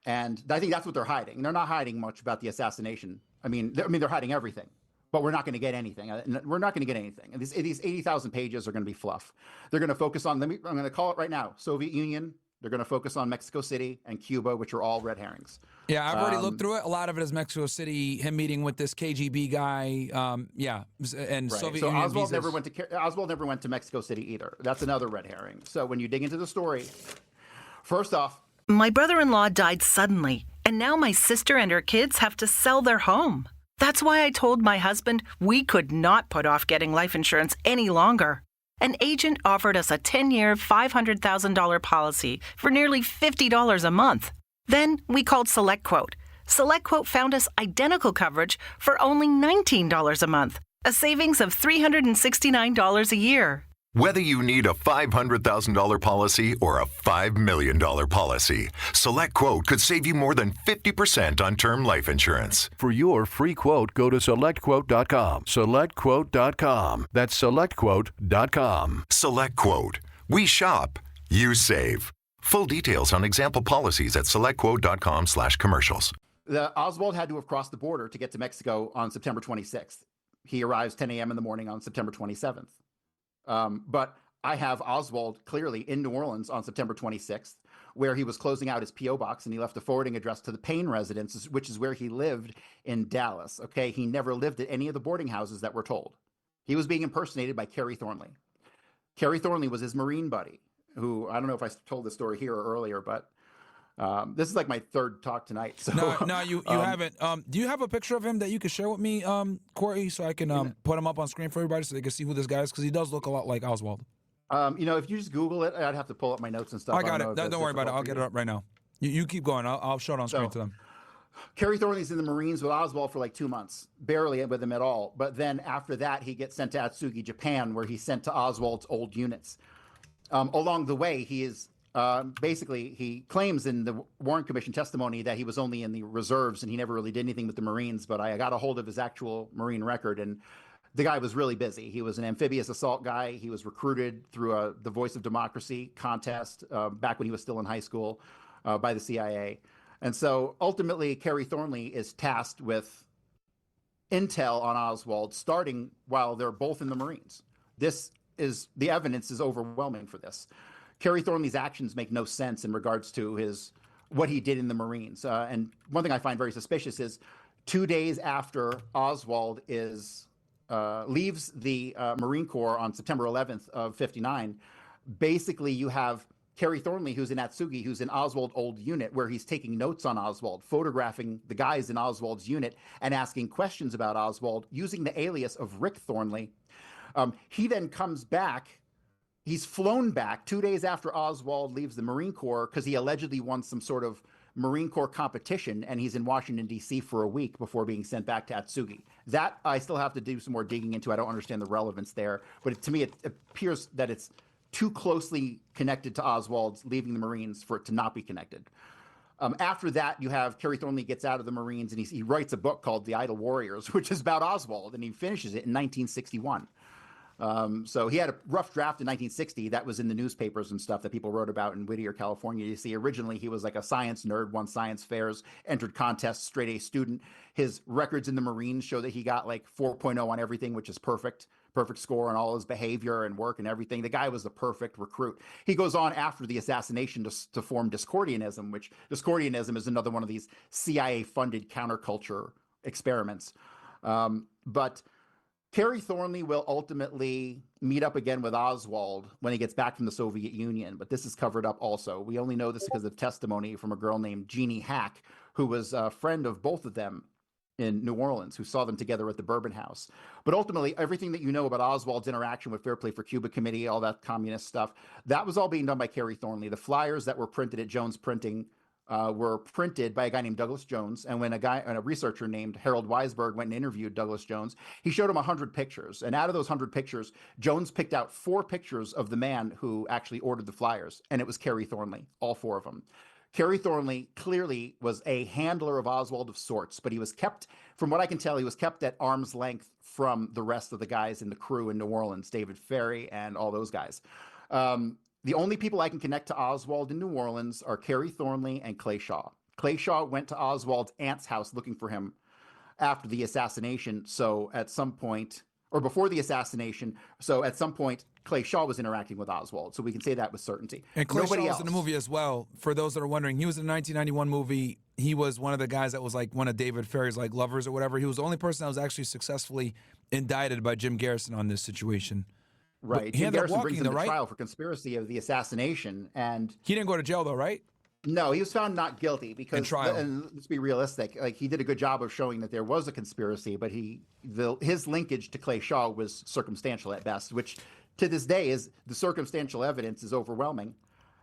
And I think that's what they're hiding. And they're not hiding much about the assassination. They're hiding everything, but we're not going to get anything. We're not going to get anything. And these 80,000 pages are going to be fluff. They're going to focus on, I'm going to call it right now, Soviet Union. They're going to focus on Mexico City and Cuba, which are all red herrings. Yeah, I've already looked through it. A lot of it is Mexico City, him meeting with this KGB guy. And right. Soviet so Union Oswald visas. Oswald never went to Mexico City either. That's another red herring. So when you dig into the story, first off, my brother-in-law died suddenly, and now my sister and her kids have to sell their home. That's why I told my husband we could not put off getting life insurance any longer. An agent offered us a 10-year, $500,000 policy for nearly $50 a month. Then we called SelectQuote. SelectQuote found us identical coverage for only $19 a month, a savings of $369 a year. Whether you need a $500,000 policy or a $5 million policy, SelectQuote could save you more than 50% on term life insurance. For your free quote, go to SelectQuote.com. SelectQuote.com. That's SelectQuote.com. SelectQuote. We shop, you save. Full details on example policies at SelectQuote.com/commercials. Oswald had to have crossed the border to get to Mexico on September 26th. He arrives 10 a.m. in the morning on September 27th. But I have Oswald clearly in New Orleans on September 26th, where he was closing out his P.O. box and he left a forwarding address to the Payne residence, which is where he lived in Dallas. Okay, he never lived at any of the boarding houses that we're told. He was being impersonated by Kerry Thornley. Kerry Thornley was his Marine buddy, who, I don't know if I told this story here or earlier, but This is like my third talk tonight. So no, you haven't. Do you have a picture of him that you could share with me, Cory, so I can put him up on screen for everybody so they can see who this guy is? Because he does look a lot like Oswald. If you just Google it, I'd have to pull up my notes and stuff. I got it. Don't worry about it. I'll get it up right now. You keep going. I'll show it on screen to them. Kerry Thornley's in the Marines with Oswald for like 2 months, barely with him at all. But then after that, he gets sent to Atsugi, Japan, where he's sent to Oswald's old units. Along the way, he is basically, he claims in the Warren Commission testimony that he was only in the reserves and he never really did anything with the Marines. But I got a hold of his actual Marine record, and the guy was really busy. He was an amphibious assault guy. He was recruited through the Voice of Democracy contest back when he was still in high school by the CIA. And so ultimately, Kerry Thornley is tasked with intel on Oswald, starting while they're both in the Marines. The evidence is overwhelming for this. Kerry Thornley's actions make no sense in regards to what he did in the Marines. And one thing I find very suspicious is 2 days after Oswald leaves the Marine Corps on September 11th of 59, basically you have Kerry Thornley, who's in Atsugi, who's in Oswald's old unit, where he's taking notes on Oswald, photographing the guys in Oswald's unit, and asking questions about Oswald using the alias of Rick Thornley. He then comes back. He's flown back 2 days after Oswald leaves the Marine Corps because he allegedly won some sort of Marine Corps competition, and he's in Washington, D.C. for a week before being sent back to Atsugi. That I still have to do some more digging into. I don't understand the relevance there. But to me, it appears that it's too closely connected to Oswald's leaving the Marines for it to not be connected. After that, you have Kerry Thornley gets out of the Marines, and he writes a book called The Idle Warriors, which is about Oswald, and he finishes it in 1961. So he had a rough draft in 1960 that was in the newspapers and stuff that people wrote about in Whittier, California. You see, originally he was like a science nerd, won science fairs, entered contests, straight A student. His records in the Marines show that he got like 4.0 on everything, which is perfect score on all his behavior and work and everything. The guy was the perfect recruit. He goes on after the assassination to form Discordianism, which Discordianism is another one of these CIA-funded counterculture experiments. But Kerry Thornley will ultimately meet up again with Oswald when he gets back from the Soviet Union, but this is covered up also. We only know this because of testimony from a girl named Jeannie Hack, who was a friend of both of them in New Orleans, who saw them together at the Bourbon House. But ultimately, everything that you know about Oswald's interaction with Fair Play for Cuba Committee, all that communist stuff, that was all being done by Kerry Thornley. The flyers that were printed at Jones Printing were printed by a guy named Douglas Jones. And when a researcher named Harold Weisberg went and interviewed Douglas Jones, he showed him 100 pictures. And out of those 100 pictures, Jones picked out 4 pictures of the man who actually ordered the flyers. And it was Kerry Thornley, all 4 of them. Kerry Thornley clearly was a handler of Oswald of sorts, but he was kept, from what I can tell, he was kept at arm's length from the rest of the guys in the crew in New Orleans, David Ferry and all those guys. The only people I can connect to Oswald in New Orleans are Kerry Thornley and Clay Shaw. Clay Shaw went to Oswald's aunt's house looking for him after the assassination. So at some point, or before the assassination, so at some point, Clay Shaw was interacting with Oswald. So we can say that with certainty. And Clay Shaw was in the movie as well. For those that are wondering, he was in the 1991 movie. He was one of the guys that was like one of David Ferry's like lovers or whatever. He was the only person that was actually successfully indicted by Jim Garrison on this situation. Right. Jim Garrison brings him to trial for conspiracy of the assassination. And he didn't go to jail though, right? No, he was found not guilty because, and let's be realistic, like he did a good job of showing that there was a conspiracy, but his linkage to Clay Shaw was circumstantial at best, which to this day is the circumstantial evidence is overwhelming.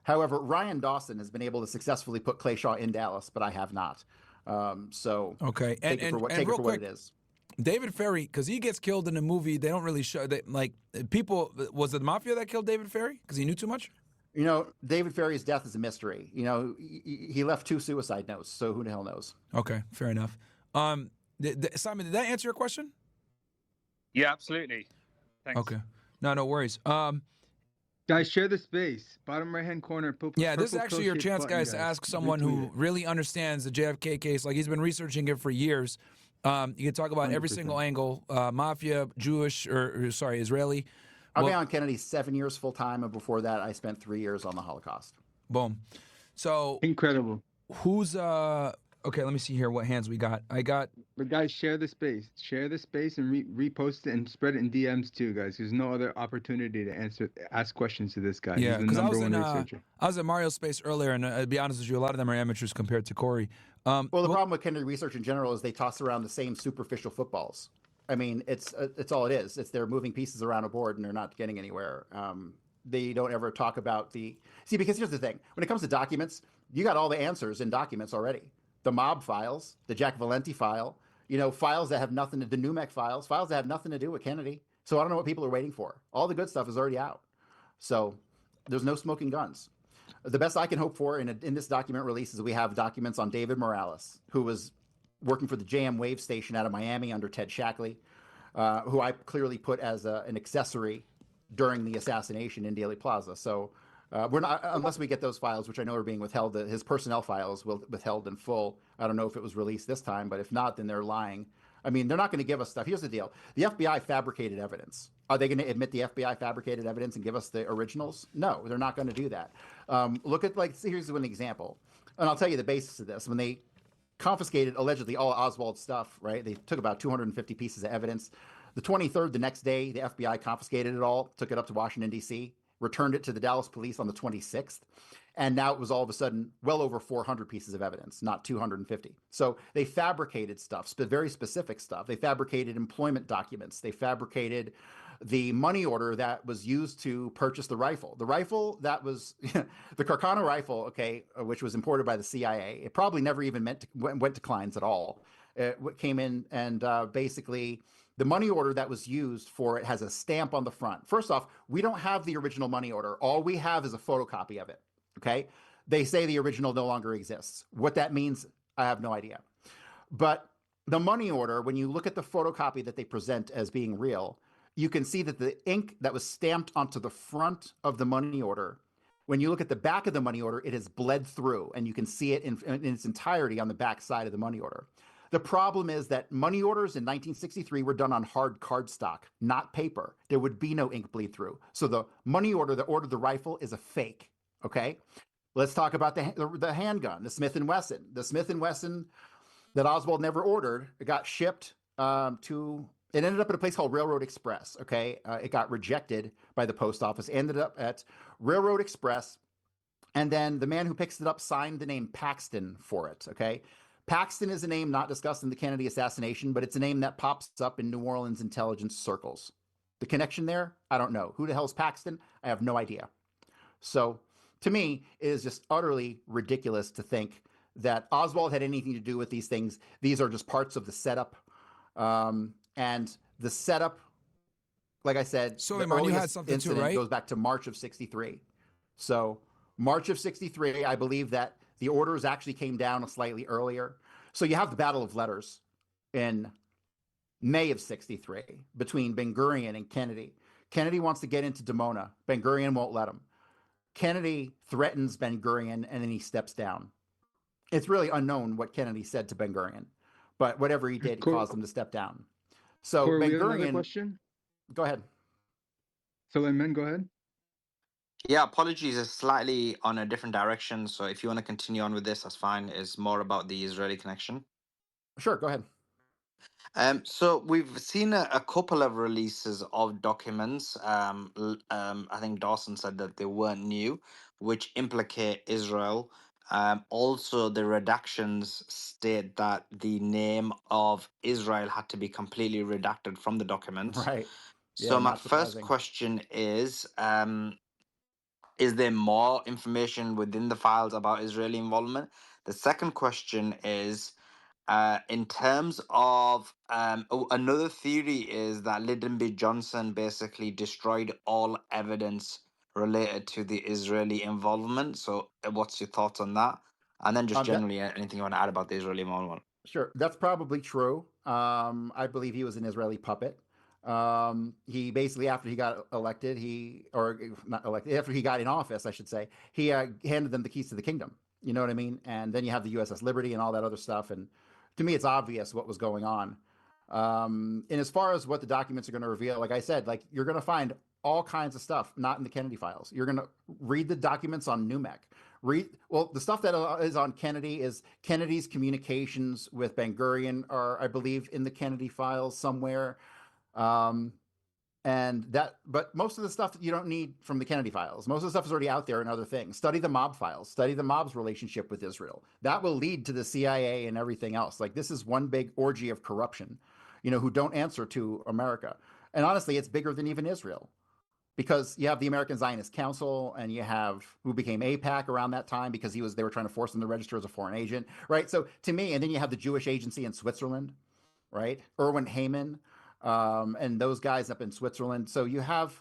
However, Ryan Dawson has been able to successfully put Clay Shaw in Dallas, but I have not. Okay, take it for what it is. David Ferry, because he gets killed in the movie, they don't really show that. Like people, was it the mafia that killed David Ferry because he knew too much? You know, David Ferry's death is a mystery. You know, he left 2 suicide notes, so who the hell knows? Okay, fair enough. Simon, did that answer your question? Yeah, absolutely. Thanks. Okay. No worries. Guys, share the space. Bottom right-hand corner. Yeah, this is actually your chance, guys, to ask someone who really understands the JFK case. Like, he's been researching it for years. You can talk about 100%. Every single angle, mafia, Jewish, or Israeli. I've been on Kennedy 7 years full-time, and before that, I spent 3 years on the Holocaust. Boom. So incredible. Who's Okay, let me see here what hands we got. I got. But guys, share the space. Share the space and repost it and spread it in DMs too, guys. There's no other opportunity to ask questions to this guy. Yeah, He's the because number one researcher. I was in Mario's space earlier, and to be honest with you, a lot of them are amateurs compared to Cory. Well, the problem with Kennedy research in general is they toss around the same superficial footballs. I mean, it's all it is. It's they're moving pieces around a board and they're not getting anywhere. They don't ever talk about because here's the thing. When it comes to documents, you got all the answers in documents already. The mob files, the Jack Valenti file, files that have nothing to the NUMEC files that have nothing to do with Kennedy. So I don't know what people are waiting for. All the good stuff is already out. So there's no smoking guns. The best I can hope for in this document release is we have documents on David Morales, who was working for the JM Wave Station out of Miami under Ted Shackley, who I clearly put as an accessory during the assassination in Dealey Plaza. So we're not, unless we get those files, which I know are being withheld. His personnel files will withheld in full. I don't know if it was released this time, but if not, then they're lying. I mean, they're not going to give us stuff. Here's the deal: the FBI fabricated evidence. Are they going to admit the FBI fabricated evidence and give us the originals? No, they're not going to do that. Look at here's one example, and I'll tell you the basis of this. When they confiscated allegedly all Oswald stuff, right? They took about 250 pieces of evidence. The 23rd, the next day, the FBI confiscated it all, took it up to Washington, D.C., returned it to the Dallas police on the 26th. And now it was all of a sudden well over 400 pieces of evidence, not 250. So they fabricated stuff, very specific stuff. They fabricated employment documents. They fabricated the money order that was used to purchase the rifle. The rifle that was the Carcano rifle, okay, which was imported by the CIA. It probably never even went to Klein's at all. It came in and basically the money order that was used for it has a stamp on the front. First off, we don't have the original money order. All we have is a photocopy of it. Okay. They say the original no longer exists. What that means, I have no idea. But the money order, when you look at the photocopy that they present as being real, you can see that the ink that was stamped onto the front of the money order, when you look at the back of the money order, it has bled through and you can see it in its entirety on the back side of the money order. The problem is that money orders in 1963 were done on hard cardstock, not paper. There would be no ink bleed through. So the money order that ordered the rifle is a fake. Okay, let's talk about the handgun, the Smith & Wesson. The Smith & Wesson that Oswald never ordered, it got shipped it ended up at a place called Railroad Express, okay? It got rejected by the post office, ended up at Railroad Express, and then the man who picks it up signed the name Paxton for it, okay? Paxton is a name not discussed in the Kennedy assassination, but it's a name that pops up in New Orleans intelligence circles. The connection there? I don't know. Who the hell's Paxton? I have no idea. So to me, it is just utterly ridiculous to think that Oswald had anything to do with these things. These are just parts of the setup. And the setup, like I said, so the you had something incident too, right? goes back to March of 63. So March of 63, I believe that the orders actually came down slightly earlier. So you have the Battle of Letters in May of 63 between Ben-Gurion and Kennedy. Kennedy wants to get into Dimona. Ben-Gurion won't let him. Kennedy threatens Ben-Gurion and then he steps down. It's really unknown what Kennedy said to Ben-Gurion, but whatever he did, he caused him to step down. So Cory, Ben-Gurion, question? Go ahead. Suleiman, go ahead. Yeah, apologies is slightly on a different direction. So if you want to continue on with this, that's fine. It's more about the Israeli connection. Sure, go ahead. So we've seen a couple of releases of documents. I think Dawson said that they weren't new, which implicate Israel. Also, the redactions state that the name of Israel had to be completely redacted from the documents. Right. So my first question is there more information within the files about Israeli involvement? The second question is, in terms of another theory is that Lyndon B. Johnson basically destroyed all evidence related to the Israeli involvement. So what's your thoughts on that? And then just generally anything you want to add about the Israeli involvement? Sure, that's probably true. I believe he was an Israeli puppet. He basically, after he got elected, after he got in office, I should say, he handed them the keys to the kingdom. You know what I mean? And then you have the USS Liberty and all that other stuff. And to me, it's obvious what was going on. And as far as what the documents are going to reveal, like I said, like you're going to find all kinds of stuff not in the Kennedy files. You're going to read the documents on NUMEC, Well, the stuff that is on Kennedy is Kennedy's communications with Ben Gurion are, I believe, in the Kennedy files somewhere. But most of the stuff that you don't need from the Kennedy files. Most of the stuff is already out there in other things. Study the mob files. Study the mob's relationship with Israel. That will lead to the CIA and everything else. Like, this is one big orgy of corruption, who don't answer to America. And honestly, it's bigger than even Israel, because you have the American Zionist Council, and you have who became AIPAC around that time because they were trying to force him to register as a foreign agent, right? So to me, and then you have the Jewish agency in Switzerland, right? Erwin Heyman, and those guys up in Switzerland. So you have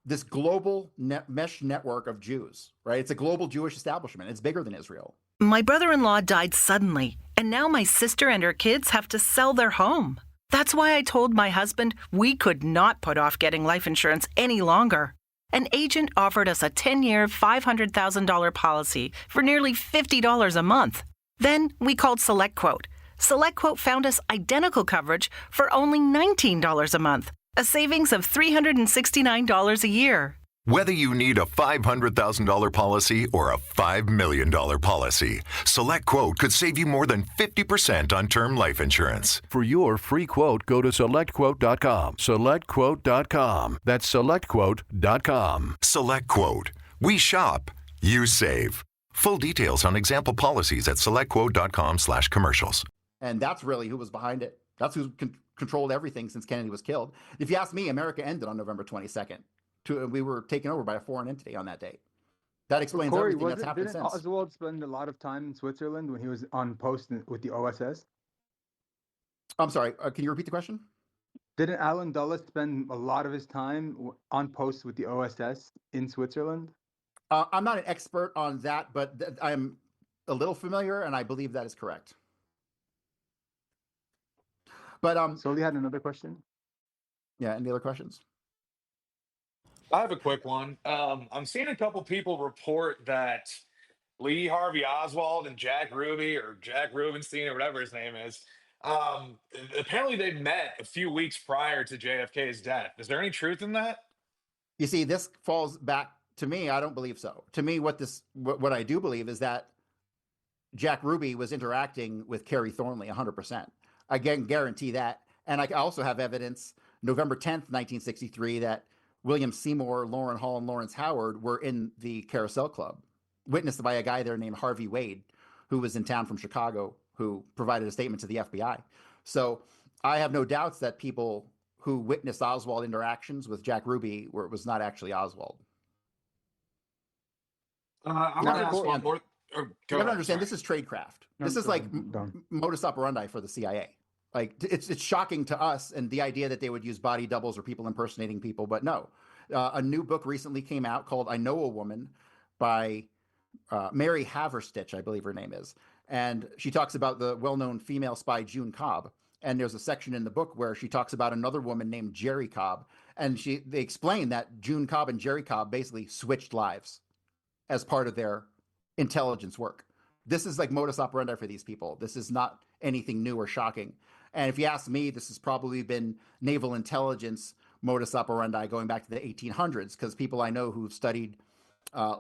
this global mesh network of Jews, right? It's a global Jewish establishment. It's bigger than Israel. My brother-in-law died suddenly, and now my sister and her kids have to sell their home. That's why I told my husband we could not put off getting life insurance any longer. An agent offered us a 10-year, $500,000 policy for nearly $50 a month. Then we called SelectQuote. SelectQuote found us identical coverage for only $19 a month, a savings of $369 a year. Whether you need a $500,000 policy or a $5 million policy, SelectQuote could save you more than 50% on term life insurance. For your free quote, go to SelectQuote.com. SelectQuote.com. That's SelectQuote.com. SelectQuote. We shop, you save. Full details on example policies at SelectQuote.com/commercials. And that's really who was behind it. That's who controlled everything since Kennedy was killed. If you ask me, America ended on November 22nd. We were taken over by a foreign entity on that date. That explains Corey, everything that's happened didn't since. Oswald spend a lot of time in Switzerland when he was on post with the OSS? I'm sorry, can you repeat the question? Didn't Alan Dulles spend a lot of his time on post with the OSS in Switzerland? I'm not an expert on that, but I'm a little familiar, and I believe that is correct. But so you had another question? Yeah, any other questions? I have a quick one. I'm seeing a couple people report that Lee Harvey Oswald and Jack Ruby, or Jack Rubenstein, or whatever his name is, apparently they met a few weeks prior to JFK's death. Is there any truth in that? You see, this falls back to me. I don't believe so. To me, what I do believe is that Jack Ruby was interacting with Kerry Thornley 100%. I can guarantee that. And I also have evidence, November 10th, 1963, that William Seymour, Lauren Hall, and Lawrence Howard were in the Carousel Club, witnessed by a guy there named Harvey Wade, who was in town from Chicago, who provided a statement to the FBI. So I have no doubts that people who witnessed Oswald interactions with Jack Ruby was not actually Oswald. I want to ask one more. You got to understand, this is tradecraft. This is like modus operandi for the CIA. Like, it's shocking to us, and the idea that they would use body doubles or people impersonating people, but no. A new book recently came out called I Know a Woman by Mary Haverstich, I believe her name is. And she talks about the well-known female spy June Cobb. And there's a section in the book where she talks about another woman named Jerry Cobb. And they explain that June Cobb and Jerry Cobb basically switched lives as part of their intelligence work. This is like modus operandi for these people. This is not anything new or shocking. And if you ask me, this has probably been naval intelligence modus operandi going back to the 1800s, because people I know who've studied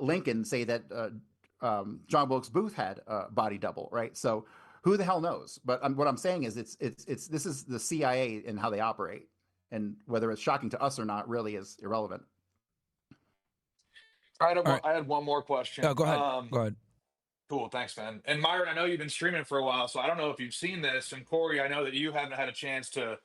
Lincoln say that John Wilkes Booth had a body double, right? So who the hell knows? But what I'm saying is this is the CIA and how they operate. And whether it's shocking to us or not really is irrelevant. All right, I had one more question. Go ahead. Go ahead. Cool, thanks, man. And Myron, I know you've been streaming for a while, so I don't know if you've seen this. And Corey, I know that you haven't had a chance to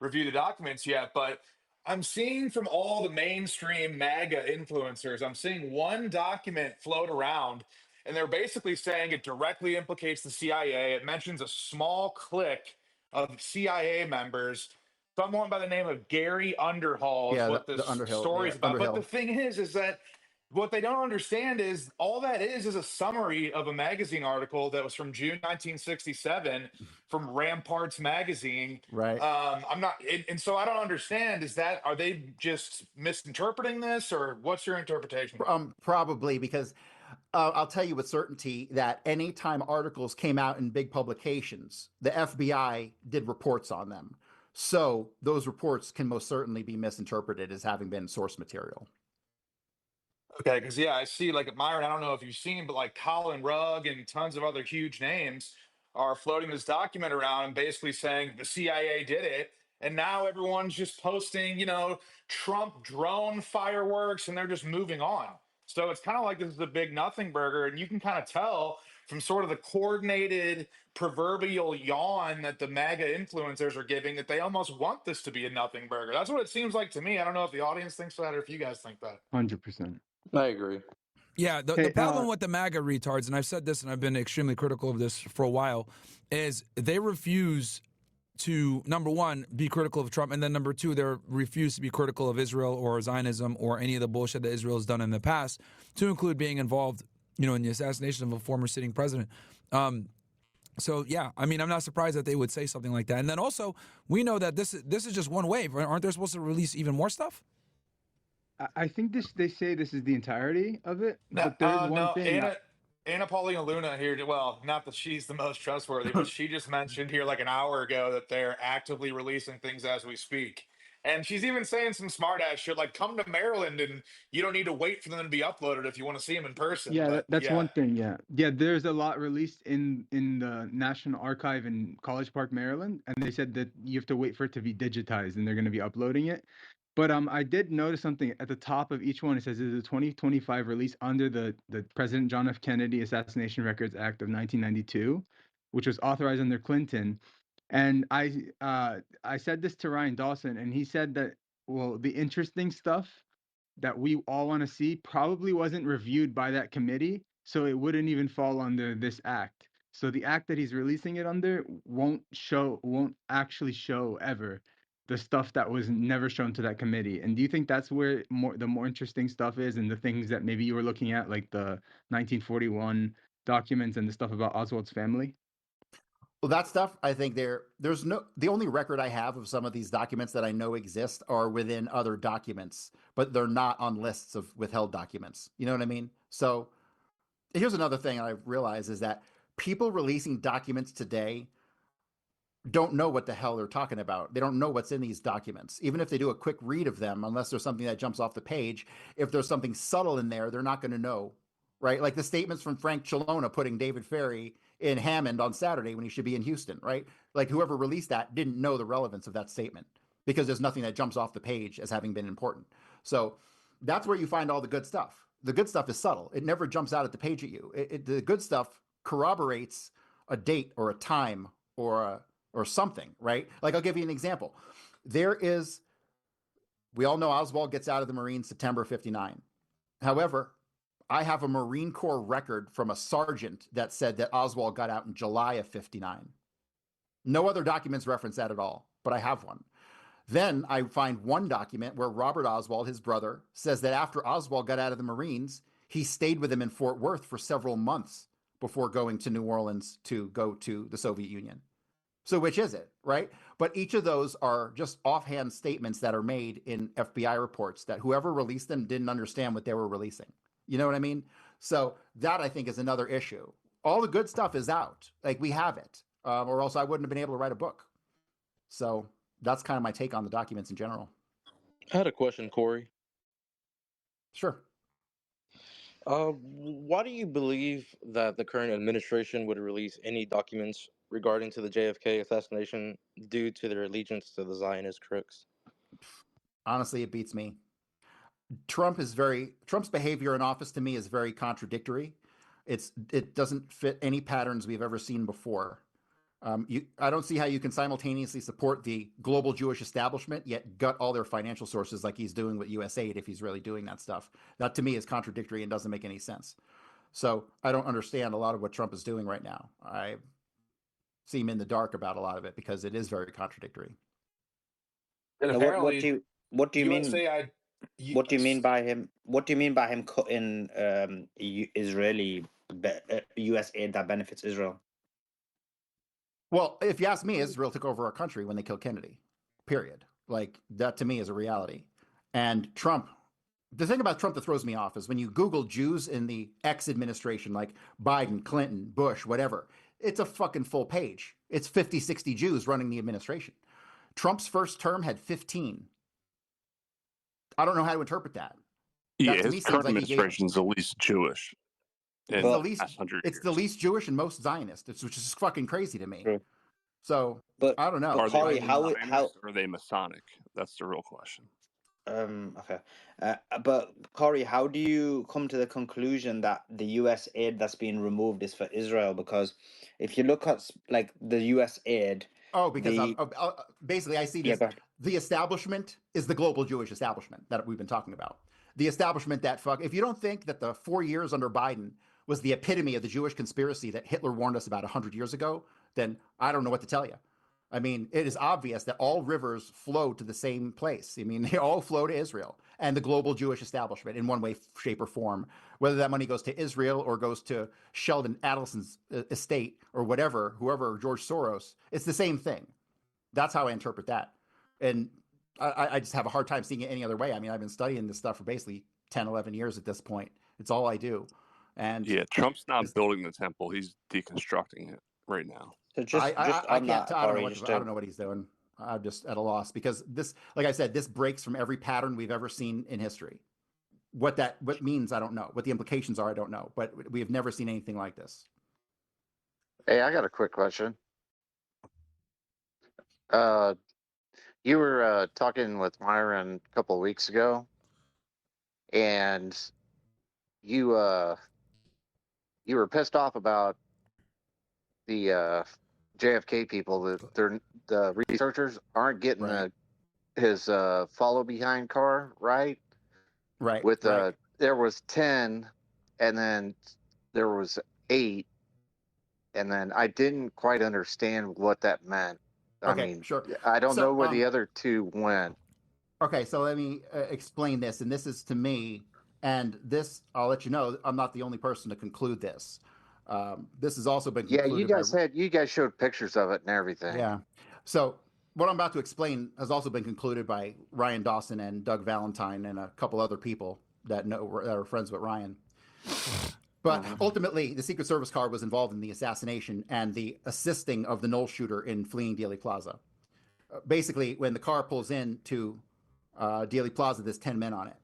review the documents yet, but I'm seeing from all the mainstream MAGA influencers, I'm seeing one document float around, and they're basically saying it directly implicates the CIA. It mentions a small clique of CIA members. Someone by the name of Gary Underhall is what this story is about. But the thing is that what they don't understand is all that is a summary of a magazine article that was from June 1967 from Ramparts magazine. Right. And so I don't understand. Are they just misinterpreting this, or what's your interpretation? Probably, because I'll tell you with certainty that anytime articles came out in big publications, the FBI did reports on them. So those reports can most certainly be misinterpreted as having been source material. Okay, because I see like Myron. I don't know if you've seen, but like Colin Rugg and tons of other huge names are floating this document around and basically saying the CIA did it. And now everyone's just posting, Trump drone fireworks, and they're just moving on. So it's kind of like this is a big nothing burger, and you can kind of tell from sort of the coordinated proverbial yawn that the MAGA influencers are giving that they almost want this to be a nothing burger. That's what it seems like to me. I don't know if the audience thinks that or if you guys think that. 100%. I agree. Yeah, the problem with the MAGA retards, and I've said this and I've been extremely critical of this for a while, is they refuse to, number one, be critical of Trump, and then number two, they refuse to be critical of Israel or Zionism or any of the bullshit that Israel has done in the past, to include being involved, in the assassination of a former sitting president. So yeah, I mean, I'm not surprised that they would say something like that. And then also, we know that this is just one wave. Aren't they supposed to release even more stuff? I think they say this is the entirety of it, but there's one thing. Anna Paulina Luna here. Well, not that she's the most trustworthy, but she just mentioned here like an hour ago that they're actively releasing things as we speak. And she's even saying some smart ass shit like, come to Maryland and you don't need to wait for them to be uploaded if you want to see them in person. Yeah, but, that's one thing. Yeah, there's a lot released in the National Archive in College Park, Maryland, and they said that you have to wait for it to be digitized and they're going to be uploading it. But I did notice something at the top of each one. It says it's a 2025 release under the President John F. Kennedy Assassination Records Act of 1992, which was authorized under Clinton. And I said this to Ryan Dawson, and he said that, well, the interesting stuff that we all want to see probably wasn't reviewed by that committee, so it wouldn't even fall under this act. So the act that he's releasing it under won't actually show ever the stuff that was never shown to that committee. And do you think that's where the more interesting stuff is, and the things that maybe you were looking at, like the 1941 documents and the stuff about Oswald's family? Well, that stuff, I think the only record I have of some of these documents that I know exist are within other documents, but they're not on lists of withheld documents. You know what I mean? So here's another thing I realize is that people releasing documents today don't know what the hell they're talking about. They don't know what's in these documents. Even if they do a quick read of them, unless there's something that jumps off the page, if there's something subtle in there, they're not going to know, right? Like the statements from Frank Chilona putting David Ferry in Hammond on Saturday when he should be in Houston, right? Like whoever released that didn't know the relevance of that statement because there's nothing that jumps off the page as having been important. So that's where you find all the good stuff. The good stuff is subtle. It never jumps out at the page at you. The good stuff corroborates a date or a time or something, right? Like I'll give you an example. We all know Oswald gets out of the Marines September 59. However, I have a Marine Corps record from a sergeant that said that Oswald got out in July of 59. No other documents reference that at all, but I have one. Then I find one document where Robert Oswald, his brother, says that after Oswald got out of the Marines, he stayed with him in Fort Worth for several months before going to New Orleans to go to the Soviet Union. So which is it, right? But each of those are just offhand statements that are made in FBI reports that whoever released them didn't understand what they were releasing. You know what I mean? So that, I think, is another issue. All the good stuff is out. Like, we have it. Or else I wouldn't have been able to write a book. So that's kind of my take on the documents in general. I had a question, Cory. Sure. Why do you believe that the current administration would release any documents regarding to the JFK assassination due to their allegiance to the Zionist crooks? Honestly, it beats me. Trump's behavior in office to me is very contradictory. It doesn't fit any patterns we've ever seen before. I don't see how you can simultaneously support the global Jewish establishment yet gut all their financial sources like he's doing with USAID if he's really doing that stuff. That to me is contradictory and doesn't make any sense. So I don't understand a lot of what Trump is doing right now. I seem in the dark about a lot of it because it is very contradictory. And apparently, what do you mean? What do you mean by him cutting Israeli U.S. aid that benefits Israel? Well, if you ask me, Israel took over our country when they killed Kennedy, period. Like, that to me is a reality. And Trump, the thing about Trump that throws me off is when you Google Jews in the X administration, like Biden, Clinton, Bush, whatever, it's a fucking full page. It's 50, 60 Jews running the administration. Trump's first term had 15. I don't know how to interpret that. Yeah, That to his me seems current like he gave. administration is the least Jewish in It's the the least. past 100 It's the years. least Jewish and most Zionist, which is fucking crazy to me. True. So But I don't know. Are they Cory, Zionist or are they Masonic? That's the real question. Okay. But Cory, how do you come to the conclusion that the U.S. aid that's being removed is for Israel? Because if you look at like the U.S. aid, because basically I see this. The establishment is the global Jewish establishment that we've been talking about. The establishment that if you don't think that the 4 years under Biden was the epitome of the Jewish conspiracy that Hitler warned us about 100 years ago, then I don't know what to tell you. I mean, it is obvious that all rivers flow to the same place. I mean, they all flow to Israel and the global Jewish establishment in one way, shape, or form. Whether that money goes to Israel or goes to Sheldon Adelson's estate or whatever, whoever, George Soros, it's the same thing. That's how I interpret that. And I just have a hard time seeing it any other way. I mean, I've been studying this stuff for basically 10, 11 years at this point. It's all I do. And yeah, Trump's not building the temple. He's deconstructing it right now. So I don't know what he's doing. I'm just at a loss because this, like I said, this breaks from every pattern we've ever seen in history. What means, I don't know. What the implications are, I don't know. But we have never seen anything like this. Hey, I got a quick question. You were talking with Myron a couple of weeks ago, and you were pissed off about the JFK people that the researchers aren't getting his follow behind car right. With there was 10, and then there was 8, and then I didn't quite understand what that meant. I mean, I don't know where the other 2 went. Okay, so let me explain this, and this is to me, and this I'll let you know. I'm not the only person to conclude this. This has also been concluded. Yeah, you guys showed pictures of it and everything. Yeah. So what I'm about to explain has also been concluded by Ryan Dawson and Doug Valentine and a couple other people that are friends with Ryan. But ultimately, the Secret Service car was involved in the assassination and the assisting of the Knoll shooter in fleeing Dealey Plaza. Basically, when the car pulls into Dealey Plaza, there's 10 men on it.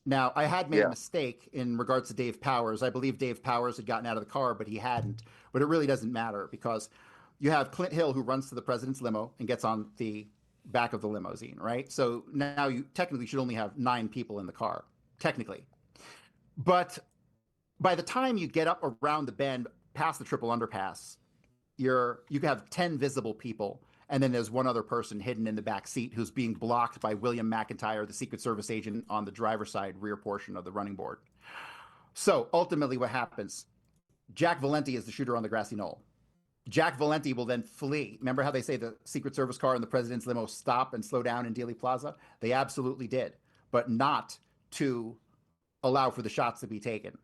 Now, I had made a mistake in regards to Dave Powers. I believe Dave Powers had gotten out of the car, but he hadn't. But it really doesn't matter because you have Clint Hill who runs to the president's limo and gets on the back of the limousine, right? So now you technically should only have 9 people in the car, technically. But by the time you get up around the bend past the triple underpass, you can have 10 visible people. And then there's one other person hidden in the back seat who's being blocked by William McIntyre, the Secret Service agent on the driver's side rear portion of the running board. So ultimately what happens, Jack Valenti is the shooter on the grassy knoll. Jack Valenti will then flee. Remember how they say the Secret Service car and the president's limo stop and slow down in Dealey Plaza? They absolutely did, but not to allow for the shots to be taken.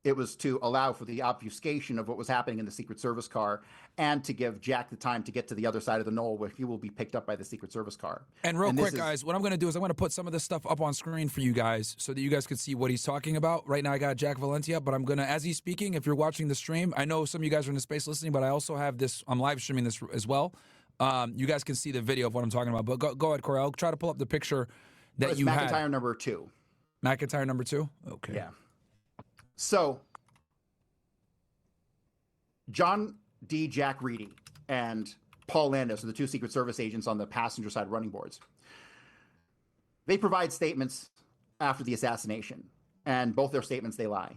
It was to allow for the obfuscation of what was happening in the Secret Service car and to give Jack the time to get to the other side of the knoll where he will be picked up by the Secret Service car. And real quick, guys, what I'm going to do is I'm going to put some of this stuff up on screen for you guys so that you guys can see what he's talking about. Right now I got Jack Valenti up, but I'm going to, as he's speaking, if you're watching the stream, I know some of you guys are in the space listening, but I also have this, I'm live streaming this as well. You guys can see the video of what I'm talking about, but go ahead, Cory. I'll try to pull up the picture that you had. McIntyre number 2. McIntyre number 2? Okay. Yeah. So John D. Jack Reedy and Paul Landis are the 2 Secret Service agents on the passenger side running boards. They provide statements after the assassination, and both their statements, they lie.